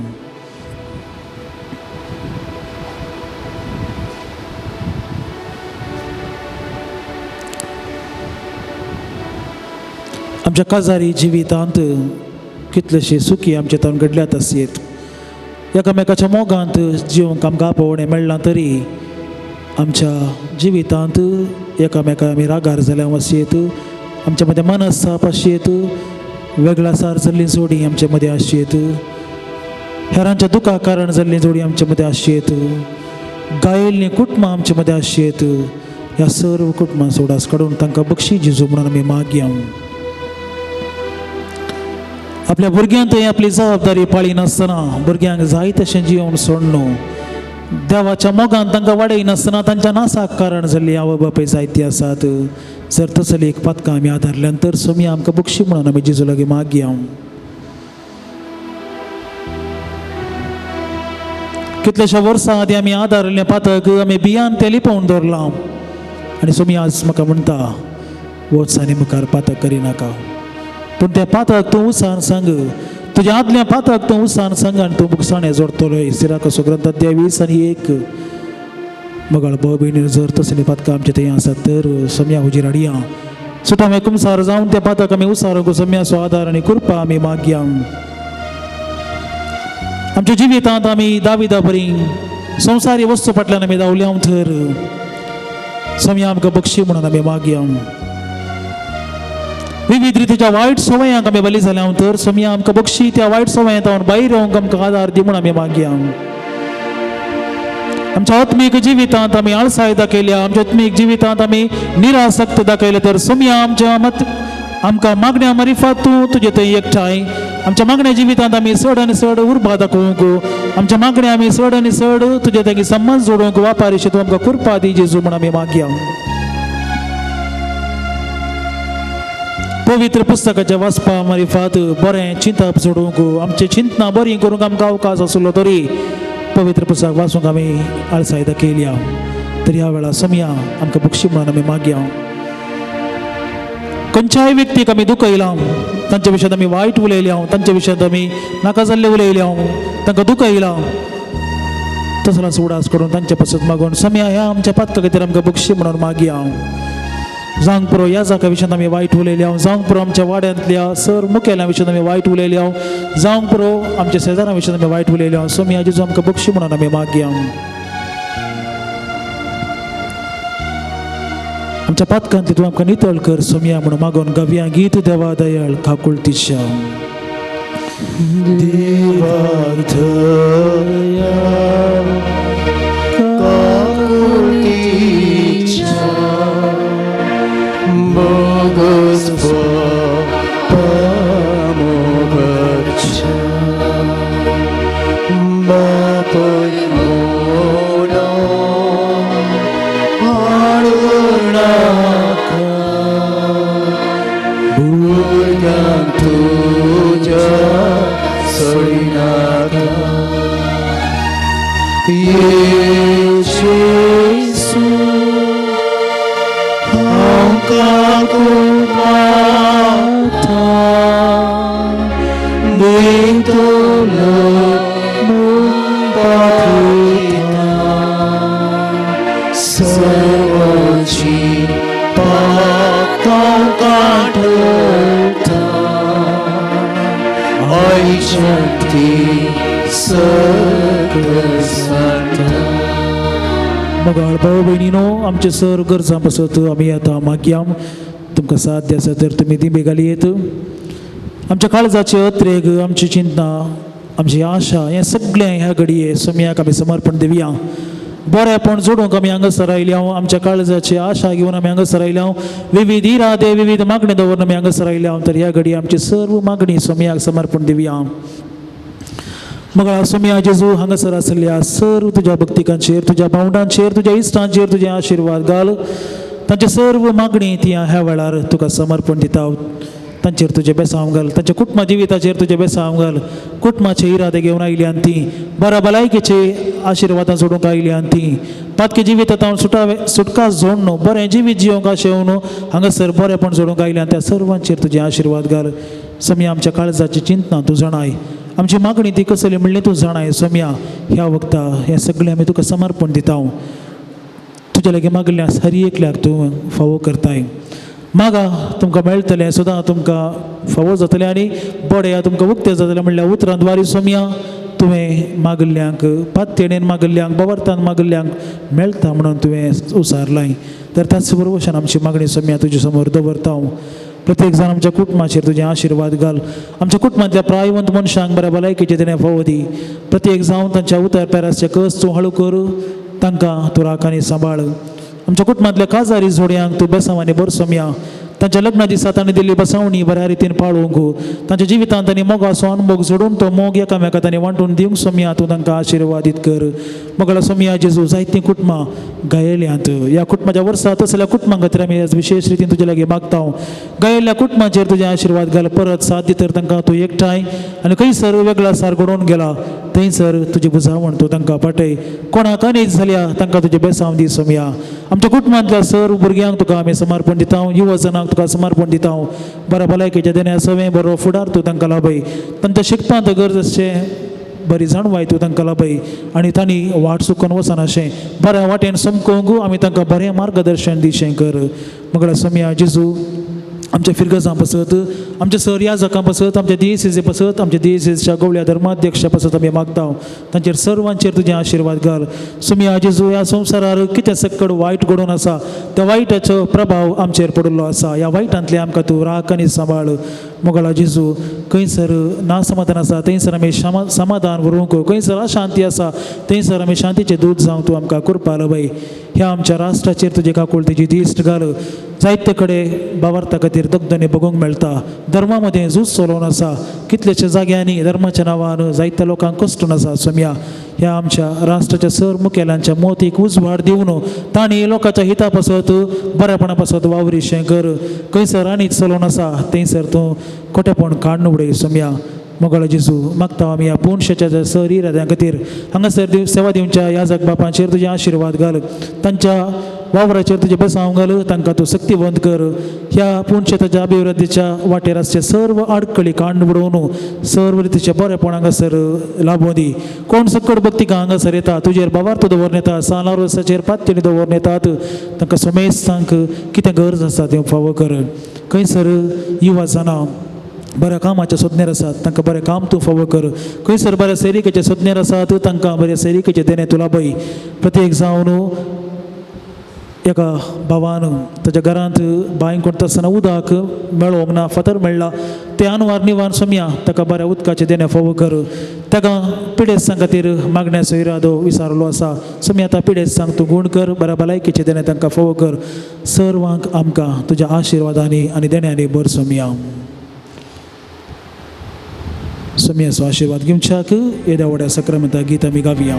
आमच्या काजारी जिवितांत कितलेशे सुखी आमचे तन घडल्यात आसयेत. एकामेकाच्या मोगांत जिवंक आमकां आपोवणें मेळ्ळां तरी आमच्या जिवितांत एकामेका आमी रागार जाल्या आसयेत. आमच्या मदें मनस्ताप आसयेत, वेगळासार जाल्ली जोडी आमचे मदें आसयेत, हेरांच्या दुखा कारण जाल्ली जोडी आमचे मदें आसयेत, गायिल्लीं कुटुंबां आमचे मदें आसयेत. ह्या सर्व कुटुंबां सोडास काडून तांकां बक्षी जेजू म्हणून आमी मागया. आपल्या भुरग्यांकय आपली जबाबदारी पाळी नासतना भुरग्यांक जाय तशें जिवन सोडून देवाच्या मोगान तांकां वाडयनासतना तांच्या नासाक कारण जाल्ली आवय बापूय जायती आसात. जर तसली एक पातकां आमी आदारल्यान तर सम्या आमकां बक्षी म्हणून आमी जेजू लागीं मागया. कितलेशा वर्सां आदी आमी आदारलें पातक आमी बियान तें लिपोवन दवरलां आनी सम्या आज म्हाका म्हणटा वच आनी मुखार पातक करिनाका. पूण त्या पातक तूं उसान सांग, तुज्या आदल्या पातक तूं उसान सांग आनी तूं बुकसाणें जोडटलो. सिराकाचो ग्रंथ 20:1. मगाळ भाव भयणी जर तसलीं पातकां आमचे थंय आसात तर सम्या हुजीर हाडया. सुटावे कुमसार जावन त्या पातक आमी उसार सम्याचो आदार आनी कृपा आमी मागया. आमच्या जिवितांत आमी दाविदा बरी संवसारी वस्तू फाटल्यान आमी धांवल्या तर सम्या आमकां बक्षी म्हणून आमी मागया. विविध रितीच्या वायट सवयांक आमी बली जाल्या तर सम्या आमकां बक्षी त्या वायट सवयांत भायर येवंक आमकां आदार दी म्हणून आमी मागया. आमच्या आत्मीक जिवितांत आमी आळसाय दाखयल्या, आमच्या आत्मीक जिवितांत आमी निरासक्त दाखयले तर सम्या आमच्या आमकां मागण्या मारिफात तूं तुजे थंय एकठांय. आमच्या मागण्या जिवितांत आमी चड आनी चड उर्बा दाखोवंक, आमच्या मागण्या आमी चड आनी चड तुजे थंय संबंद जोडूंक वापारीशी तूं आमकां कृपा दी जेजू म्हणून आमी मागया. पवित्र पुस्तकाच्या वाचपा मारिफात बरें चिंतप जोडूंक, आमची चिंतनां बरीं करूंक आमकां अवकाश आसलो तरी पवित्र पुस्तक वाचूंक आमी आळसाय दाखयल्या. तर ह्या वेळा सम्या आमकां बक्षी म्हणून आमी मागया. खंयच्याय व्यक्तीक आमी दुखयलां, तांच्या विशयांत आमी वायट उलयल्या, तांच्या विशयांत आमी नाका जाल्लें उलयल्या, तांकां दुखयलां, तसलोच उडास करून तांचे पासत मागून सम्या ह्या आमच्या पातका खातीर आमकां बक्षी म्हणून मागया. जावंक पुरो ह्या जागा विशयांत आमी वायट उलयल्या, जावंक पुरो आमच्या वाड्यांतल्या सर मुखेल्या विशयांत आमी वायट उलयल्या, जावंक पुरो आमच्या शेजाऱ्यां विशयांत आमी वायट उलयल्या. सम्या जेजू आमकां बक्षी म्हणून आमी मागया. आमच्या पातकांतली तूं आमकां नितळ कर सम्या म्हणून मागून गावया गीत देवा दयाळ काकुळतीच्या. देवा दयाळ काकुळतीच्या बोगस पामोगच्या बापय मोनो हाडूनाका भुरग्यांक तुज्या सोडिनाका. येशू सर्वांची पातकां काढता आई शक्ती मोगाळ भाऊ बहिणीनो आमचे सर गरजा बसत आम्ही आता मागयाम तुमकां साथ द्यासा तर तुमी ती बेगाली येत आमच्या काळजाचे अत्रेग आमची चिंता आमची आशा हे सगळें ह्या घडये सोम्याक आमी समर्पण दिवया बरेपण जोडूंक आमी हांगासर आयल्या आमच्या काळजाची आशा घेवन आमी हांगासर आयल्या विविध इरादे विविध मागणी दवरून आमी हांगासर आयल्या तर ह्या घडये आमची सर्व मागणी सोम्याक समर्पण दिवया मगळा सोम्या जेजू हांगासर आसल्या सर्व तुज्या भक्तिकांचेर तुज्या भावंडांचेर तुज्या इश्टांचेर तुजे आशिर्वाद घाल तांचे सर्व मागणी ती ह्या वेळार तुका समर्पण दिता तांचेर तुजे बेसांव घाल तांच्या कुटुंबा जिविताचेर तुजे बेसांव घाल कुटुंबाचे इरादे घेवन आयल्यान ती बऱ्या भलायकेचे आशिर्वादां सोडूंक आयल्यान ती पातके जिवितात हांव सुटका जोडून बरें जिवीत जिवंक आशेवन हांगासर बरेंपण जोडूंक आयल्यान त्या सर्वांचेर तुजे आशिर्वाद घाल सोम्या आमच्या काळजाची चिंतना तूं जाणाय आमची मागणी ती कसली म्हणली तूं जाणाय सोम्या ह्या वक्ता हें सगळें आमी तुका समर्पण दिता तुजे लागीं मागल्या हर एकल्याक तूं फावो करताय मागा तुमकां मेळटलें सदां तुमकां फावो जातलें आनी बडें तुमकां उक्तें जातलें म्हणल्यार उतरांद्वारे सोम्या तुवें मागल्ल्यांक पातयेणेन मागल्ल्यांक बावर्तान मागल्ल्यांक मेळटा म्हणून तुवें उसारलाय तर त्याच बरोबर आमची मागणी सोम्या तुजे समोर दवरता हांव प्रत्येक जाण आमच्या कुटुंबाचेर तुजें आशिर्वाद घाल आमच्या कुटुंबांतल्या प्रायवंत मनशांक बऱ्या भलायकेचे तेणें फावो दी प्रत्येक जावन तांच्या उतर पेरासचे कस तूं हळू कर तांकां तूं राखांनी सांबाळ आमच्या कुटुंबांतल्या काजारी जोड्यांक तूं बेसांवांनी बरो सोम्या तांच्या लग्ना दिसा तांणी दिल्ली बसावणी बऱ्या रितीन पाळोवंक तांच्या जिवितांत तांणी मोगाचो अनुभव जोडून तो मोग एकामेका तांणी वांटून दिवंक सोम्या तूं तांकां आशिर्वादीत कर मगळा सोम्या जेजू जायतीं कुटुंबां गायल्यांत ह्या कुटुंबाच्या वर्सांत असल्या कुटुंबां खातीर आमी विशेष रितीन तुजे लागीं मागता गायल्ल्या कुटुंबाचेर तुजें आशिर्वाद घाल परत साथ दितर तांकां तूं एकठांय आनी खंयसर वेगळा सार घडोवन गेला थंयसर तुजी बुजावण तूं तांकां पाठय कोणाक अनेक जाल्या तांकां तुजें बेसांव दी सोम्या आमच्या कुटुंबांतल्या सर्व भुरग्यांक तुका आमी समर्पण दिता युवजनांक तुका समर्पण दिता बऱ्या भलायकेच्या देण्या सवें बरो फुडार तूं तांकां लाभय तांच्या शिकपांत गरजेचें बरी जाणवाय तूं तांकां लाभय आनी तांणी वाट चुकोवन वचनाशें बऱ्या वाटेन समकोवंक आमी तांकां बरें मार्गदर्शन दिशें कर मगळा सोम्या जेजू आमच्या फिरगजां पसत आमच्या सर याजकां पसत आमच्या DSCचे पसत आमच्या DSCच्या गवळ्या धर्माध्यक्षा पसत आमी मागता तांचेर सर्वांचेर तुजें आशिर्वाद घाल सोम्या जेजू ह्या संवसारार कितें सकड वायट घडोवन आसा त्या वायटाचो प्रभाव आमचेर पडिल्लो आसा ह्या वायटांतले आमकां तूं राख आनी सांबाळ मोगळा जेजू खंयसर नासमाधान आसा थंयसर आमी समाधान व्हरूंक खंयसर अशांती आसा थंयसर आमी शांतीचें दूत जावंक तूं आमकां करपा लाभय ह्या आमच्या राष्ट्राचेर तुजे काकुळतेची दिश्ट घाल जायते कडेन बावार्था खातीर दगदने बगूंक मेळटा धर्मा मदें झूज चलोवन आसा कितलेशे जाग्यांनी धर्माच्या नांवान जायत्या लोकांक कश्टून आसा सोम्या ह्या आमच्या राष्ट्राच्या सर मुखेल्यांच्या मोतीक उजवाड दिवन तांणी लोकांच्या हिता पासत बरेपणा पासत वावरीशें कर खंयसर आनीक चलोवन आसा थंयसर तूं खोटेपण काडून उडय सोम्या मोगळा जेजू मागता आमी ह्या पुणशाच्या सर इराद्यां खातीर हांगासर सेवा दिवच्या याजक बापांचेर तुजें आशिर्वाद घाल तांच्या वावराचेर तुजें बेसांव घाल तांकां तूं सक्तीवंत कर ह्या पुणशेताच्या अभिवृद्धीच्या वाटेर आसचे सर्व आडखळी काडून उडोवन सर्व रितीचे बरेपण हांगासर लाभोवन दी कोण सकड भक्तिका हांगासर येता तुजेर बावार्थ दवरून येता सालार वर्साचेर पातयेणी दवरून येतात तांकां समेस्तांक कितें गरज आसा तें फावो कर खंयसर युवा जाणां बऱ्या कामाच्या सोदनेर आसात तांकां बरें काम तूं फावो कर खंयसर बऱ्या सैरिकेचे सोदनेर आसात तांकां बऱ्या सैरिकेचे देणे तूं लाभय प्रत्येक जावन एका भावान ताच्या घरांत बांयक कोण आसतना उदक मेळोंक ना फातर मेळ्ळा ते अनवार निवार सोम्या ताका बऱ्या उदकाचे देणे फावो कर ताका पिडेस्तां खातीर मागण्याचो इरादो विचारलो आसा सोम्या आतां पिडेस्तांक तूं गूण कर बऱ्या भलायकेचे देणे तांकां फावो कर सर्वांक आमकां तुज्या आशिर्वादांनी आनी देण्यांनी बर सोम्या सोम्याचो आशिर्वाद घेवच्याक येद्या व्हड्या सक्रमता गीत आमी गावया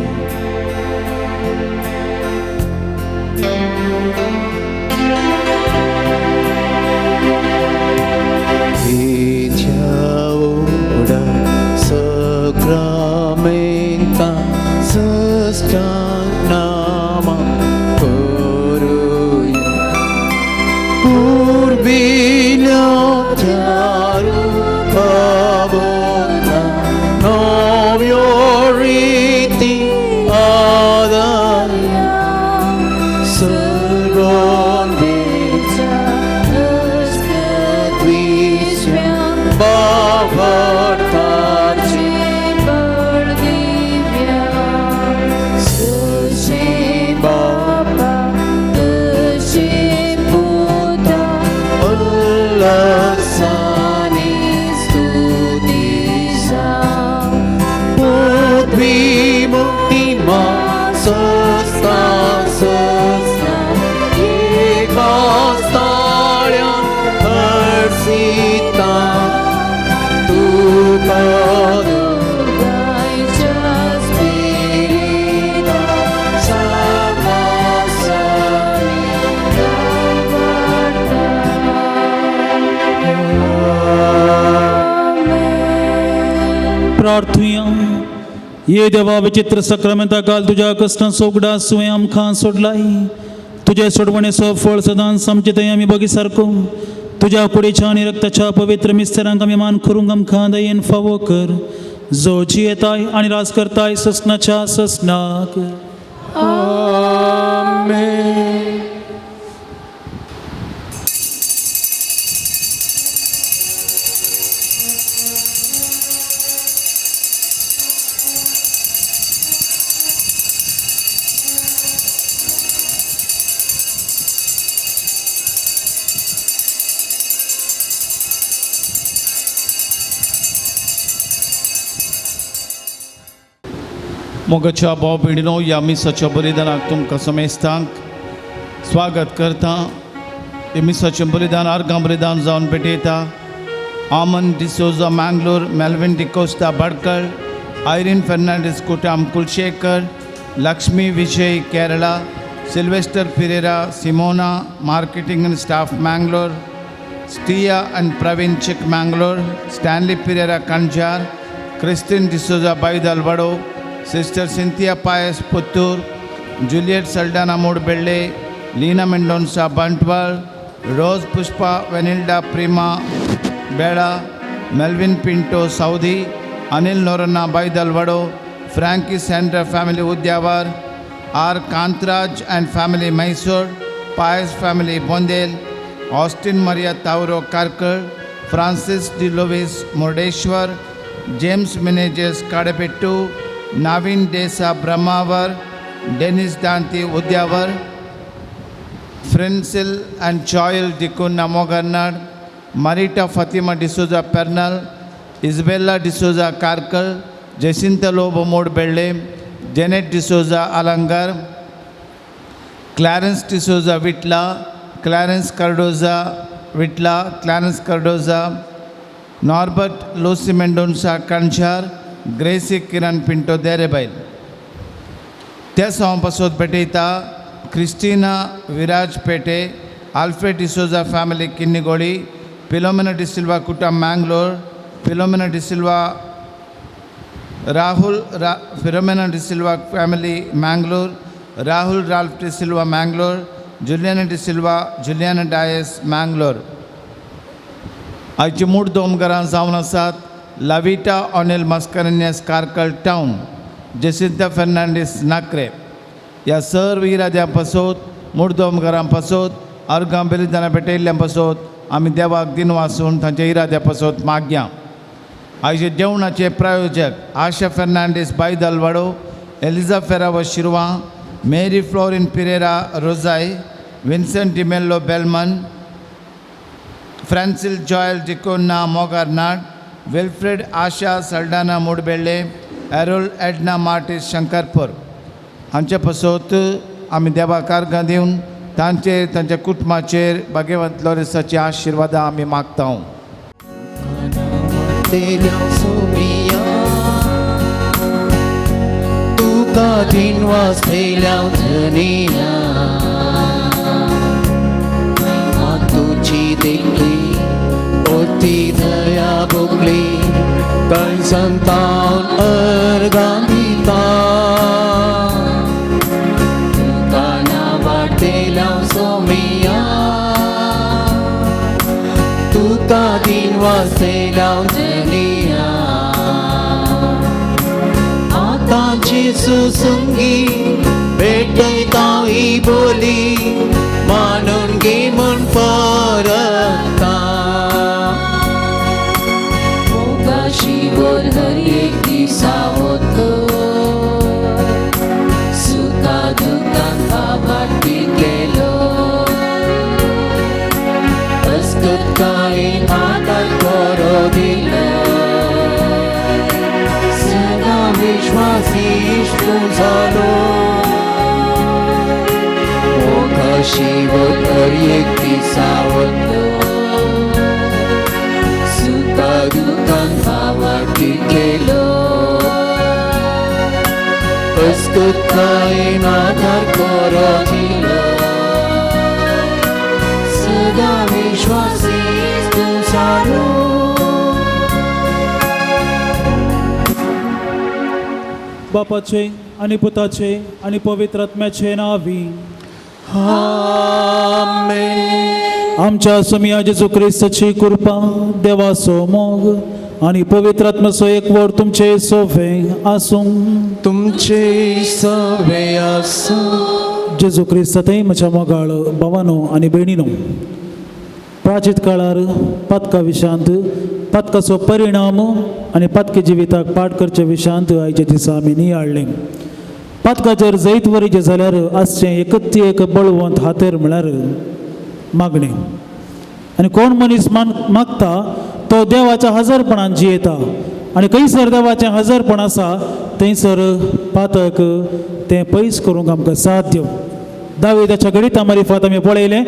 ये देवा विचित्र सक्रमेंता काल तुझ्या कष्टां सोगडा सुवें आमकां सोडलाय तुझे सोडवणेचो फळ सदांच आमचे थंय आमी बगी सारको तुझ्या कुडीच्या आनी रक्ताच्या पवित्र मिस्तेरांक आमी मान करूंक आमकां दयेन फावो कर जो जियेताय आनी राज करताय ससनाच्या ससनाक मोगाच्या भाव भयणीनो ह्या मिसाच्या बलिदानाक तुमकां समेस्तांक स्वागत करता हे मिसाचें बलिदान आर्गां बलिदान जावन भेटयता आमन डिसोजा मँगलोर मेल्विन डिकोस्ता बडकळ आयरीन फर्नांडीस कुटाम Kulshekar Lakshmi Vijay Kerala Sylvester Pereira Simona marketing and staff Mangalore स्टिया एंड प्रवीण चिक मँगलोर स्टॅनली पिरेरा कंजार क्रिस्टिन डिसोजा बैदल वडो sister Cynthia Pius Puttur Juliet Saldanha Moodbelle Leena Mendonca Bantwal Rose Pushpa Venilda Prema बेड़ा मेल्विन पिंटो सऊदी अनिल नोरन्ना बैदल वडो Frankie centre family Udyavar R Kantharaj and family Mysore Pius family Bondel Austin Maria Tauro Karkal Francis D Lewis Murdeshwar James Menezes Kadepettu Naveen D'Sa Brahmavar Denis Danti Udyavar Frencil and Joel D'Cunha Mogarnad Marita Fatima D'Souza Pernal Isabella D'Souza Karkal Jacinta Lobo Moodbelle Janet D'Souza Alangar Clarence D'Souza Vitla Clarence Cardoza Vitla Clarence Cardoza Norbert Lucy Mendonca Kanjar Gracy Kiran Pinto Derebail त्या सवपासोत भेटयता क्रिस्टिना विराज पेटे Alfred D'Souza family Kinnigoli Philomena D'Silva कुटा Mangalore Philomena D'Silva Philomena D'Silva family Mangalore Rahul Ralph de Silva Mangalore Juliana Dias Mangalore आयची मूड दोमगरां जावन आसात लाविटा ऑनेल मस्करनियस कारकल टाउन जेसिंता फर्नांडीस नाक्रे ह्या सर्व इराद्यां पासोत मुर्दोमगरां पासोत अर्गां बलिदानां भेटयल्ल्यां पासोत आमी देवाक दिन वाचून तांच्या इराद्या पासोत मागया आयचे जेवणाचे प्रायोजक आशा फर्नांडीस बैदल वडो Eliza Ferrao Shirva Mary Florine Pereira रोजाई Vincent D'Mello Belman Francil Joel D'Cunha Mogarnad Wilfred Asha Saldanha Moodbelle Errol Edna Martis Shankarpur हांचे पासोत आमी देवाक अर्गां दिवन तांचेर तांच्या कुटुंबाचेर भगवंत लोरेसाची आशिर्वादां आमी मागता तुका दिनवास थेल्या धनिया तुझी देखी ओती दया बुगली कण संतान अर्गां दिता तुका नावाटेल्या सोमिया तुका दिनवास थेल्या धनिया आता जेसू संगी भेटयता ही बोली मानून घे म्हण परता मोगाशीवर हर एक दिसा होतो सुखा दुःखात भावाटी गेलो अस्कत काय आदर करो दिलो सदा विश्वासी तू झालो मोगाशीवर हर एक दिसा होतो सुखा दुःखात भावाटी गेलो अस्कत काय आदर करो दिलो सदा विश्वासी तू झालो बापाचे आणि पुताचे आणि पवित्र आत्म्याचे नावी. आमेन. आमच्या सुमिया जेजू ख्रिस्ताची कृपा, देवाचो मोग आणि पवित्र आत्म्याचो एकवट तुमचे सोफे आसूं. तुमचे सवे आसूं. जेजू ख्रिस्तातय म्हज्या मोगाळ भावानो आनी भयणीनो, प्राचीत काळार पातका विशांत पातकाचो परिणाम आनी पातकी जिविताक पाठ करचे विशांत आयच्या दिसा आमी नियाळ्ळे. पातकाचेर जैत वरीचें जाल्यार आसचें एकच एक बळवंत हातेर म्हळ्यार मागणें. आनी कोण मनीस मागता तो देवाच्या हजरपणान जियेता. आनी खंयसर देवाचें हजरपण आसा थंयसर पातक तें पयस करूंक आमकां साध्य. दाविदाच्या गणिता मारिफत आमी पळयलें,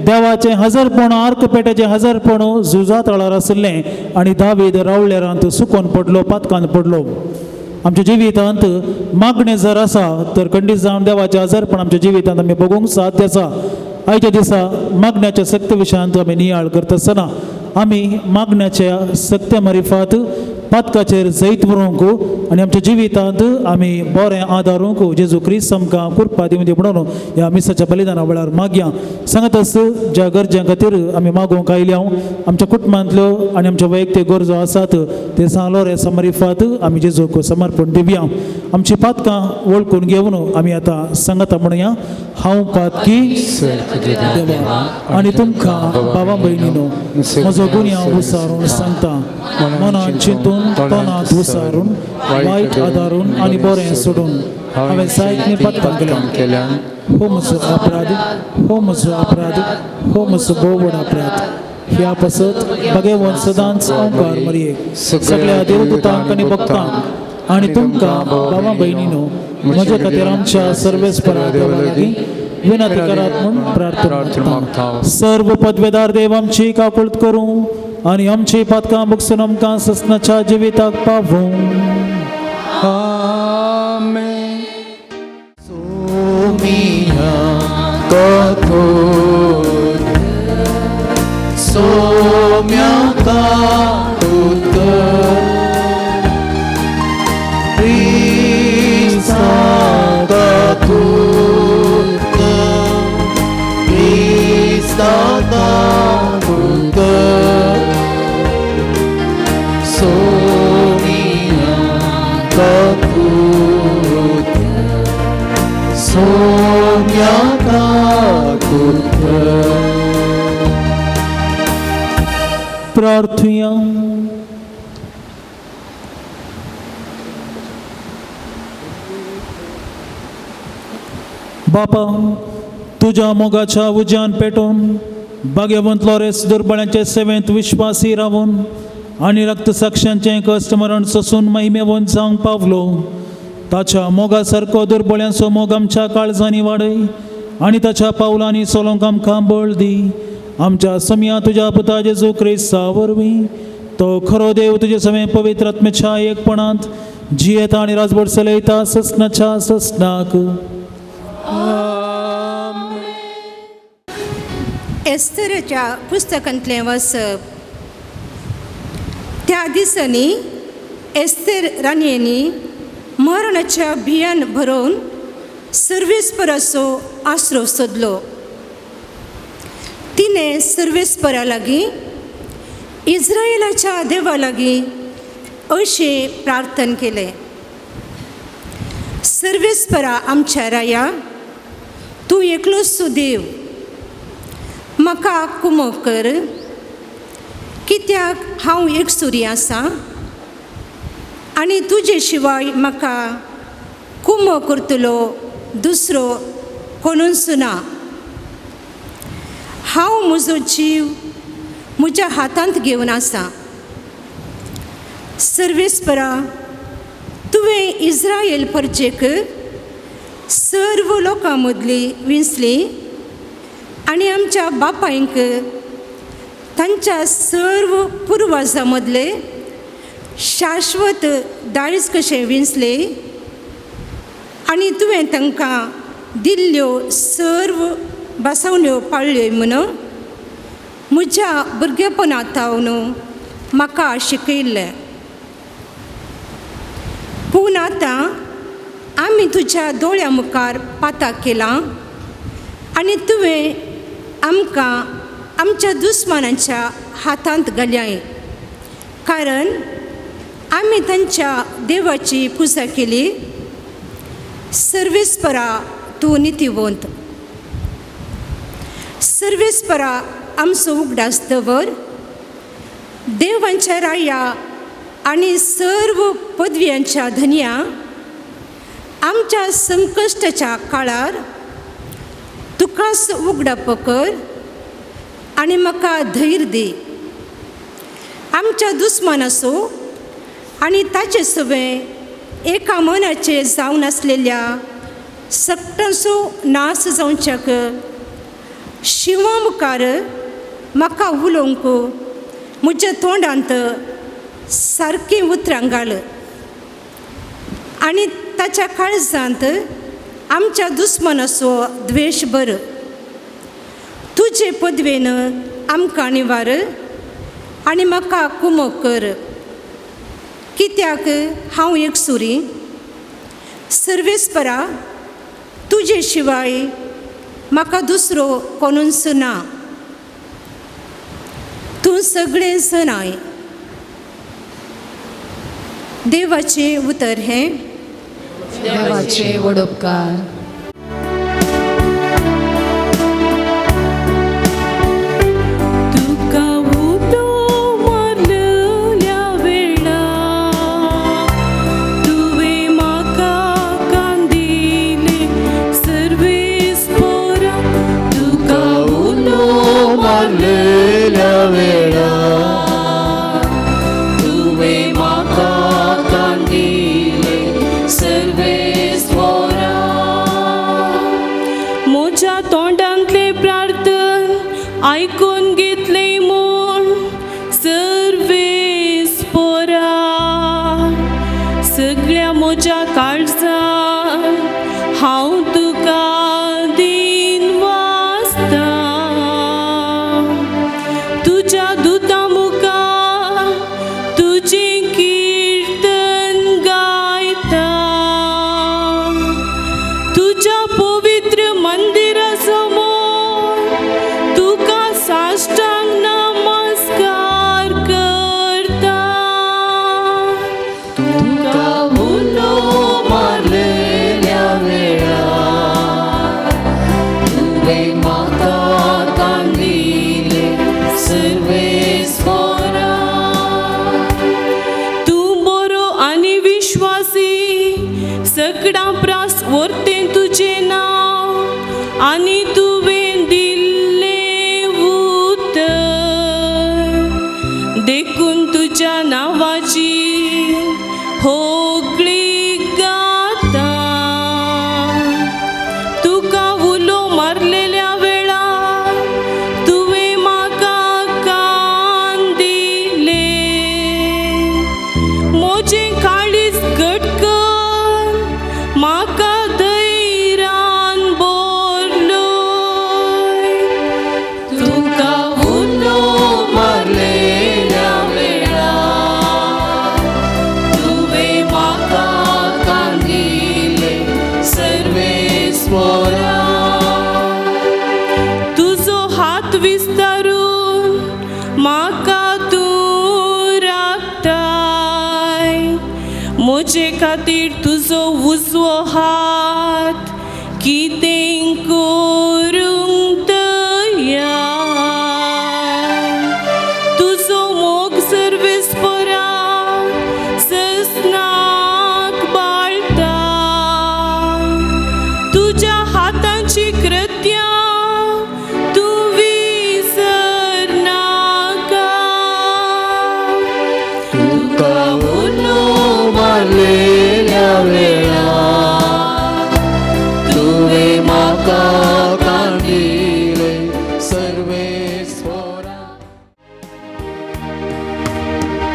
देवाचें हजरपण आर्क पेट्याचें हजरपण झुजा तळार आसलें आनी दावीद रावळेरांत सुकोन पडलो, पातकान पडलो. आमच्या जिवितांत मागणें जर आसा तर खंडीत जावन देवाचें हजरपण आमच्या जिवितांत आमी भोगूंक साध्य आसा. आयच्या दिसा मागण्याच्या सक्त विशयांत आमी नियाळ करता आसतना आमी मागण्याच्या सक्ते मारिफत पातकाचेर जैत व्हरूंक आनी आमच्या जिवितांत आमी बरें आदारूंक जेजू क्रिस्त आमकां कृपा दिवं दी म्हणून ह्या मिसाच्या बलिदाना वेळार मागया. सांगत आस ज्या गरजां खातीर आमी मागोवंक आयल्या आमच्या कुटुंबांतल्यो आनी आमच्या वैयक्तीक गरजो आसात ते सांगलो रे मारिफत आमी जेजूक समर्पण दिवया. आमची पातकां वळखून घेवन आमी आतां सांगता म्हणुया. हांव पातकी देवा आनी तुमकां भावा भयणीनो म्हजो गुन्यांव विसारून सांगता. मनान चिंतून तोंडांत विसारून वायट आदारून आनी बरें सोडून हांवें जायतीं पातकां केल्या. हो म्हजो अपराध, हो म्हजो अपराध, हो म्हजो भोव व्हड अपराध. ह्या पासत भगेवन सदांच ओंकार मरये सगळ्या देवदूतांक आनी भक्तांक आनी तुमकां भावा भयणीनो म्हजे खातीर आमच्या सर्वेस्परा देवा लागीं विनंती करात म्हूण प्रार्थना मागता. सर्व पदवेदार देव आमची काकुळट करूं आनी आमची पातकां भुगसून आमकां ससनाच्या जिविताक पावूं. आमेन. सोमिया कथोर सोम्या काकुत प्रिसा काकुत प्रिसा काकुत सोमिया काकुत सोम्या काकुत. प्रार्थुया. बापा, तुझ्या मोगाच्या उज्यान पेटोवन भाग्यवंत लॉरेस दुर्बळांचे सेवेंत विश्वासी रावून आनी रक्तसाक्ष्यांचें कश्टमरण सोसून महिमेवंत जावंक पावलो. ताच्या मोगा सारको दुर्बळ्यांचो मोग आमच्या काळजांनी वाडय आनी ताच्या पावलांनी चलोवंक आमकां बळ दी. आमच्या समिया तुज्या पुता जेजू क्रिस्ता वरवीं तो खरो देव तुजे समें पवित्र आत्म्याच्या एकपणांत जियेता आनी राजभर चलयता ससनाच्या ससनाक. एस्तराच्या पुस्तकांतलें वाचप. त्या दिसांनी एस्तेर राणयेनी मरणाच्या भियान भरोवन सर्वेस्पराचो आसरो सोदलो. तिने सर्वेस्परा लागीं इस्रायेलाच्या देवा लागीं अशें प्रार्थना केलें. सर्वेस्परा आमच्या राया, तूं एकलोच देव. म्हाका कुमो कर, कित्याक हांव एकसुरी आसां आनी तुजे शिवाय म्हाका कुमो करतलो दुसरो कोणूच ना. हांव म्हजो जीव म्हज्या हातांत घेवन आसां. सर्वेस्परा, तुवें इस्रायल परजेक सर्व लोकां मदली विंचली आनी आमच्या बापायंक तांच्या सर्व पुर्वजां मदले शाश्वत दायज कशें विंचले आनी तुवें तांकां दिल्ल्यो सर्व बासावण्यो पाळ्ळ्यो म्हूण म्हज्या भुरगेपणांतावन म्हाका शिकयल्लें. पूण आतां आमी तुज्या दोळ्या मुखार पाता केलां आनी तुवें आमकां आमच्या दुस्मानांच्या हातांत घाल्याय, कारण आमी तांच्या देवाची पुजा केली. सर्वेस्परा तूं नितिवंत, सर्वेस्परा आमचो उगडास दवर. देवांच्या राया आनी सर्व पदव्यांच्या धन्या, आमच्या संकश्टाच्या काळार तुकाच उगडाप कर आनी म्हाका धैर्य दी. आमच्या दुस्मानाचो आनी ताचे सवे एका मनाचे जावन आसलेल्या सक्तांचो नाश जावच्याक शिवा मुखार म्हाका उलोवंक म्हज्या तोंडांत सारकीं उतरां घाल आनी ताच्या काळजांत आमच्या दुस्मानाचो द्वेश भर. तुजे पदवेन आमकां निवार आनी म्हाका कुमो कर, कित्याक हांव एक सुरी. सर्वेस्परा तुजे शिवाय म्हाका दुसरो कोणूच ना. तूं सगळें जाणाय. देवाचे उतर हें. देवाचे वडोपकार. तुका उलो मारलेल्या वेळा तुवें म्हाका कांदिले सर्वेस्परा. तुका उलो मारलेल्या वेळा तुवें म्हाका कांदिले सर्वेस्परा. म्हज्या तोंडांतले प्रार्थन आयकून घेतले म्हूण सर्वेस्परा. सगळ्या म्हज्या काळजान हांव तुका दीन वाचता. तुज्या दुतां मुखार तुजें किर्तन गायता. तुज्या पवित्र मंदिरा समोर तुका साश्टांग नमस्कार करता. तुका उलो मारलेल्या वेळा तुवें म्हाका कांदिले सर्वेस्परा. तूं बरो आनी विश्वासी, सगळां प्रास व्हरतें तुजें नांव आनी तुवें दिल्लें उतर. देखून तुज्या नांवाची होगळी गाता. तुका उलो मारलेल्या वेळार तुवें म्हाका कांदिले. म्हजें काळीज घट कर, म्हाका धैर्यान भरलय. तुका उलो मारलेल्या वेळा तुवें म्हाका कांदिले सर्वेस्परा. तुजो हात विस्तारून म्हाका तूं राखताय. म्हजे खातीर तुजो उजवो हात कितें करूंक तयार. तुजो मोग सर्वेस्परा ससनाक बाळटा. तुज्या हातांची कृत्यां तूं विसरनाका. तुका उलो मारलेल्या वेळा तुवें म्हाका कांदिले सर्वेस्परा.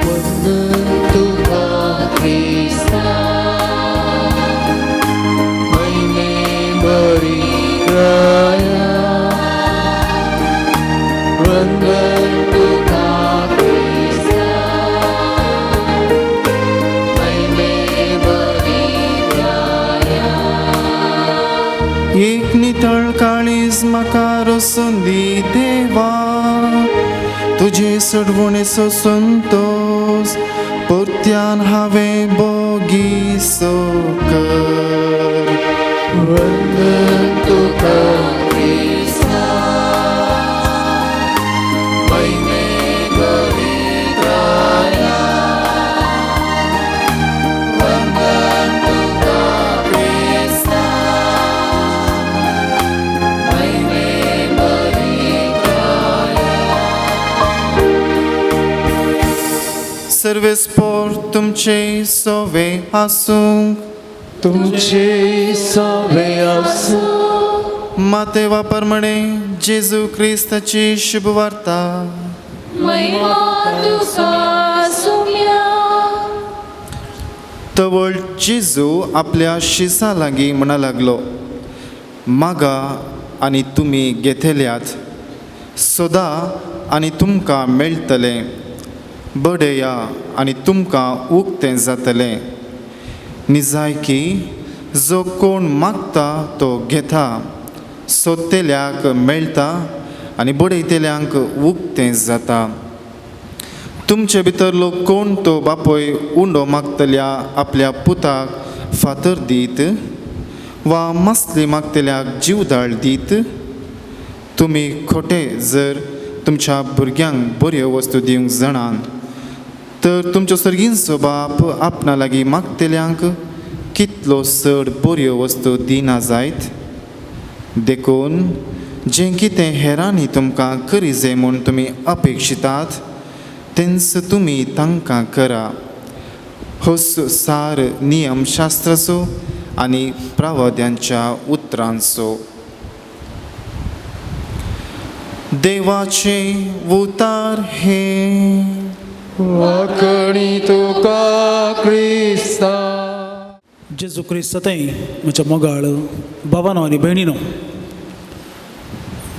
वंदन तुका क्रिस्ता, महिमे बरी राया. वंदन तुका क्रिस्ता, महिमे बरी राया. तुझे सडवणेचो संतोष परत्यान हांवें बोगीसो कर. वंदन तुका क्रिस्ता, महिमे पवित्राया. वंदन तुका क्रिस्ता, महिमे पवित्राया. सर्वेस्पोर तुमचे सोवे आसूंक. तुमचे सवे आसू. मातेवा प्रमाणे जेजू क्रिस्ताची शुभ वार्ता. महिमा तुका सुम्या. तवळ जेजू आपल्या शिसा लागीं म्हणा लागलो, मागा आनी तुमी घेतल्यात, सोदा आनी तुमकां मेळटलें, बडया आनी तुमकां उक्तें जातलें. निजायकी जो कोण मागता तो घेता, सोदतेल्याक मेळटा आनी बडयतेल्यांक उक्तें जाता. तुमचे भितरलो कोण तो बापोय उंडो मागतल्या आपल्या पुताक फातर दीत, वा मसली मागतल्याक जीवदाळ दीत. तुमी खोटे जर तुमच्या भुरग्यांक बऱ्यो वस्तू दिवंक जाणात, तर तुमचो सर्गींचो बाप आपणा लागीं मागतल्यांक कितलो चड बऱ्यो वस्तू दिना जायत. देखून जें कितें हेरांनी तुमकां करीजे म्हूण तुमी अपेक्षितात, तेंच तुमी तांकां करा. होच सार नियम शास्त्राचो आनी प्रवाद्यांच्या उतरांचो. देवाचे उतार हे. वाकणी तुका क्रिस्ता. जेजू क्रिस्तांतय म्हज्या मोगाळ भावानो आनी भयणीनो,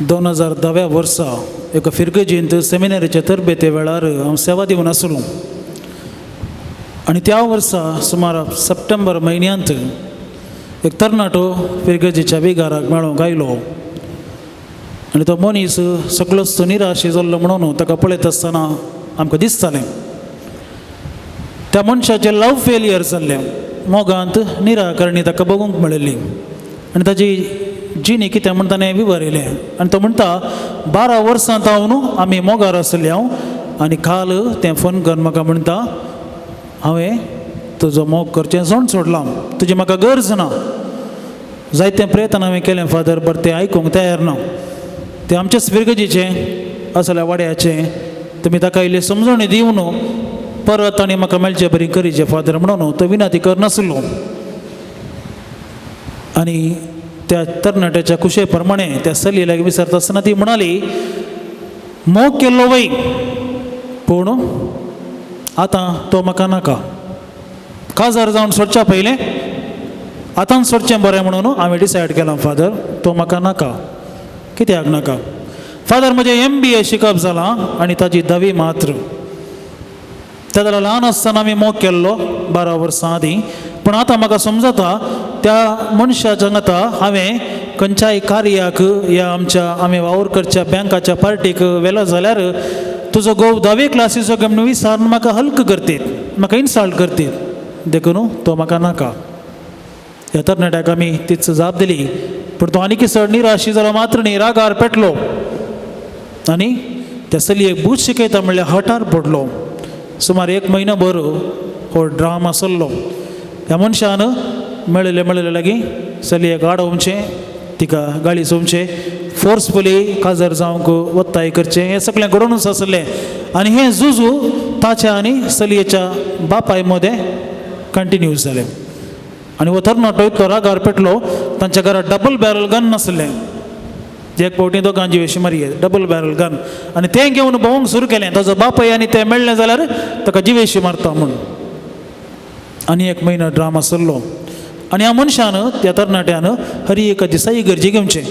2010 वर्सा एका फिरगेजींत सेमिनारीच्या तरबेते वेळार हांव सेवा दिवन आसलो. आनी त्या वर्सा सुमार सप्टेंबर म्हयन्यांत एक तरणाटो फिरगेजीच्या विगाराक मेळोंक आयलो. आनी तो मनीस सकलोच निराशी जाल्लो म्हणून ताका पळयत आसतना आमकां दिसतालें त्या मनशाचें लव फेलियर जाल्लें. मोगांत निराकरणी ताका बगूंक मेळिल्ली आनी ताजी जिणी कितें म्हण ताणें विवरिल्लें. आनी तो म्हणटा, 12 वर्सां हांव न्हू आमी मोगार आसले हांव, आनी काल तें फोन करून म्हाका म्हणटा, हांवें तुजो मोग करचें जण सोडलां, तुजी म्हाका गरज ना. जायतें प्रयत्न हांवें केलें फादर, बरें तें आयकूंक तयार ना. तें आमचेच फिरगेजीचें असल्या वाड्याचें, तुमी ताका इल्ली समजणी दिवं न्हू, परत आनी म्हाका मेळचें बरी करीचें फादर म्हणून तो विनाती करनासलो. आनी त्या तरणाट्याच्या कुशे प्रमाणे त्या चलयेक विचारता आसतना ती म्हणाली, मोग केल्लो वय, पूण आतां तो म्हाका नाका. काजार जावन सोडच्या पयलें आतां सोडचें बरें म्हणून हांवें डिसायड केलां फादर, तो म्हाका नाका. कित्याक नाका? फादर म्हजें MBA शिकप जालां आनी ताजी 10वी मात्र. त्या जाल्यार ल्हान आसतना आमी मोग केल्लो 12 वर्सां आदीं, पूण आतां म्हाका समजता त्या मनशाच्या आतां हांवें खंयच्याय कार्याक या आमच्या आमी वावर करच्या बँकाच्या पार्टीक व्हेलो जाल्यार तुजो घोव 10वी क्लासीचो म्हणून विचारून म्हाका हल्क करतीत, म्हाका इन्सल्ट करतीत. देखून तो म्हाका नाका. ह्या तरणाट्याक आमी तीच जाप दिली, पूण तो आनी चड निराशी जालो मात्र न्ही, रागार पेटलो आनी त्या चलयेक बूट शिकयता म्हणल्यार हटार पडलो. सुमार 1 म्हयनोभर हो ड्रामा चल्लो. ह्या मनशान मेळिल्ले लागीं चलयेक आडोवचें, तिका गाळी सोमचें, फोर्सफुली काजार जावंक वत्ताय करचें, हें सगळें घडोवनूच आसलें. आनी हें झुजू ताच्या आनी चलयेच्या बापाय मदें कंटिन्यूस जालें. आनी हो तरणाटो इतलो रागार पेटलो, तांच्या घरांत डबल बॅरल गन नासलें. एक फावटी दोगां जिवेशी मारये, डबल बॅरल गन, आनी तें घेवन भोवंक सुरू केलें. ताजो बापय आनी तें मेळ्ळें जाल्यार ताका जिवेशी मारता म्हूण. आनी 1 म्हयनो ड्रामा चल्लो. आनी ह्या मनशान, त्या तरणाट्यान, हरी एका दिसा इगर्जी घेवचें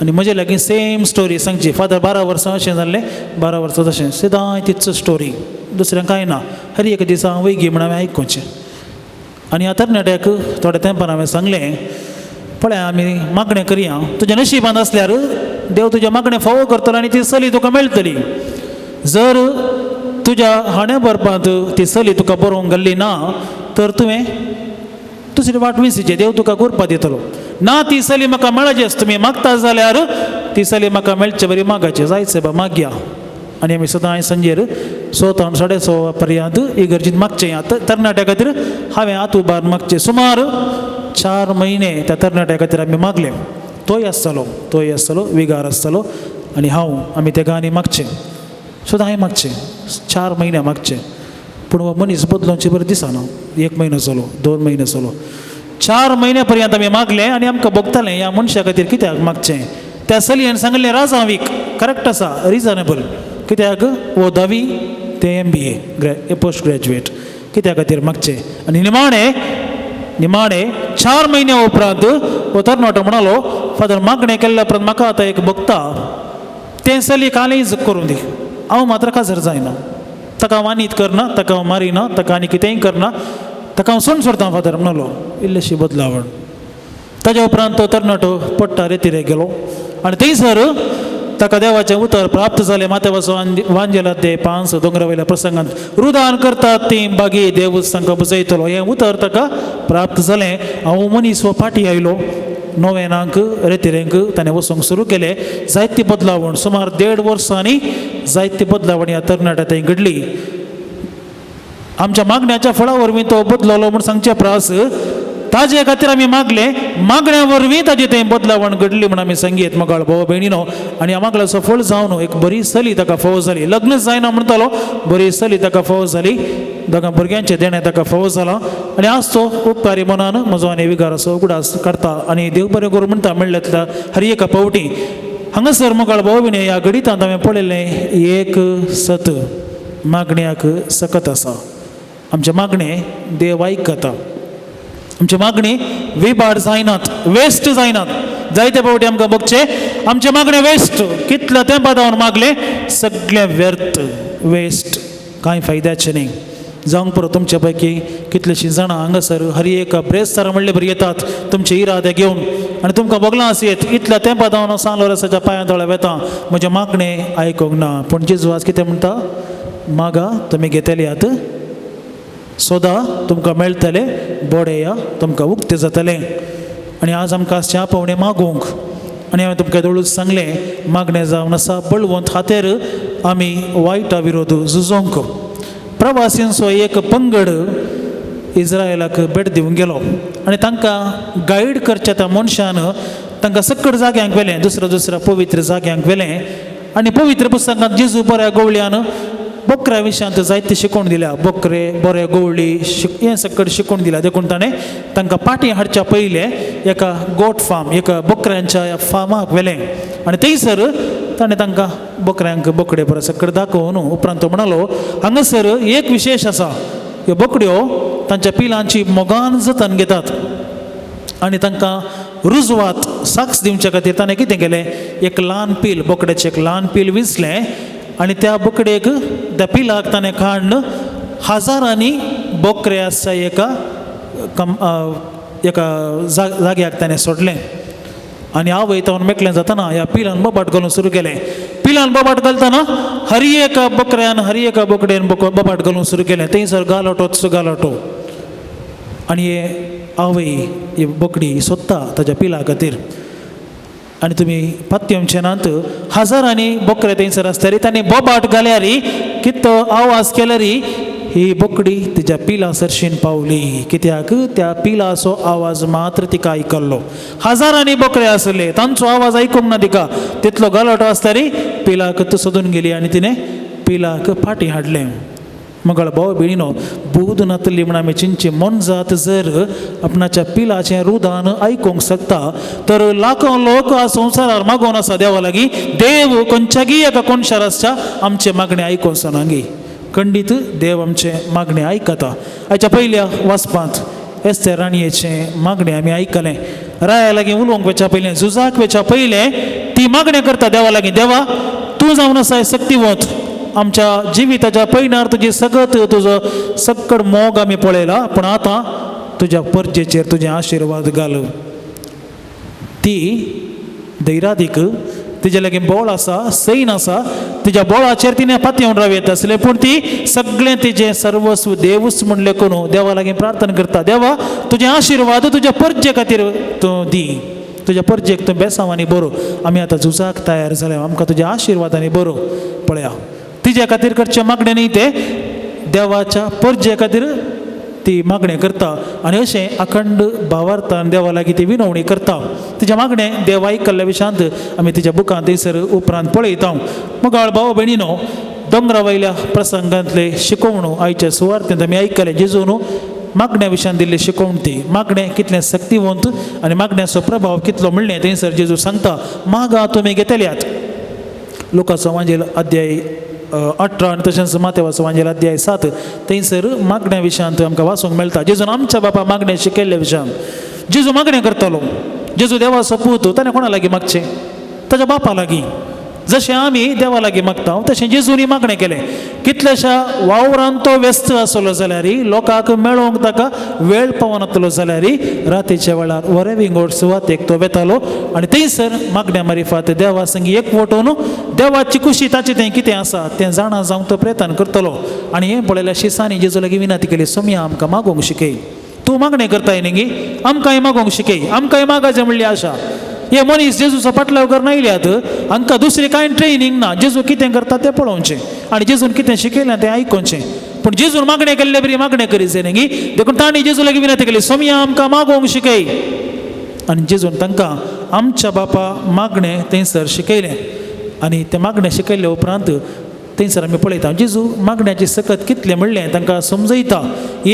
आनी म्हजे लागीं सेम स्टोरी सांगची. फादर 12 वर्सां अशें जाल्लें, 12 वर्सां तशें सदांय तीच स्टोरी, दुसरें कांय ना. हरी एका दिसा हांव वैगी म्हण हांवें आयकुचें. आनी ह्या तरणाट्याक थोड्या तेंपान हांवें सांगलें, पळय आमी मागणें करया, तुज्या नशिबांत आसल्यार देव तुज्या मागणें फावो करतलो आनी ती चली तुका मेळटली. जर तुज्या हाण्या बरपांत ती चली तुका बरोवंक गेल्ली ना तर तुवें दुसरी वाट विंसिचें, देव तुका करपा दितलो. ना ती चली म्हाका मेळचीच, तुमी मागता जाल्यार ती चली म्हाका मेळचे बरी मागाचे, जायचे बा मागया. आनी आमी सदां संजेर 6 ते 6:30 पर्यंत इगर्जीत मागचें. आतां तरणाट्या खातीर हांवें हात उबारून मागचें. सुमार 4 म्हयने त्या तरणाट्या खातीर आमी मागले. तोय आसतलो विगार आसतलो आनी आमी त्या गांनी मागचें. सुद्दां हांवें मागचें 4 म्हयने मागचें. पूण हो मनीस बदलोवचे बरें दिसना. 1 म्हयनो चलो, 2 म्हयने चलो, 4 म्हयन्या पर्यंत आमी मागलें आनी आमकां भोगतालें ह्या मनशा खातीर कित्याक मागचें. त्या चलयेन सांगलें राजावीक, करेक्ट आसा, रिजनेबल. कित्याक वो 10वी ते MBA पोस्ट ग्रॅज्युएट, कित्या खातीर मागचें. आनी निमाणे 4 म्हयन्या उपरांत हो तरणाटो म्हणलो, फादर मागणें केल्ल्या उपरांत म्हाका आतां एक भोगता, तें चली कालय करून दी. हांव मात्र काजर जायना, ताका हांव आनीत करना, ताका हांव मारिना, ताका आनी कितेंय करना, ताका हांव सोडून सोडटा फादर म्हणलो. इल्लीशी बदलावण. ताज्या उपरांत तो तरणाटो पडटा रेतीरेक गेलो आनी थंयसर ताका देवाचें उतर प्राप्त जालें. मातेवाचो वांजेलाद्ये 5 दोंगरा वयल्या प्रसंगांत रुदान करतात ती बागी देवूच तांकां बुजयतलो, हें उतर ताका प्राप्त जालें. हांव मनीस हो फाटी आयलो. 9 रेतीरेंक ताणें वचूंक सुरू केलें. जायती बदलावण, सुमार 1.5 वर्सांनी जायती बदलावण ह्या तरणाट्या थंय घडली. आमच्या मागण्याच्या फळा वरवीं तो बदललो म्हूण सांगचें प्रास. ताजे खातीर आमी मागले, मागण्या वरवीं ताजे थंय बदलावण घडली म्हूण आमी सांगीत मोगाळ भाव भयणीनो. आनी हांव मागला सफळ जावन एक बरी चली ताका फावो जाली. लग्न जायना म्हणटालो, बरी चली ताका फावो जाली. 2 भुरग्यांचें देणें ताका फावो जालां. आनी आज तो उपकारी मनान म्हजो आनी विगार असो उगडास करता आनी देव बरें करूं म्हणटा. म्हणल्यार हर एका पावटी हांगासर मोगाळ भाव भयणी ह्या गणितांत हांवें पळयलें, एक सत मागण्याक सकत आसा. आमचे मागणे देव आयकता. आमची मागणी विबाड जायनात, वेस्ट जायनात. जायते फावटी आमकां बघचे आमचे मागणे वेस्ट, कितल्या तेंपा जावन मागले सगळें व्यर्थ, वेस्ट, कांय फायद्याचें न्ही. जावंक पुरो तुमचे पैकी कितलींशीं जाणां हांगासर हर एक प्रेस्तार म्हणले बरी येतात तुमचे इरादे घेवन आनी तुमकां बगलां आसयत. इतल्या तेंपा जावन हांव सांलो रसाच्या पांयां तळ्या वेता, म्हजें मागणें आयकोंक ना. पूण जेजू आज कितें म्हणटा, मागा तुमी घेतल्यात, सोदा तुमकां मेळटलें, बोडेया तुमकां उक्तें जातलें. आनी आज आमकां आसचें पावणें मागूंक. आनी हांवें तुमकां दळूच सांगलें, मागणें जावन आसा बळवंत खातीर आमी वायटा विरोध झुजोंक. प्रवासींचो एक पंगड इस्रायलाक भेट दिवंक गेलो आनी तांकां गायड करच्या त्या मनशान तांकां सकट जाग्यांक व्हेलें, दुसऱ्या पवित्र जाग्यांक व्हेलें. आनी पवित्र पुस्तकांत जेजू बऱ्या गवळ्यान बकऱ्या विशयांत जायते शिकोवन दिल्या. बकरे, बरे गवळी हें सकट शिकोवन दिल्या. देखून ताणें तांकां पाटी हाडच्या पयलें एका गोट फार्म, एका बकऱ्यांच्या फार्माक व्हेलें आनी थंयसर ताणें तांकां बकऱ्यांक बोकडे बरे सकट दाखोवन उपरांत तो म्हणलो, हांगासर एक विशेश आसा, ह्यो बोकड्यो तांच्या पिलांची मोगान जतन घेतात आनी तांकां रुजवात साक्स दिवचे खातीर ताणें कितें केलें, एक ल्हान पील, बोकड्याचें एक ल्हान पील विसलें आनी त्या बोकडेक, त्या पिलाक ताणें काडून हजारांनी बोकरे आसा एका जाग्याक ताणें सोडलें. आनी हांव वयता मेकलें जाताना ह्या पिलान बोबाट घालूंक सुरू केलें. पिलान बोबाट घालतना हर एका बोकड्यान, हर एका बोकडेन बोबाट घालूंक सुरू केलें. थंयसर गालोटोच गालोटो. आनी हे आवय ही बोकडी सोदता ताच्या पिला खातीर. आनी तुमी पात्यमचेनांत हजारांनी बोकरे थंयसर आसतरी तांणी बोबाट घाल्यार कितो आवाज केल्यार ही बोकडी तिच्या पिला सरशीन पावली. कित्याक त्या पिलाचो आवाज मात्र तिका आयकल्लो. हजारांनी बोकरे आसले, तांचो आवाज आयकूंक ना तिका. तितलो गालोटो आसतरी पिलाक सोदून गेली आनी तिणें पिलाक फाटीं हाडलें. मगळ भाव भयणीनो, बूद नातली म्हण आमी चिंची मन जात जर आपणाच्या पिलाचें रुदान आयकूंक शकता तर लाखो लोक आ संवसारार मागोवन आसा देवा लागीं. देव खंयच्यागी एका कोणशार आसच्या आमचे मागणे आयकूंक सांगी. खंडीत देव आमचे मागणे आयकता. हाच्या पयल्या वाचपांत एस्तेर राणयेचें मागणें आमी आयकलें. राया लागीं उलोवंक वच्या पयलें, झुजाक वच्या पयलें ती मागणें करता देवा लागीं, देवा तूं जावन आसा शक्तिवंत. आमच्या जिविताच्या पैनार तुजी सगत, तुजो सक्कड मोग आमी पळयला, पूण आतां तुज्या परजेचेर तुजें आशिर्वाद घाल. ती दैरादीक तिच्या लागीं बोळ आसा सैन आसा तिच्या बोळाचेर तिणें पातयेवन रावयत आसलें पूण ती सगळें तिजें सर्वस्व देवूच म्हणलें करून देवा लागीं प्रार्थना करता देवा तुजें आशिर्वाद तुज्या परजे खातीर तूं दी तुज्या परजेक तूं बेसांवांनी बरो आमी आतां झुजाक तयार जाल्या आमकां तुज्या आशिर्वादांनी बरो पळया तिच्या खातीर करचें मागणें न्ही तें देवाच्या परजे खातीर ती मागणें करता आनी अशें अखंड भावार्थान देवा लागीं ती विनवणी करता तिच्या मागणें देव आयकल्ल्या विशांत आमी तिच्या बुकांत थंयसर उपरांत पळयता मोगाळ भाव भयणीनो दोंगरा वयल्या प्रसंगांतले शिकवणू आयच्या सुवार्थेंत आमी आयकले जेजून मागण्या विशयान दिल्ली शिकवणती मागणें कितलें सक्तिवंत आनी मागण्याचो प्रभाव कितलो म्हणलें थंयसर जेजू सांगता मागा तुमी घेतल्यात लुकाचो वांजेल अध्याय 18 आनी तशेंच मातेवाचो वांजेल अध्याय 7 थंयसर मागण्या विशयांत आमकां वाचूंक मेळटा जेजून आमच्या बापा मागणें शिकयल्ल्या विशयान जेजू मागणें करतालो जेजू देवाचो पूत ताणें कोणा लागीं मागचें ताच्या बापा लागीं जशें आमी देवा लागीं मागता तशें जेजूनी मागणें केलें कितल्याशा वावरांत तो व्यस्त आसलो जाल्यार लोकांक मेळोवंक ताका वेळ पावनासलो जाल्यार रातीच्या वेळार वरें विंगड सुवातेक तो वेतालो आनी थंयसर मागण्या मारिफात देवा संगी एकवटून देवाची खुशी ताचें तें कितें आसा तें जाणा जावंक तो प्रयत्न करतलो आनी हें पळयल्या शिसांनी जेजू लागीं विनंती केली सोम्या आमकां मागोवंक शिकय तूं मागणें करताय न्ही आमकांय मागोवंक शिकय आमकांय मागाचें म्हणली आशा हे मनीस जेजूचो फाटल्या वगर नायल्यात हांकां दुसरी कांय ट्रेनिंग ना जेजू कितें करता तें पळोवचें आनी जेजून कितें शिकयलें तें आयकोवचें पूण जेजून मागणें केल्ले बरी मागणें करीत न्ही देखून तांणी जेजू लागीं विनंती केली सोम्या आमकां मागोवंक शिकय आनी जेजून तांकां आमच्या बापा मागणें थंयसर शिकयलें आनी तें मागणें शिकयले उपरांत थंयसर आमी पळयता जेजू मागण्याची सकत कितलें म्हणलें तांकां समजयता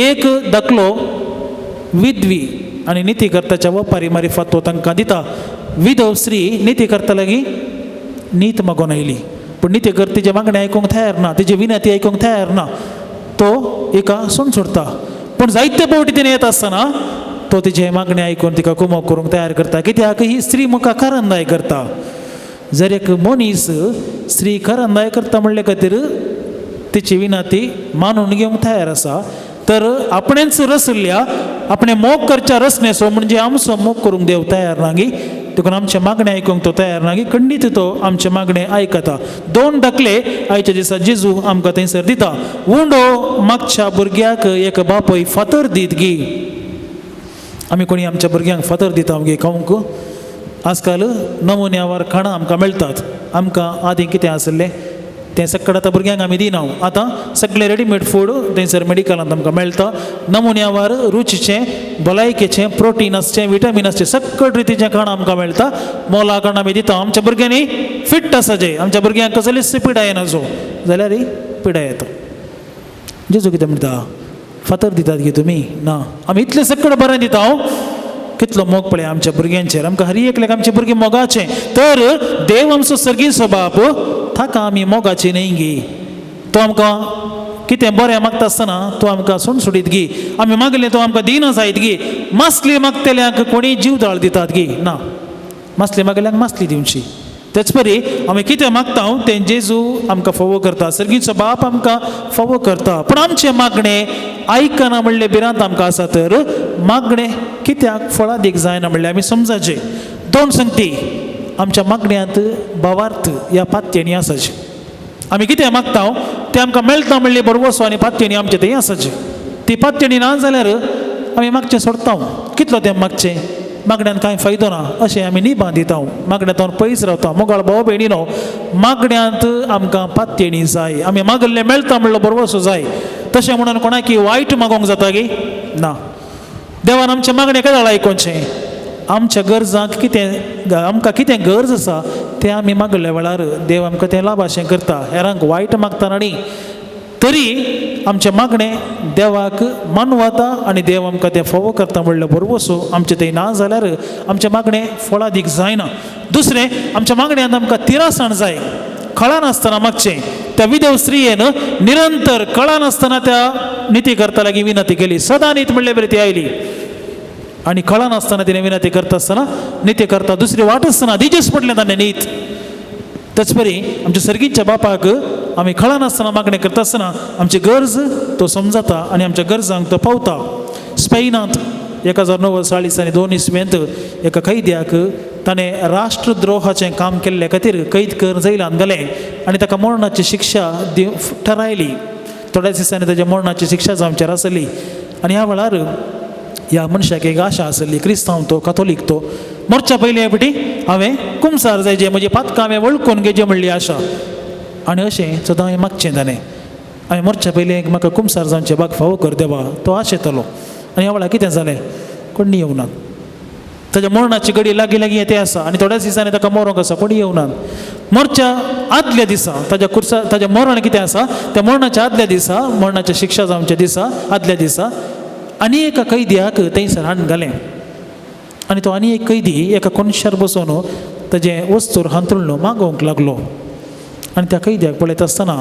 एक दाखलो विधवी आनी नितीकर्ताच्या वपारी मारिफात तो तांकां दिता विधव स्त्री नितीकर्ता लागीं नीत मागून आयली पूण नितीकर्ता तिजे मागणें आयकूंक तयार ना तिजी विनंती आयकूंक तयार ना तो एका सोण सोडता पूण जायते फावटी तिणें येता आसतना तो तिजे मागणें आयकून तिका कुमक करूंक तयार करता कित्याक ही स्त्री म्हाका करंदाय करता जर एक मनीस स्त्री करंदाय करता म्हणले खातीर तिची विनंती मानून घेवंक तयार आसा तर आपणेच रसल्या आपणे मोग करच्या रसनेचो म्हणजे आमचो मोग करूंक देव तयार ना गी देखून आमचे मागणें आयकूंक तो तयार ना गी खंडीत तो आमचे मागणें आयकता दोन दाखले आयच्या दिसा जेजू आमकां थंयसर दिता उंडो मागच्या भुरग्याक एक बापय फातर दीत गी आमी कोणी आमच्या भुरग्यांक फातर दिता गे खावंक आजकाल नमुन्यावर खाणां आमकां मेळटात आमकां आदीं कितें आसलें तें सगळें आतां भुरग्यांक आमी दिना आतां सगळें रेडीमेड फूड थंयसर मेडिकलांत आमकां मेळटा नमुन्यावर रुचीचें भलायकेचें प्रोटीन आसचें विटामीन आसचें सगळे रितीचें खाणां आमकां मेळटा मोला खाणां आमी दिता आमच्या भुरग्यांनी फिट आसा जे आमच्या भुरग्यांक कसलीच पिडाय येनाजो जाल्यार पिडाय येता जेजू कितें म्हणटा फातर दितात गे तुमी ना आमी इतलें सगळें बरें दिता कितलो मोग पळय आमच्या भुरग्यांचेर आमकां हर एकल्याक आमचे भुरगीं मोगाचें तर देव आमचो सर्गीचो बाप ताका आमी मोगाची न्ही गी तो आमकां कितें बरें मागता आसतना तो आमकां सुणसुडीत गी आमी मागलें तो आमकां दिना जायत गी मासली मागतल्यांक कोणी जीवदाळ दितात गी ना मासली मागल्यांक मासली दिवची तेच परी आमी कितें मागता तें जेजू आमकां फोव करता सर्गीचो बाप आमकां फोव करता पूण आमचें मागणें आयकना म्हणले भिरांत आमकां आसा तर मागणें कित्याक फळां दीक जायना म्हणलें आमी समजाचें दोन संगती आमच्या मागण्यांत भावार्थ ह्या पातयेनी आसाचे आमी कितें मागता तें आमकां मेळटा म्हणले बरोवसो आनी पातयेनी आमचें थंय आसाचे ती पातयेनी ना जाल्यार आमी मागचें सोडटा कितलो तें मागचें मागण्यान कांय फायदो ना अशें आमी निभान दिता मागण्यांत पयस रावता मोगाळ भाव भयणीनो मागण्यांत आमकां पातयेनी जाय आमी मागल्लें मेळटा म्हणलो बरोवसो जाय तशें म्हणून कोणाकी वायट मागोवंक जाता गे ना देवान आमचें मागणें केदाळ आयकोवचें आमच्या गरजांक कितें आमकां कितें गरज आसा तें आमी मागल्या वेळार देव आमकां तें लाभाशें करता हेरांक वायट मागतना न्ही तरी आमचें मागणें देवाक मानवता आनी देव आमकां तें फोव करता म्हणलें बरोवसो आमचें तें ना जाल्यार आमचें मागणें फळादीक जायना दुसरें आमच्या मागण्यांत आमकां तिरासण जाय कळनासतना मागचें त्या विधव स्त्रियेन निरंतर कळनासतना त्या नितीकर्ता लागीं विनंती केली सदां नीत म्हणले बरी ती आयली आनी कळनासतना तिणें विनंती करता आसतना नितीकर्ता दुसरी वाट आसतना दिजेच पडलें ताणें नीत तेच परी आमच्या सर्गीच्या बापाक आमी कळनासतना मागणें करता आसतना आमची गरज तो समजता आनी आमच्या गरजांक तो पावता स्पेनांत 1940 आनी 2 इसवेंत एका कैद्याक ताणें राष्ट्रद्रोहाचें काम केल्ले खातीर कैद कर जैलांत गेले आनी ताका मरणाची शिक्षा ठरायली. थोड्याच दिसांनी ताच्या मरणाची शिक्षा जावचेर आसली. आनी ह्या वेळार ह्या मनशाक एक आशा आसली, क्रिस्तांव तो, कातोलीक तो, मरच्या पयलीं बेटी हांवें कुमसार जायचें, म्हजी पातकां हांवें वळखून घेवचें म्हणली आशा. आनी अशें सदां हांवें मागचें ताणें, हांवें मरच्या पयलीं म्हाका कुमसार जावचें बाग फावो कर देवा, तो आशेतलो. आनी ह्या वेळार कितें जालें, कोणी येवनात. ताच्या मरणाची घडी लागीं लागीं येते आसा आनी थोड्याच दिसांनी ताका मरोंक आसा, कोणी येवनात. मरच्या आदल्या दिसा ताच्या मरण कितें आसा, त्या मरणाच्या आदल्या दिसा, मरणाच्या शिक्षा जावच्या दिसा आदल्या दिसा आनी एका कैद्याक थंयसर हाडून घालें. आनी तो आनी एक कैदी एका कोनशार बसून ताजें वस्तूर हांतरुळ्ळो मागोवंक लागलो. आनी त्या कैद्याक पळयता आसतना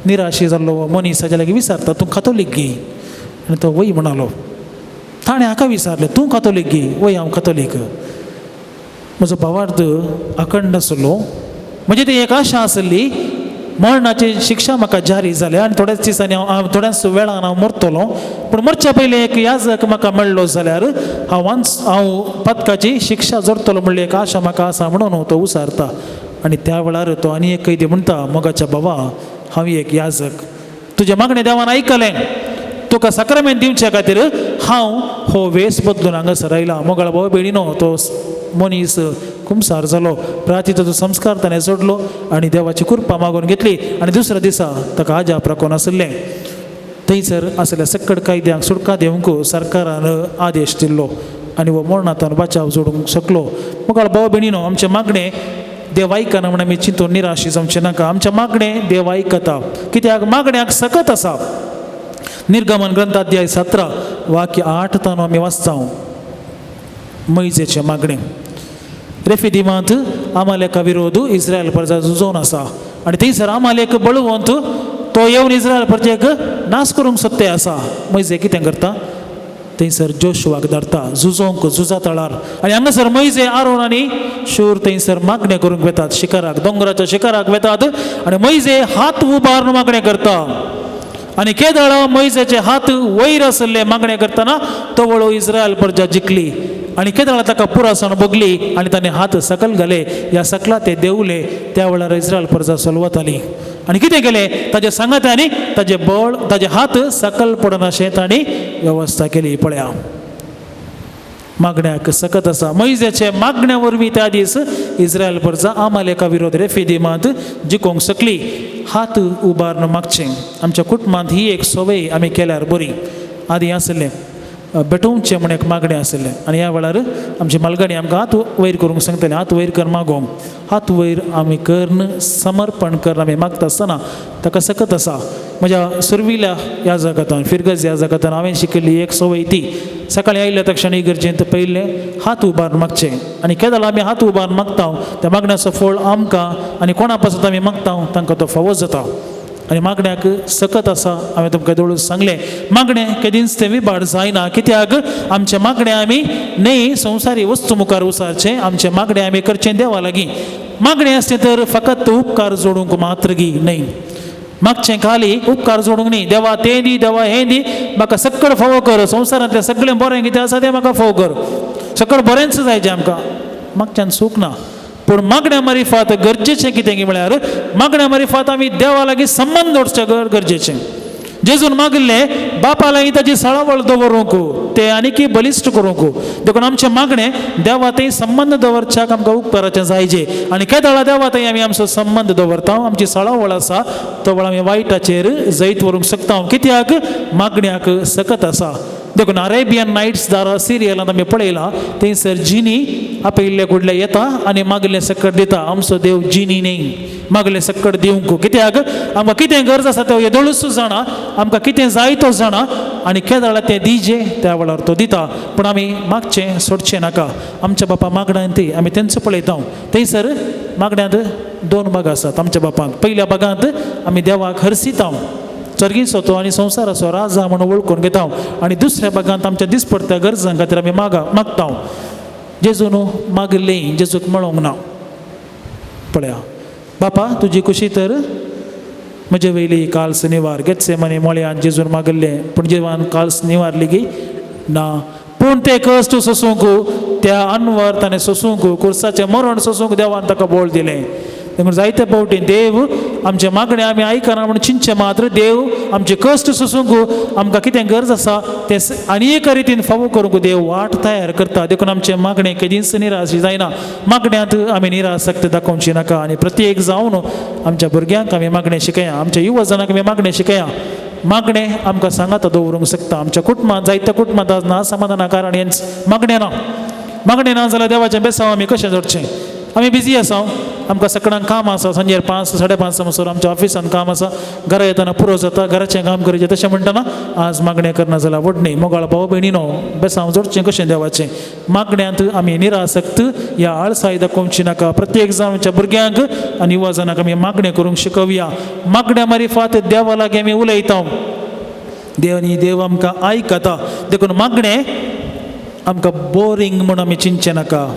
निराशी जाल्लो मनीस ताच्या लागीं विचारता, तूं कातोलीक गी? आनी तो वय म्हणालो. ताणें हाका विचारलें, तूं कातोलीक गी? वय, हांव कातोलीक. म्हजो भावार्थ अखंड आसलो. म्हणजे ती एक आशा आसली, मरणाची शिक्षा म्हाका जारी जाल्या आनी थोड्याच दिसांनी थोड्याच वेळान हांव मरतलो, पूण मरच्या पयलीं एक याजक म्हाका मेळ्ळो जाल्यार हांव पदकाची शिक्षा जोडटलो म्हणली एक आशा म्हाका आसा म्हणून तो उसारता. आनी त्या वेळार तो आनी एक कैदी म्हणटा, मोगाच्या बाबा, हांव एक याजक, तुजें मागणें देवान आयकलें, तुका साक्रामेंत दिवचे खातीर हांव हो वेस बदलून हांगासर आयला. मोगाळ भाव भयणीनो, तो मनीस कुमसार जालो, प्रार्थीचो संस्कार ताणें जोडलो आनी देवाची कृपा मागून घेतली. आनी दुसऱ्या दिसा ताका आजा प्रकोन आसलें. थंयसर आसल्या सक्कड कायद्यांक सुटका दिवंक सरकारान आदेश दिल्लो आनी हो मरणांतल्यान बचाव जोडूंक शकलो. मोगाळ भाव भयणीनो, आमचें मागणें देव आयकना म्हण आमी चिंतून निराशी जावचें नाका. आमचें मागणें देव आयकता, कित्याक मागण्याक सकत आसा. निर्गमन ग्रंथाध्याय 17 वाक्य 8 आमी वाचता. मैजेचें मागणें. रेफिदीमांत आमालेका विरोध इस्रायल प्रजा झुजोवन आसा आनी थंयसर आमालेक बळवंत तो येवन इस्रायल प्रजेक नाश करूंक सोदते आसा. मैजे कितें करता, थंयसर जोशुवाक धरता झुजोवंक झुजा तळार. आनी हांगासर मैजे, आरोन आनी शूर थंयसर मागणें करूंक वेतात, शिखराक, दोंगराच्या शिखराक वेतात आनी मैजे हात उबारून मागणें करता. आनी केदळ मैजेचे हात वयर आसले मागणें करतना तवळो इस्रायल प्रजा जिखली आनी केदळ ताका पुरासावन भोगली आनी ताणें हात सकल घाले. ह्या सकला ते देंवले. त्या वेळार इस्रायल प्रजा चलवताली आनी कितें केलें, ताजे सांगात्यांनी ताजे बळ, ताजे हात सकल पडना अशें तांणी वेवस्था केली. पळया, मागण्याक सकत आसा. मैजेचे मागण्या वरवीं त्या दीस इस्रायल प्रजा आमालेका विरोध रेफिदीमांत जिखोवंक शकली. हात उबारून मागचें. आमच्या कुटुंबांत ही एक सवय आमी केल्यार बरी. आदी आसलें बेटोवचें म्हण एक मागणें आसलें आनी ह्या वेळार आमची मालगाणी आमकां हात वयर करूंक सांगताली, हात वयर कर मागोवंक. हात वयर आमी कर्ण समर्पण करून आमी मागता आसतना ताका सकत आसा. म्हज्या सुरविल्या ह्या जगांतान, फिरगज ह्या जगांतान हांवें शिकिल्ली एक सवय ती, सकाळीं आयल्या तक्षण इगर्जेंत पयलें हात उबारून मागचें. आनी केदळ आमी हात उबारून मागता त्या मागण्याचो फळ आमकां आनी कोणा पासून आमी मागता तांकां तो फावो जाता. आनी मागण्याक सकत आसा. हांवें तुमकां दवळून सांगलें, मागणें केदींच तें विबाड जायना. कित्याक आमचें मागणें आमी न्ही संवसारी वस्तू मुखार उसारचें, आमचें मागणें आमी करचें देवा लागीं. मागणें आसलें तर फकत उपकार जोडूंक मात्र गी न्ही. मागचें खाली उपकार जोडूंक न्ही, देवा तें दी, देवा हें दी, म्हाका सक्कड फावो कर, संवसारांतलें सगळें बरें कितें आसा तें म्हाका फावो कर, सकड बरेंच जायचें आमकां. मागच्यान सूख ना. पूण मागण्या मारिफात गरजेचें कितें म्हळ्यार मागण्या मारिफात आमी देवा लागीं संबंद दवरचें गरजेचें. जेजून मागलें बापा लागीं ताची सळावळ दवरूंक, तें आनीक बलिश्ट करूंक. देखून आमचें मागणें देवा थंय संबंद दवरच्याक आमकां उपकाराचें जायचें. आनी केदळा देवा थंय आमी आमचो संबंद दवरता. आमची सळावळ आसा तो वेळ आमी वायटाचेर जैत व्हरूंक शकता. कित्याक मागण्याक सकत आसा. देखून अरेबियन नायट्स दारा सिरियलांत आमी पळयलां, थंयसर जिनी आपयल्ले कुडले येता आनी मागलें सकट दिता. आमचो देव जिनी न्ही, मागलें सकट दिवंक. कित्याक आमकां कितें गरज आसा तो येदोळूच जाणा, आमकां कितें जाय तो जाणा आनी केदळ तें दिजें त्या वेळार तो दिता. पूण आमी मागचें सोडचें नाका. आमच्या बापा मागण्यांत आमी तेंच पळयता. थंयसर मागण्यांत 2 भाग आसात आमच्या बापांक. पयल्या भागांत आमी देवाक हरसिता, सर्गीचो तो आनी संवसाराचो राजा म्हणून वळखून घेता. आनी दुसऱ्या भागांत आमच्या दिसपडट्या गरजां खातीर आमी मागता. जेजून मागलें, जेजूक मेळोंक ना. पळया, बापा तुजी खुशी तर म्हजे वयली काल्स निवार. गेत्सेमानी मोळ्यान जेजून मागल्लें पूण जेवान काल्स निवारली गी ना. पूण ते कश्ट सोसूंक त्या अनवर ताणें सोसूंक कुर्साचें मरण सोसूंक देवान ताका बळ दिलें देखून जायते फावटी देव आमचे मागणे आमी आयकना म्हूण चिंतचे मात्र देव आमचे कश्ट सोसूंक आमकां कितें गरज आसा तें आनी एका रितीन फावो करूंक देव वाट तयार करता देखून आमचे मागणे केदींच निराश जायना मागण्यांत आमी निरासक्त दाखोवची नाका आनी प्रत्येक जावन आमच्या भुरग्यांक आमी मागणें शिकया आमच्या युवजनांक आमी मागणें शिकया मागणें आमकां सांगात दवरूंक शकता आमच्या कुटुंबांत जायत्या कुटुंबांत आज ना समाधाना कारण हेंच मागणें ना जाल्यार देवाचें बेसांव आमी कशें जोडचें आमी बिजी आसा आमकां सकाळांक काम आसा सांजेर 5 5:30 म्हणसर आमच्या ऑफिसान काम आसा घरा येताना पुरो जाता घराचें काम करचें तशें म्हणटना आज मागणें करना जाल्यार व्हडणी मोगाळ भाव भयणीनो बेसांव जोडचें कशें देवाचें मागण्यांत आमी निरासक्त ह्या आळसाय दाखोवची नाका प्रत्येक जावन आमच्या भुरग्यांक आनी युवजनांक आमी मागणें करूंक शिकोवया मागण्या मारिफात देवा लागीं आमी उलयता देव आमकां आयकता देखून मागणें आमकां बोरींग म्हूण आमी चिंतचें नाका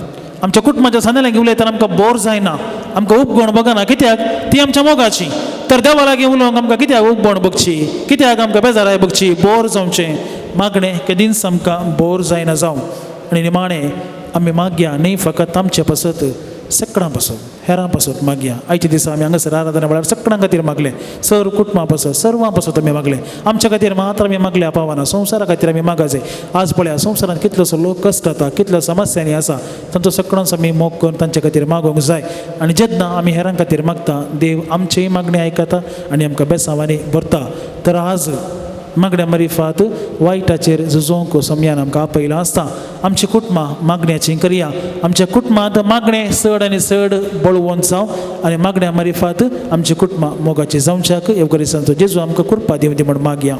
आमच्या कुटुंबाच्या सान्यालांगी उलयतना आमकां बोर जायना आमकां उपगण बगना कित्याक ती आमच्या मोगाची तर देवा लागीं उलोवंक आमकां कित्याक उपगण बगची कित्याक आमकां बेजाराय बगची बोर जावचें मागणें केदींच आमकां बोर जायना जावं आनी निमाणें आमी मागया न्ही फकत आमचे पासत सकाळां पासून हेरां पासत मागया आयच्या दिसा आमी हांगासर आराधना वेळार सकाळां खातीर मागलें सर्व कुटुंबां पासत सर्वां पासत आमी मागलें आमच्या खातीर मात्र आमी मागल्या पावना संवसारा खातीर आमी मागा जाय आज पळया संवसारांत कितलोसो लोक कश्ट जाता कितल्यो समस्यांनी आसा तांचो सकाळच आमी मोग करून तांचे खातीर मागोवंक जाय आनी जेन्ना आमी हेरां खातीर मागता देव आमचेय मागणी आयकता आनी आमकां बेसांवांनी भरता तर आज मागण्या मारिफात वायटाचेर झुजोवंक समयान आमकां आपयलां आसता आमची कुटुंबां मागण्याची करया आमच्या कुटुंबांत मागणें चड आनी चड बळवंत जावं आनी मागण्या मारिफात आमची कुटुंबां मोगाची जावच्याक येवगोरेसांचो जेजू आमकां कृपा दिवं दी म्हूण मागया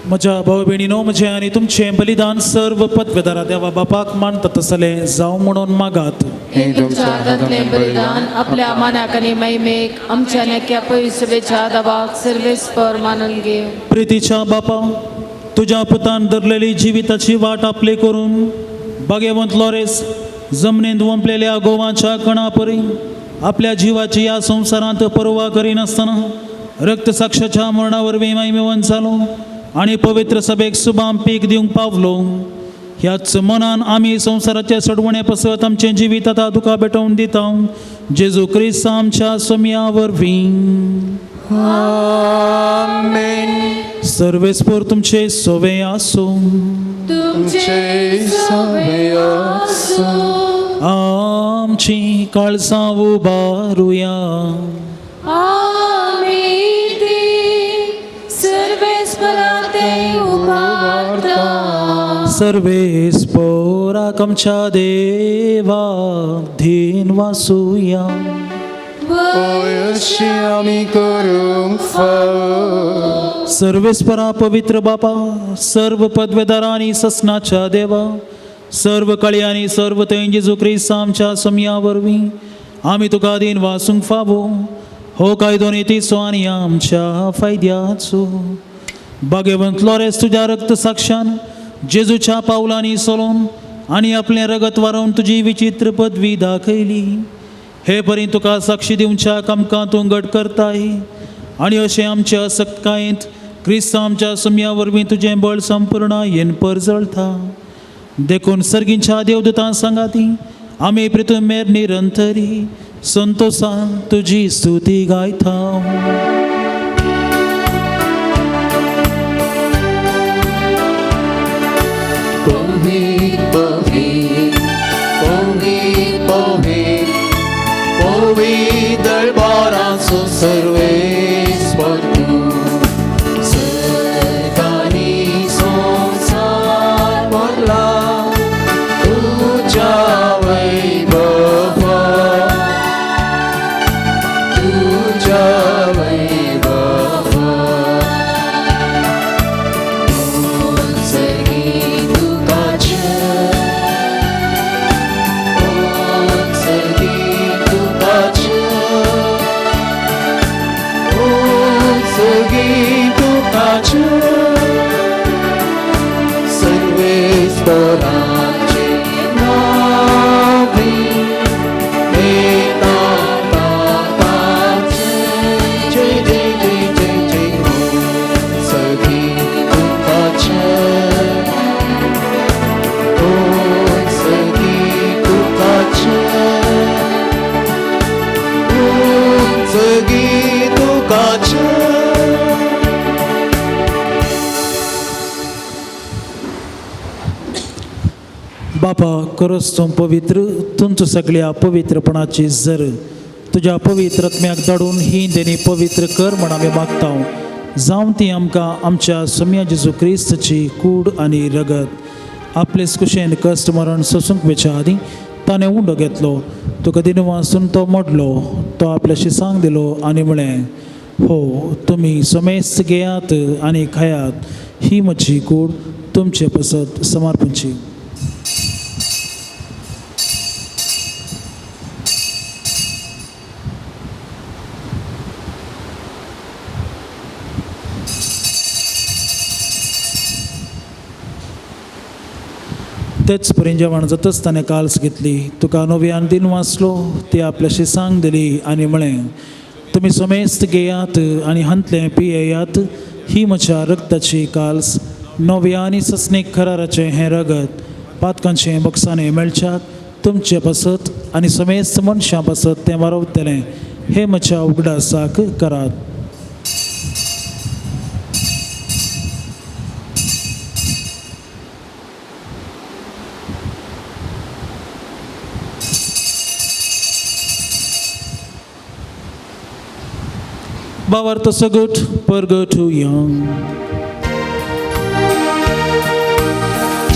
म्हज्या भाव भयणीनो म्हजें आनी तुमचें बलिदान सर्व पदवेदारा देवा बापाक मानता तसलें जावं म्हणून मागात हे तुमच्या हातांतलें बलिदान आपल्या मानाक आनी महिमेक आमच्या नेक्या पवित्रतेच्या दाबाक सर्वेस्पर मानून घेव प्रितीच्या बापा तुज्या पुतान धरलेली जिविताची वाट आपले करून भाग्यवंत लॉरेस जमनींत वंपलेल्या गोवाच्या कणा परी आपल्या जिवाची ह्या संवसारांत पर्वा करिनासतना रक्तसाक्षाच्या मरणा वरवीं महिमेवंत जालो आनी पवित्र सभेक सुबाम पीक दिवंक पावलो ह्याच मनान आमी संवसाराचे सडवणे पसत आमचें जिवीत आतां तुका भेटोवन दिता जेजू क्रिस्त आमच्या सोम्या वरवीं आमेन सर्वेस्पर तुमचे सोवे आसूं तुमचे सवे आसूं आमची काळजां उबारुया सर्वेस्पराक आमच्या देवा धीन वासुया अशी आमी करूंक फाव सर्वेस्परा पवित्र बापा, सर्व पदवेदारांनी ससनाच्या देवा, सर्व कळयांनी सर्व थंय जेजू क्रिस्त आमच्या समया वरवीं आमी तुका दिन वासूंक फावो, हो कायदो नितीचो आनी आमच्या फायद्याचो. भाग्यवंत लॉरेस तुज्या रक्त साक्षान जेजूच्या पावलांनी चलोवन आनी आपलें रगत व्हारोवन तुजी विचित्र पदवी दाखयली. हे परी तुका साक्षी दिवच्या आमकां तूं घट करताय आनी अशें आमच्या आसक्तकायेंत क्रिस्त आमच्या समया वरवीं तुजें बळ संपूर्णायेन परजळटा. देखून सर्गींच्या देवदूतां सांगाती आमी प्रितून मेर निरंतरी संतोषान तुजी स्तुती गायता. Povit, povit, povit, povit, povit दरबाराचो सर्वेस्पर तूं. सर्गांनी संसार भरला तुज्या वैभवान, तुज्या वैभवान. सर्वेस्परांचे नावी ताचे जय जय जय जय जय हो. सगळी तुकाचे हो, सगळी तुकाचे हो, सगळी तुकाचे. बापा, खरोच तूं पवित्र, तुमचो सगळ्या पवित्रपणाची झर तुज्या पवित्र आत्म्याक धाडून ही देणी पवित्र कर म्हण आमी मागता. जावं ती आमकां आमच्या समया जेजू क्रिस्ताची कूड आनी रगत आपलेच कुशेन कश्ट मरण सोसूंक वेच्या आदीं ताणें उंडो घेतलो, तुका दिन वाचून तो मोडलो, तो आपल्याशी सांग दिलो आनी म्हळें, हो तुमी समेस्त घेयात आनी खायात, ही म्हजी कूड तुमचे पसत समर्पणची. तेच परीन जेवण जातच ताणें काल्स घेतली, तुका नव्यान दिन वाचलो, ती आपल्याशी सांग दिली आनी म्हळें, तुमी समेस्त घेयात आनी हंतलें पियेयात, ही म्हज्या रगताची काल्स, नव्या आनी सस्नीक कराराचें हें रगत पातकांचें बक्षांनी मेळच्याक तुमचे पासत आनी समेस्त मनशां पासत तें वारवतलें, हे म्हज्या उगडासाक करात. Bawarto sagut pergotu yang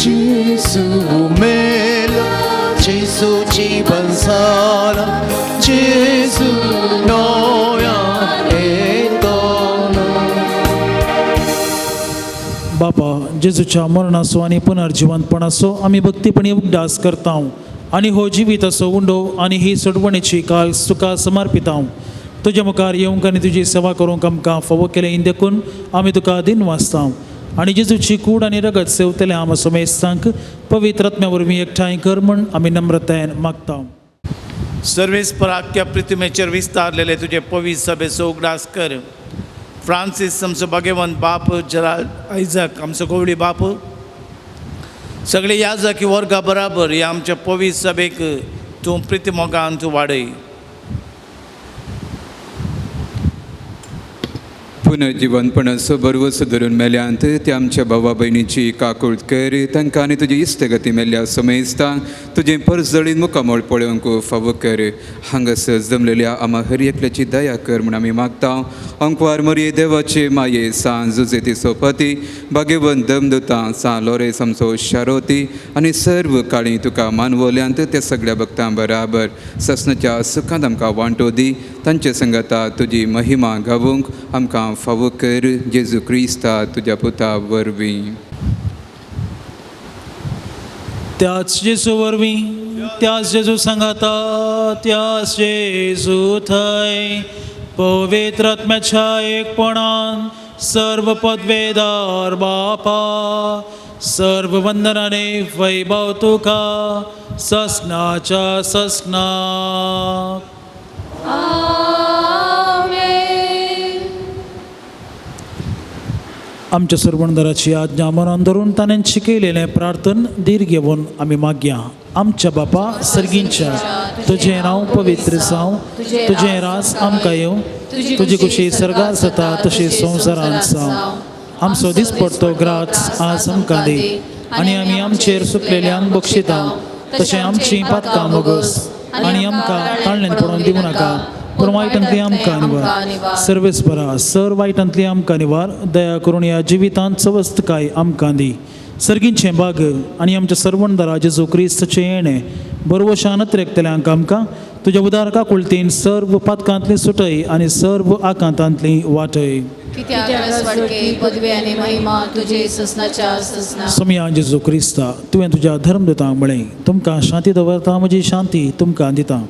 Gesù melo, Gesù जीवन सारा, Gesù नया एतोनो. बापा, जेजूच्या मरणाचो आनी पुनर्जिवंतपणाचो आमी भक्तीपणी उगडास करता आनी हो जिविताचो उंडो आनी ही सोडवणेची काल तुका समर्पिता. तुज्या मुखार येवंक आनी तुजी सेवा करूंक आमकां फावो केलें इन देखून आमी तुका दिन वाचता आनी जेजूची कूड आनी रगत सेवतले आम समेस्तांक पवित्र आत्म्या वरवीं एकठांय कर म्हूण आमी नम्रतायेन मागता. सर्वेस्पराक्या प्रतिमेचेर विस्तारलेले तुजे पवित्र सभेचो उगडास कर. फ्रांसीस आमचो भाग्यवंत बाप, जराल्ड आयझॅक आमचो गवळी बाप, सगळे याजकी वर्गा बराबर ह्या आमच्या पवित्र सभेक तूं प्रितीमोगान तूं वाडय. पुनर्जिवनपणाचो बरवसो धरून मेल्यांत ते आमच्या भावा भयणीची काकूळट कर. तांकां आनी तुजी इश्टगती मेल्ल्या समेस्तांक तुजें परस जळीन मुखामोळ पळोवंक फावो कर. हांगासर जमलेल्या आमा हर एकल्याची दया कर म्हूण आमी मागता. अंकवार मरये देवाचे माये सान जुजेती सोपती, भाग्यवंत दमदुतां सान लोरेस आमचो शारोती आनी सर्व काळी तुका मानवल्यांत त्या सगळ्या भक्तां बराबर ससनाच्या सुखांत आमकां वांटो दी. तांचे संगता तुजी महिमा गावूंक आमकां फावो कर जेजू क्रिस्ता तुझ्या पुता वरवीं. त्याच जेजू वरवीं त्याच जेजू सांगाता त्याच जेजू थंय पवित्र आत्म्याच्या एकपणान सर्व पदवेदार बापा सर्व वंदनाने वैभव तुका ससनाच्या ससना. आमच्या सर्वंदराची आज्ञा मनान धरून ताणें शिकयलेलें प्रार्थन धीर घेवन आमी मागया. आमच्या बापा सर्गींच्या तुजें नांव पवित्र जावं तुजें रास आमकां येवं तुजी कुशी सर्गार जाता तशी संवसारांत जावं. आमचो दिसपडटो ग्रास आज आमकां दी आनी आमी आमचेर सुकलेल्यांक बक्षिता तशें आमचीं पातकां मोगोस आनी आमकां ताळणेन पडोवन दिवं नाका पूण वायटांतली आमकां निवार. सर्वेस्परा सर वायटांतली आमकां निवार दया करून ह्या जिवितांत चवस्तकाय आमकां दी. सर्गींचें बाग आनी आमच्या सर्वंदरा जेजू क्रिस्ताचें येणें बरवशान त्रेकतल्यांक आमकां तुज्या उदार काकुळतीन सर्व पातकांतली सुटय आनी सर्व आकांतांतली वाटय. पदवी आनी महिमा तुजे ससनाच्या ससना. समया जेजू क्रिस्ता तुवें तुज्या धर्मदूतांक म्हळें तुमकां शांती दवरता म्हजी शांती तुमकां दिता.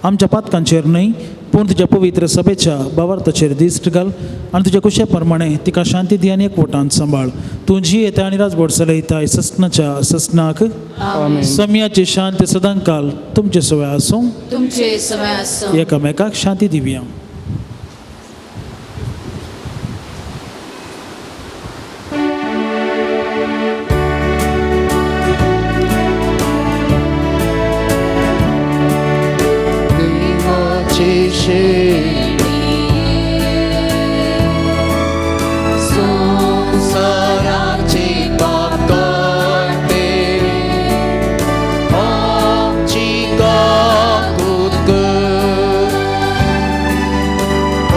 आमच्या पातकांचेर न्हय पूण तुज्या पवित्र सभेच्या भावार्थाचेर दिश्ट घाल आनी तुज्या कुशे प्रमाणे तिका शांती दी आनी एकवटांत सांबाळ. तूं जी येता आनी राजभर चलयताय ससनाच्या ससनाक. समयाची शांती सदां काल तुमचे सवय आसूं तुमचे समय आसूं. एकामेकाक शांती दिवया. संसाराची बाबकारते आमची काकूत कर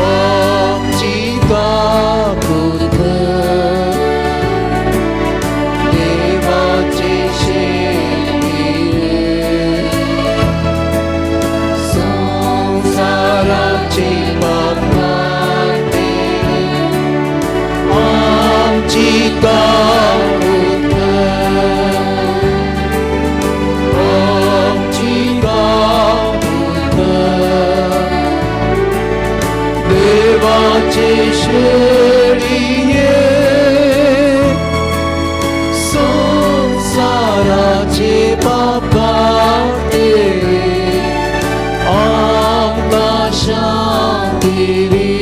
आमची काकूत कर देवाची शेळी संसाराची बाबकारते आमची काकूत कर आमची काकूत कर देवाची शेळिये संसाराचे पाप काढते आमकां शांती दी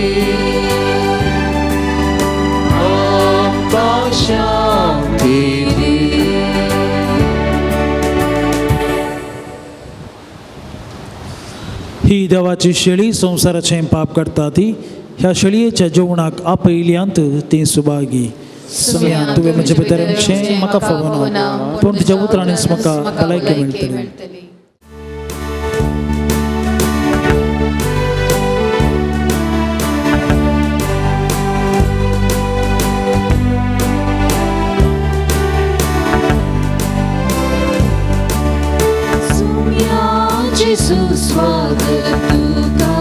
आमकां शांती दी. ही देवाची शेळी संवसाराचें पाप काडटा ती ह्या शेळयेच्या जेवणाक आपयल्यांत ती सुभागी. समयान तुवें म्हजे भितरचें म्हाका फवना पूण तुज्या उतरांनीच म्हाका भलायकी मेळटली. Jesus, स्वागत तुका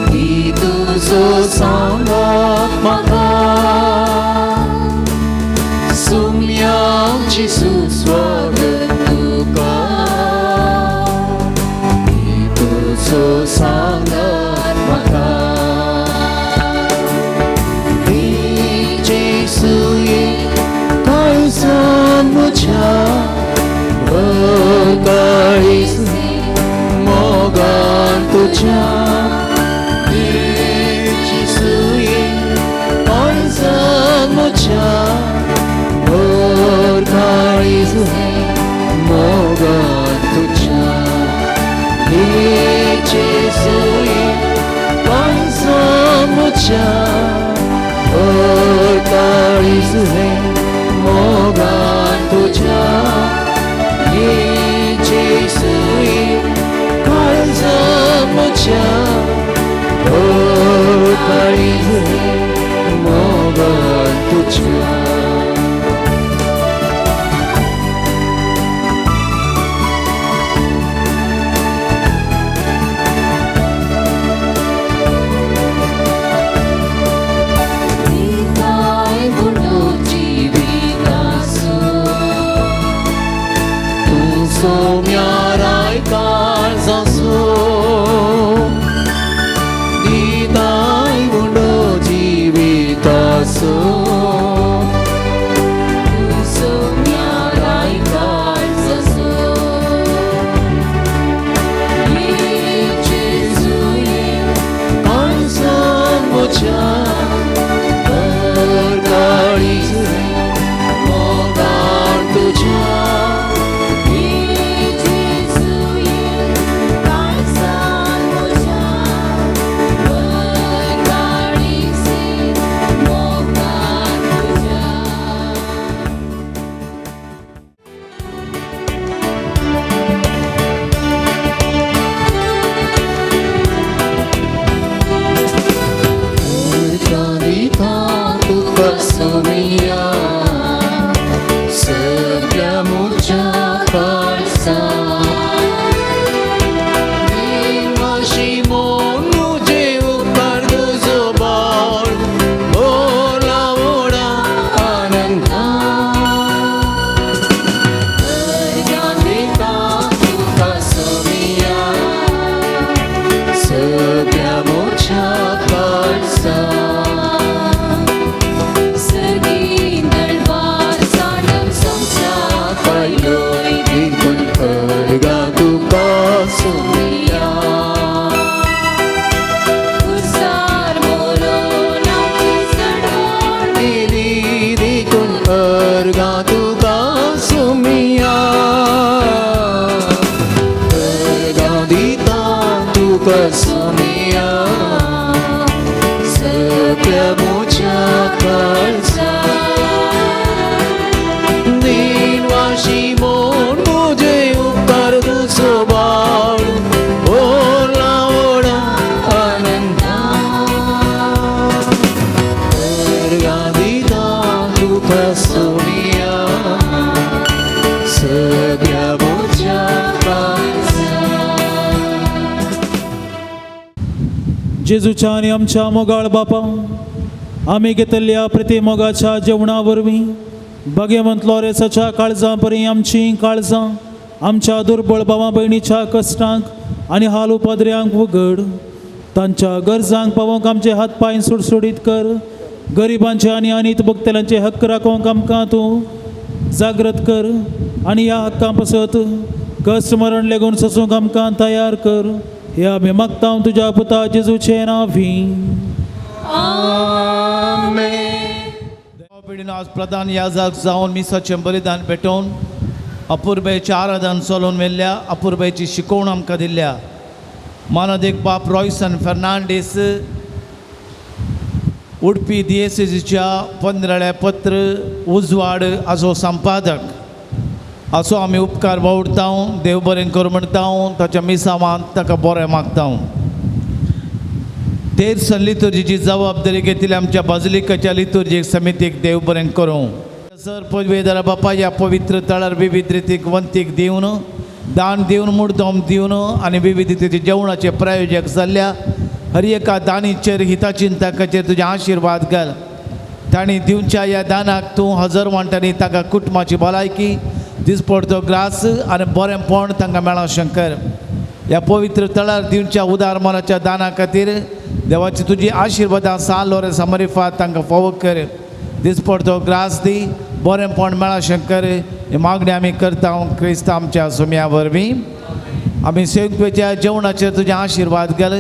ती तुजो सांगात म्हाका सुम्या Jesus, स्वागत तुका ती तुजो सांगात म्हाका ती जेसूये काळजान म्हज्या काळीज मोगान तुझ्या जेसूये काळजान म्हज्या काळीज मोगान तुझ्या जेसूये काळजान म्हज्या काळीज मोगान तुझ्या जेसूये काळजान म्हज्या काळीज मोगान तुझ्या. पसुनिया सगळ्या मोच्या काळजा दिनवाशी मोड मुझे उपकार तुझो बाळ ओला ओढा आनंदा गादिता तू पसुनिया सगळ्या मोच्या काळजा जेजूच्या आणि आमच्या मोगाळ बापा आम्ही घेतलेल्या प्रति मोगाच्या जेवणावरवी भगवंत लॉरेसाच्या काळजापरी आमची काळजां आमच्या दुर्बळ भावा बहिणीच्या कश्टांक आनी हाल उपाद्र्यांक वगड तांच्या गरजांक पावोवंक आमचे हात पांय सुडसुडीत कर गरिबांचे आनी अनीत भक्तेलांचे हक्क राखोवंक आमकां तूं जागृत कर आनी ह्या हक्कां पासत कश्ट मरण लेगून सोसूंक आमकां तयार कर हे आमी मागता तुज्या पुता जेजूचे नांवी पिढीनं आज प्रधान याजक जावन मिसाचें बलिदान पेटोवन अपुर्बेचें आराधन चलोवन व्हेल्ल्या अपुर्बेची शिकोवण आमकां दिल्या मानदेक बाप रॉयसन फर्नांडीस उडपी दिएसीच्या 15 पत्र उजवाड हाचो संपादक असो आमी उपकार वावुरता देव बरें कर म्हणटा ताच्या मिसावांत ताका बरें मागता तेर लितुर्जीची जबाबदारी घेतली आमच्या बाजलिकाच्या लितुर्जीक समितीक देव बरें करूं सर पदवेदार बापा ह्या पवित्र तळार विविध रितीक वंतीक दिवन दान दिवन मुर्दोम दिवन आनी विविधतेचे जेवणाचे प्रायोजक जाल्ल्या हर एका दानीचेर हिताचिंतकाचेर तुजे आशिर्वाद घाल तांणी दिवच्या ह्या दानाक तूं हजर वांटणी तांकां कुटुंबाची भलायकी दिसपडतो ग्रास आनी बरेंपण तांकां मेळा शंकर ह्या पवित्र तळार दिवच्या उदार मनाच्या दाना खातीर देवाची तुजी आशिर्वादां साल लोरे समरिफात तांकां फावो कर दिसपडतो ग्रास दी बरेंपण मेळा शंकर ही मागणी आमी करता क्रिस्त आमच्या सुम्या वरवीं आमी सेवकेच्या जेवणाचेर तुजे आशिर्वाद घाल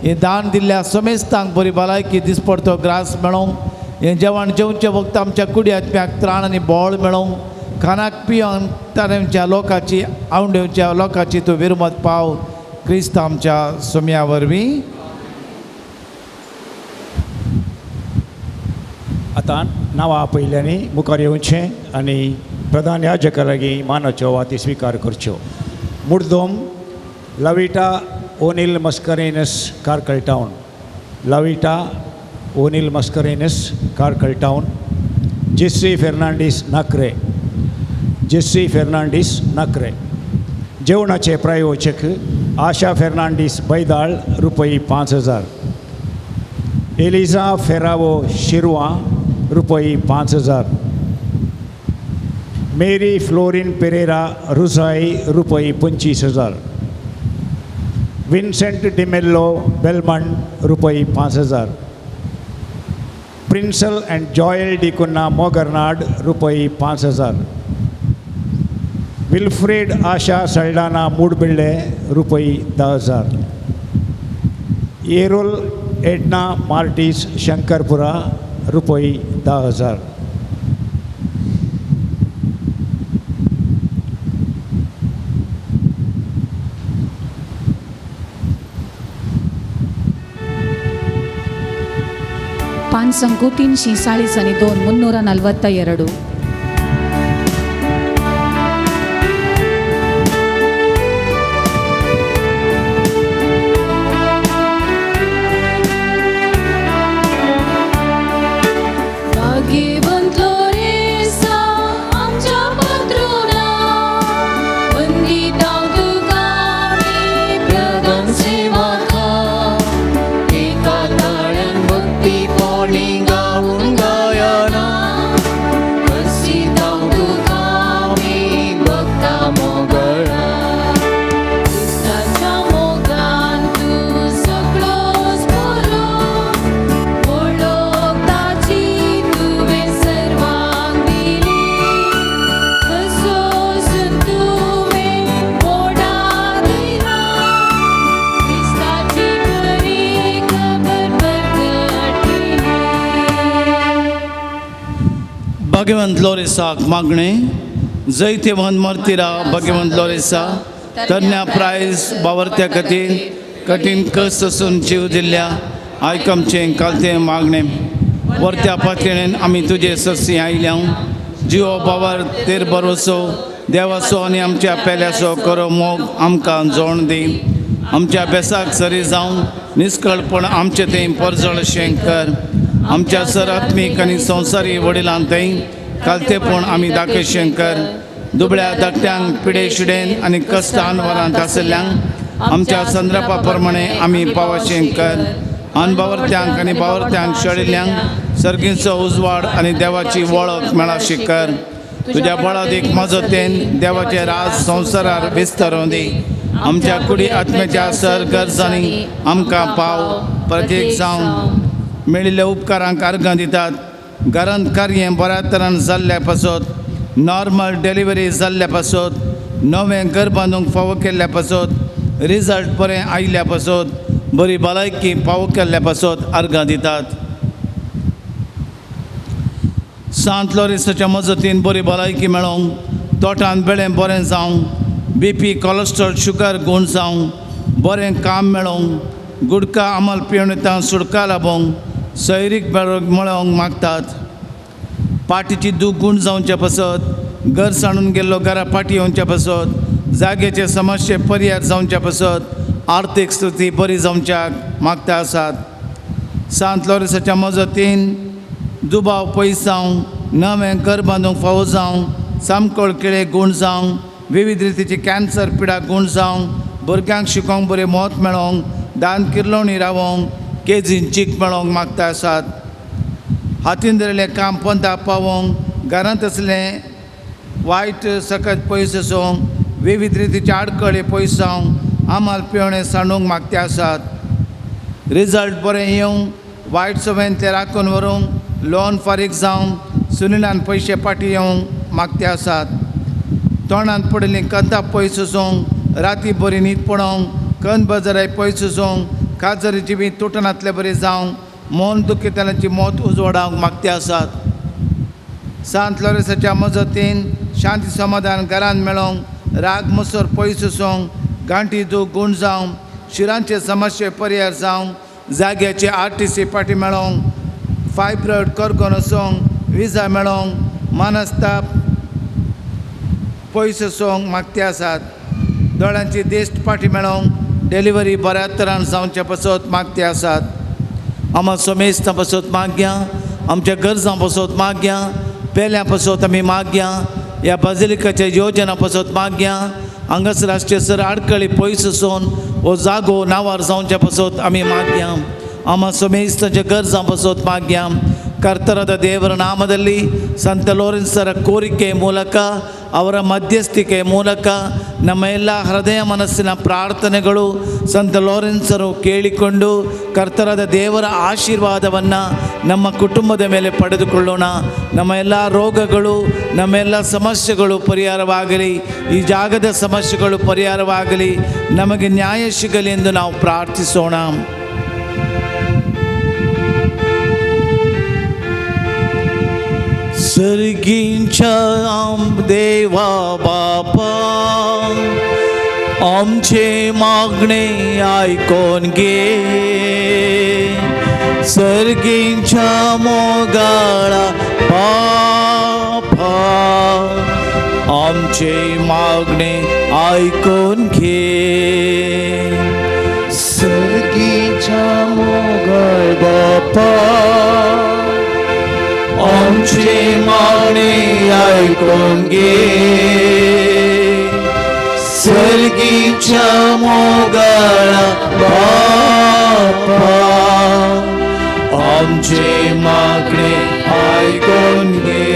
हे दान दिल्ल्या समेस्तांक बरी भलायकी दिसपडतो ग्रास मेळोवंक हें जेवण जेवचे वक्त आमच्या कुडी आत्म्याक त्राण आनी बोळ मेळोवंक खानाक पियोंक तारेंच्या लोकांची आवंडेवच्या लोकांची तूं विरमत पाव क्रिस्त आमच्या सुम्या वरवीं आतां नांवां पयल्यांनी मुखार येवचें आनी प्रधान याजका लागीं मानाच्यो वाती स्विकार करच्यो मुर्दोम Lavita O'Neil Mascarenhas Karkal town Lavita O'Neil Mascarenhas Karkal town Jessie Fernandes Nakre Jessie Fernandes Nakre जेवणाचे प्रायोजक आशा फेर्नांडीस बैदाळ रुपये 5000 एलिझा फेरावो शिरवा रुपये 5000 मेरी फ्लोरिन पेरेरा रुसाई रुपये 25000 विन्सेंट डिमेल्लो बेलमंड रुपये 5000 प्रिंसल एंड जॉयल डिकुन्ना मोगरनाड रुपये 5000 विल्फ्रेड आशा सल्डाना मूडबिल्डे रुपये 10000 येरोल एडना मार्टिस शंकरपुरा रुपये 10000 5,342 भगवंत लोरेसाक मागणे जैते मन मर्तिरा भगवंत लोरेसा तज्ञा प्रायज बावरत्या खातीर कठीण कस असून जीव दिल्ल्या आयक आमचें कालतें मागणें वर्त्या पातळेन आमी तुजे ससी आयल्या जिवो बावर तेर भरोसो देवाचो आनी आमच्या पेल्याचो करो मोग आमकां जोड दी आमच्या बेसाक सरी जावन निश्कळपण आमचें तें परजळशें कर आमच्या सरात्मीक आनी संवसारी वडिलां थंय कालतेपण आमी दाखयशें कर दुबळ्या धाकट्यांक पिडे शिडेन आनी कश्टान वरांत आसल्यांक आमच्या संद्रपा प्रमाणे आमी पावशें कर अनबावरत्यांक आनी बावरत्यांक शळिल्ल्यांक सर्गीचो उजवाड आनी देवाची वळख मेळाशी कर तुज्या बळादीक मजतेन देवाचें राज संवसारार विस्तारूं दी आमच्या कुडी आत्म्याच्या सर गरजांनी आमकां पाव प्रत्येक जावन मेळिल्ल्या उपकारांक अर्गां दितात घरांत कार्य बऱ्या तरान जाल्ल्या पासत नॉर्मल डिलिव्हरी जाल्ल्या पासत नवें घर बांदूंक फावो केल्ल्या पासत रिजल्ट बरें आयिल्ल्या पासत बरी भलायकी फावो केल्ल्या पासत अर्गां दितात सांत लॉरेन्साच्या मजतीन बरी भलायकी मेळोवंक तोटान बेळें बरें जावं BP कोलेस्ट्रॉल शुगर गूण जावं बरें काम मेळोवंक गुडका अमल पियेवण्यांत सुडका लाभोवंक सैरीक मेळोवंक मागतात पाटीची दूख गूण जावचे पासत घर सांडून गेल्लो घरा पाटी येवचे पासत जाग्याचे समस्ये पर्याय जावचे पासत आर्थीक स्थिती बरी जावच्याक मागता आसात सांत लॉरेन्साच्या मजतीन दुबाव पयस जावं नवें घर बांदूंक फावो जावं सामकोळ किळे गूण जावं विविध रितीची कॅन्सर पिडा गूण जावं भुरग्यांक शिकोवंक बरें मोत मेळोवंक दान किर्लोवणी रावोवंक केजीन चीक मेळोवंक मागता आसात हातीन धरिल्लें काम पंथा पावोवंक घरांत असलें वायट सकत पयस आसूंक विविध रितीचे आडखळी पयस जावंक आमाल पिवणें सांडूंक मागते आसात रिजल्ट बरें येवंक वायट सवयींतले राखून व्हरूंक लोन फारीक जावंक सुनिलान पयशे पाटी येवंक मागते आसात तोंडांत पडिल्लीं कंतां पयस आसूंक राती बरी न्हीद पडोवंक कन बाजाराय पयस आसूंक काजरी जिबी तुटनातले बरी जावंक मोन दुखितल्यांची मोत उजवाडावंक मागते आसात सांत लॉरेन्साच्या मजतीन शांती समाधान घरांत मेळोवंक राग मुसोर पयस आसूंक गांठी दूख गूण जावं शिरांचे समस्ये पर्याय जावं जाग्याचे RTC पाटी मेळोवंक फायब्रॉयड कर्गोन आसूंक विजा मेळोवंक मनस्ताप पयस आसूंक मागते आसात दोळ्यांची दिश्ट पाटी मेळोवंक डिलिव्हरी बऱ्या तरान जावचे पासत मागते आसात आमा सोमेस्तां पासत मागया आमच्या गरजां पासत मागया पेल्या पासत आमी मागया ह्या बाजिलिकाच्या योजना पासत मागया हांगासराचे सर आडखळी पयस आसून हो जागो नावार जावचे पासत आमी मागया आमा सोमेस्ताच्या गरजां पासत मागया ಕರ್ತನಾದ ದೇವರ ನಾಮದಲ್ಲಿ ಸಂತ ಲೋರೆನ್ಸರ ಕೋರಿಕೆ ಮೂಲಕ ಅವರ ಮಧ್ಯಸ್ಥಿಕೆ ಮೂಲಕ ನಮ್ಮ ಎಲ್ಲ ಹೃದಯ ಮನಸ್ಸಿನ ಪ್ರಾರ್ಥನೆಗಳು ಸಂತ ಲೋರೆನ್ಸರು ಕೇಳಿಕೊಂಡು ಕರ್ತನಾದ ದೇವರ ಆಶೀರ್ವಾದವನ್ನು ನಮ್ಮ ಕುಟುಂಬದ ಮೇಲೆ ಪಡೆದುಕೊಳ್ಳೋಣ ನಮ್ಮ ಎಲ್ಲ ರೋಗಗಳು ನಮ್ಮೆಲ್ಲ ಸಮಸ್ಯೆಗಳು ಪರಿಹಾರವಾಗಲಿ ಈ ಜಾಗದ ಸಮಸ್ಯೆಗಳು ಪರಿಹಾರವಾಗಲಿ ನಮಗೆ ನ್ಯಾಯ ಸಿಗಲಿ ಎಂದು ನಾವು ಪ್ರಾರ್ಥಿಸೋಣ सर्गींच्या देवा बापा आमचे मागणे ऐकून घे सर्गींच्या मोगाळा बापा आमचे मागणे ऐकून घे सर्गीच्या मोगळ बापा आमचे मागणे ऐकून घे सर्गीच्या मोगाळा बापा आमचे मागणे ऐकून घे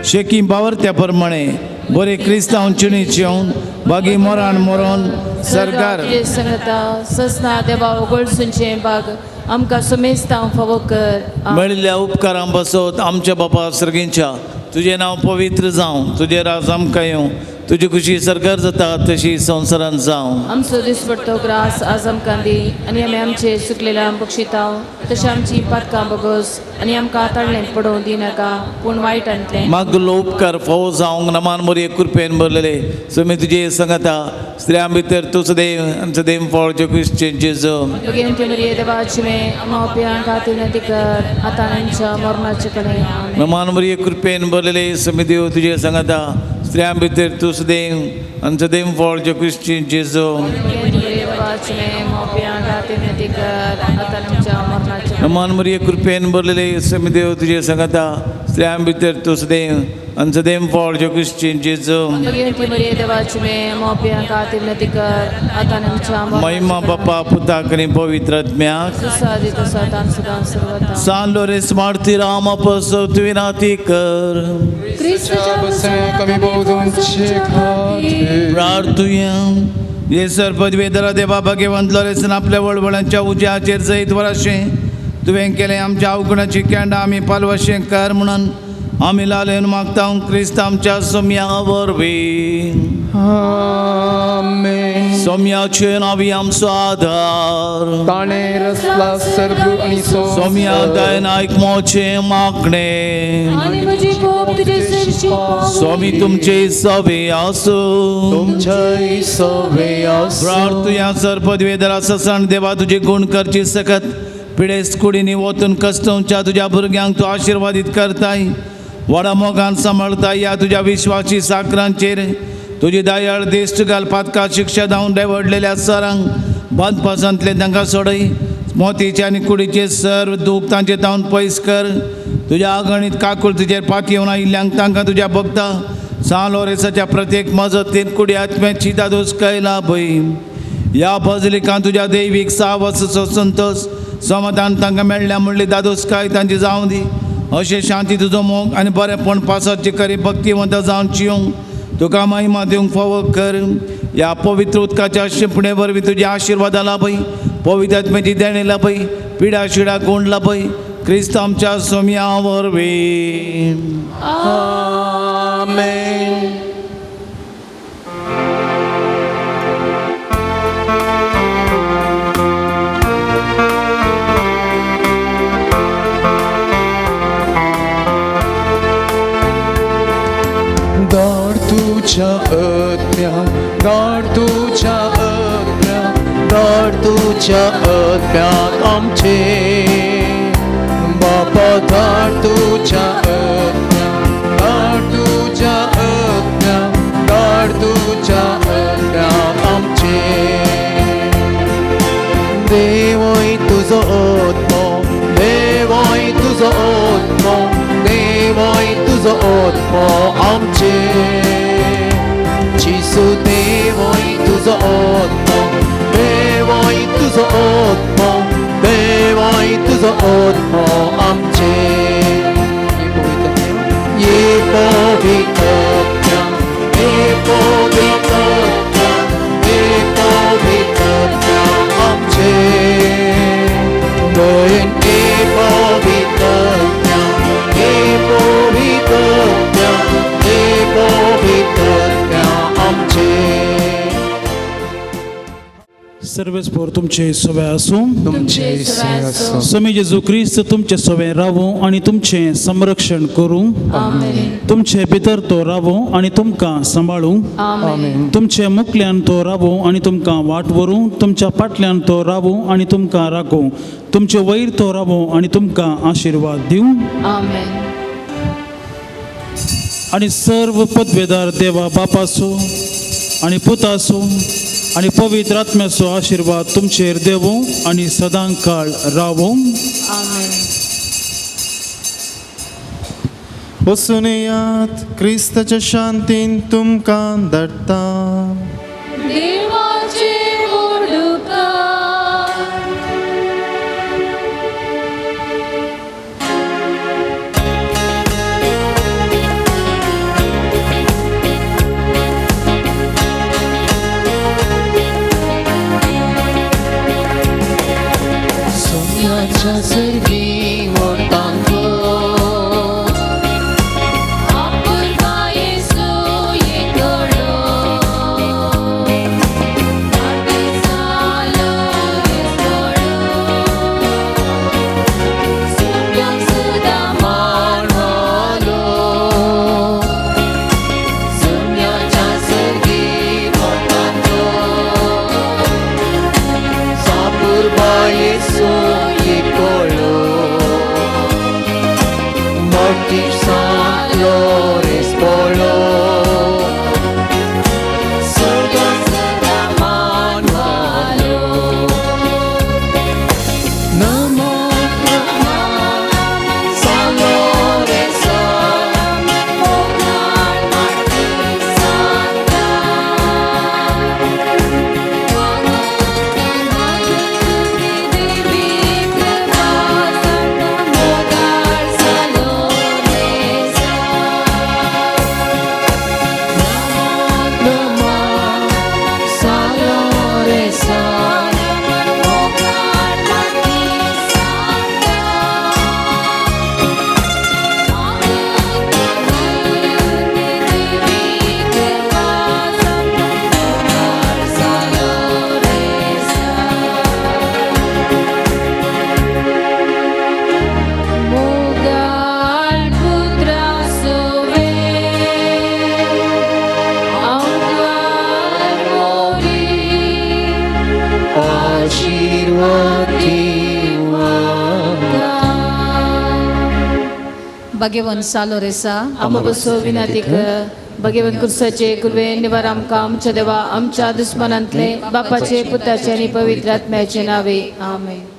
शेकी बावरत्या प्रमाणे बरे क्रिस्तांव चिणीच येवन बागी मोरान मोरोन सरकार संगता ससना देवा उगडसूंचे बाग आमकां सुमेस्तांव फावो कर मेळिल्ल्या उपकारां बसत आमच्या बापा सर्गींच्या तुजें नांव पवित्र जावं तुजें राज आमकां येवं तुजी खुशी सरकार जाता तशी संवसारांत जावं. आमचो दिसपडटो ग्रास आज आमकां दी आनी आमी आमचे सुकलेल्या बक्षितांव तशें आमची पातकां बगोस आनी आमकां ताळ्ळें पडोवं दिनाका पूण वायटांतलें म्हाका लोपकार फोव जावंक नमान मोरये कृपेन भरलेले समी तुजे सांगाता स्त्रियां भितर तूच देव आमचो देव फळचे क्रिश्चन जेजू. भगवंती मरिये देवाची मे मोप्यां खातीर नती कर आतां आमच्या मरणाचे कडेन आमेन. नमान मोरये कृपेन भरलेले समी देव तुजे सांगाता स्त्रियां भितर तूच देव आमचो देव फळचे क्रिश्चन जेजू. भगवंती मरिये देवाची मे मोप्यां खातीर नती कर आतां आमच्या मरणाचे नमान मोरये कृपेन भरलेले समी देव तुजे सांगाता स्त्रियां भितर तूच देव आमचो देव फळचे क्रिश्चन जेजू. भगवंती मरिये देवाची मे मोप्यां खातीर नती कर आतां आमच्या महिमा बापा पुताक आनी पवित्र आत्म्याक सुसादित सदां सदां सर्वदा. San Lorenzo Martiram apostol tuinati कर. ख्रिस्ताच्या बसण्याक आमी बोधूंचे खातीर प्रार्थुया ये सरपदवेदरा देवा भगवंत लोरेसन आपल्या वळवळांच्या उज्याचेर जैत वराशें तुवें केलें आमच्या अवगुणाची केंडां आमी पालवाशें कर म्हणून आमी लालेन मागता क्रिस्त आमच्या सोम्या वरवीं. आमेन. सोम्याचे नावी आमचो आधार. ताणें रचला सर्ग आनी सोम्या दायन आयकमोचे मागणे. आनी म्हजी पोप तुजे सरशी स्वामी तुमचे सवे आसो. तुमचे सवे आसूं. प्रार्थुया सरपदवेदरा ससण देवा तुझे गुण करची सकत पिडेस कुडीनी वतून कष्टोंच्या तुझ्या भुरग्यांक तूं आशिर्वादीत करताय व्हडा मोगान सांबाळताय. या तुझ्या विश्वासी साकरांचेर तुजी दयाळ दिश्ट घाल. पातका शिक्षा जावन डेवडलेल्या सरांक बंद पसंतले तांकां सोडय. मोतीचे आनी कुडीचे सर्व दूख तांचे तावन पयस कर. तुज्या अगणित काकुळतीचेर पाती येवन आयिल्ल्यांक तांकां तुज्या भक्ता सान लोरेसाच्या प्रत्येक मजतीन कुडी आत्म्याची दादोस कैला भय. या बजलिकांत तुज्या दैवीक सावसचो संतोष समाधान तांकां मेळ्ळ्या म्हणली दादोस काय तांची जावं दी. अशें शांती तुजो मोग आनी बरेपण पासतचे करी भक्तिवंत जावन जियोंक तुका महिमा दिवंक फावो कर. या पवित्र उदकाच्या शिंपणे वरवीं तुज्या आशिर्वादा लाभय. पवित्र आत्म्याची देणे लाभय. पिडा शिडा गोंड लाभय. क्रिस्त आमच्या सोम्या वरवीं. आमेन. धाड तुझ्या आत्म्या, धाड तुझ्या आत्म्या, धाड तुझ्या आत्म्याक आमचे बापा. धाड तुझ्या आत्म्या, धाड तुझ्या आत्म्या, धाड तुझ्या आत्म्याक आमचे. देवय तुजो आत्मो, देवय तुजो आत्मो, देवय तुजो आत्मो आमचे. जिसू देवय तुजो आत्मो, देवय तुजो आत्मो, देवय तुजो आत्मो आमचे. ये पवित्र आत्म्या, ये पवित्र आत्म्या, ये पवित्र आत्म्या आमचे. दयेन ये पवित्र आत्म्या, ये पवित्र आत्म्या, ये पवित्र आत्म्या आमचे. सर्वेस्पोर तुमचे सवे आसूं. तुमचे सवे आसूं. स्वामी जेजू क्रिस्त तुमचे सवे रावो आणि तुमचे संरक्षण करूं. आमेन. तुमचे भितर तो रावो आणि तुमकां सांबाळूं. आमेन. तुमचे मुखल्यान तो रावो आणि तुमकां वाट व्हरूं. तुमच्या फाटल्यान तो रावो आणि तुमकां राखूं. तुमचे वयर तो रावो आणि तुमकां आशिर्वाद दिवं. आमेन. आणि सर्व पदवेदार देवा बापाचो आणि पुताचो आणि पवित्र आत्म्याचो आशिर्वाद तुमचेर देवो आणि सदां काळ रावो. आमेन. बसून यात क्रिस्ताच्या शांतीन तुमकां धाडटा. देवाचे मोडुकार. सोम्याच्या सर्गी वतांक आपुलका येसू येतलो. भगवान सालो रेसा आम बसो विनंती कर भगवान कुर्साचे कुलवे निवार आमकां आमच्या देवा आमच्या दुस्मनांतले बापाचे पुताचे आनी पवित्र आत्म्याचे नावे आमेन.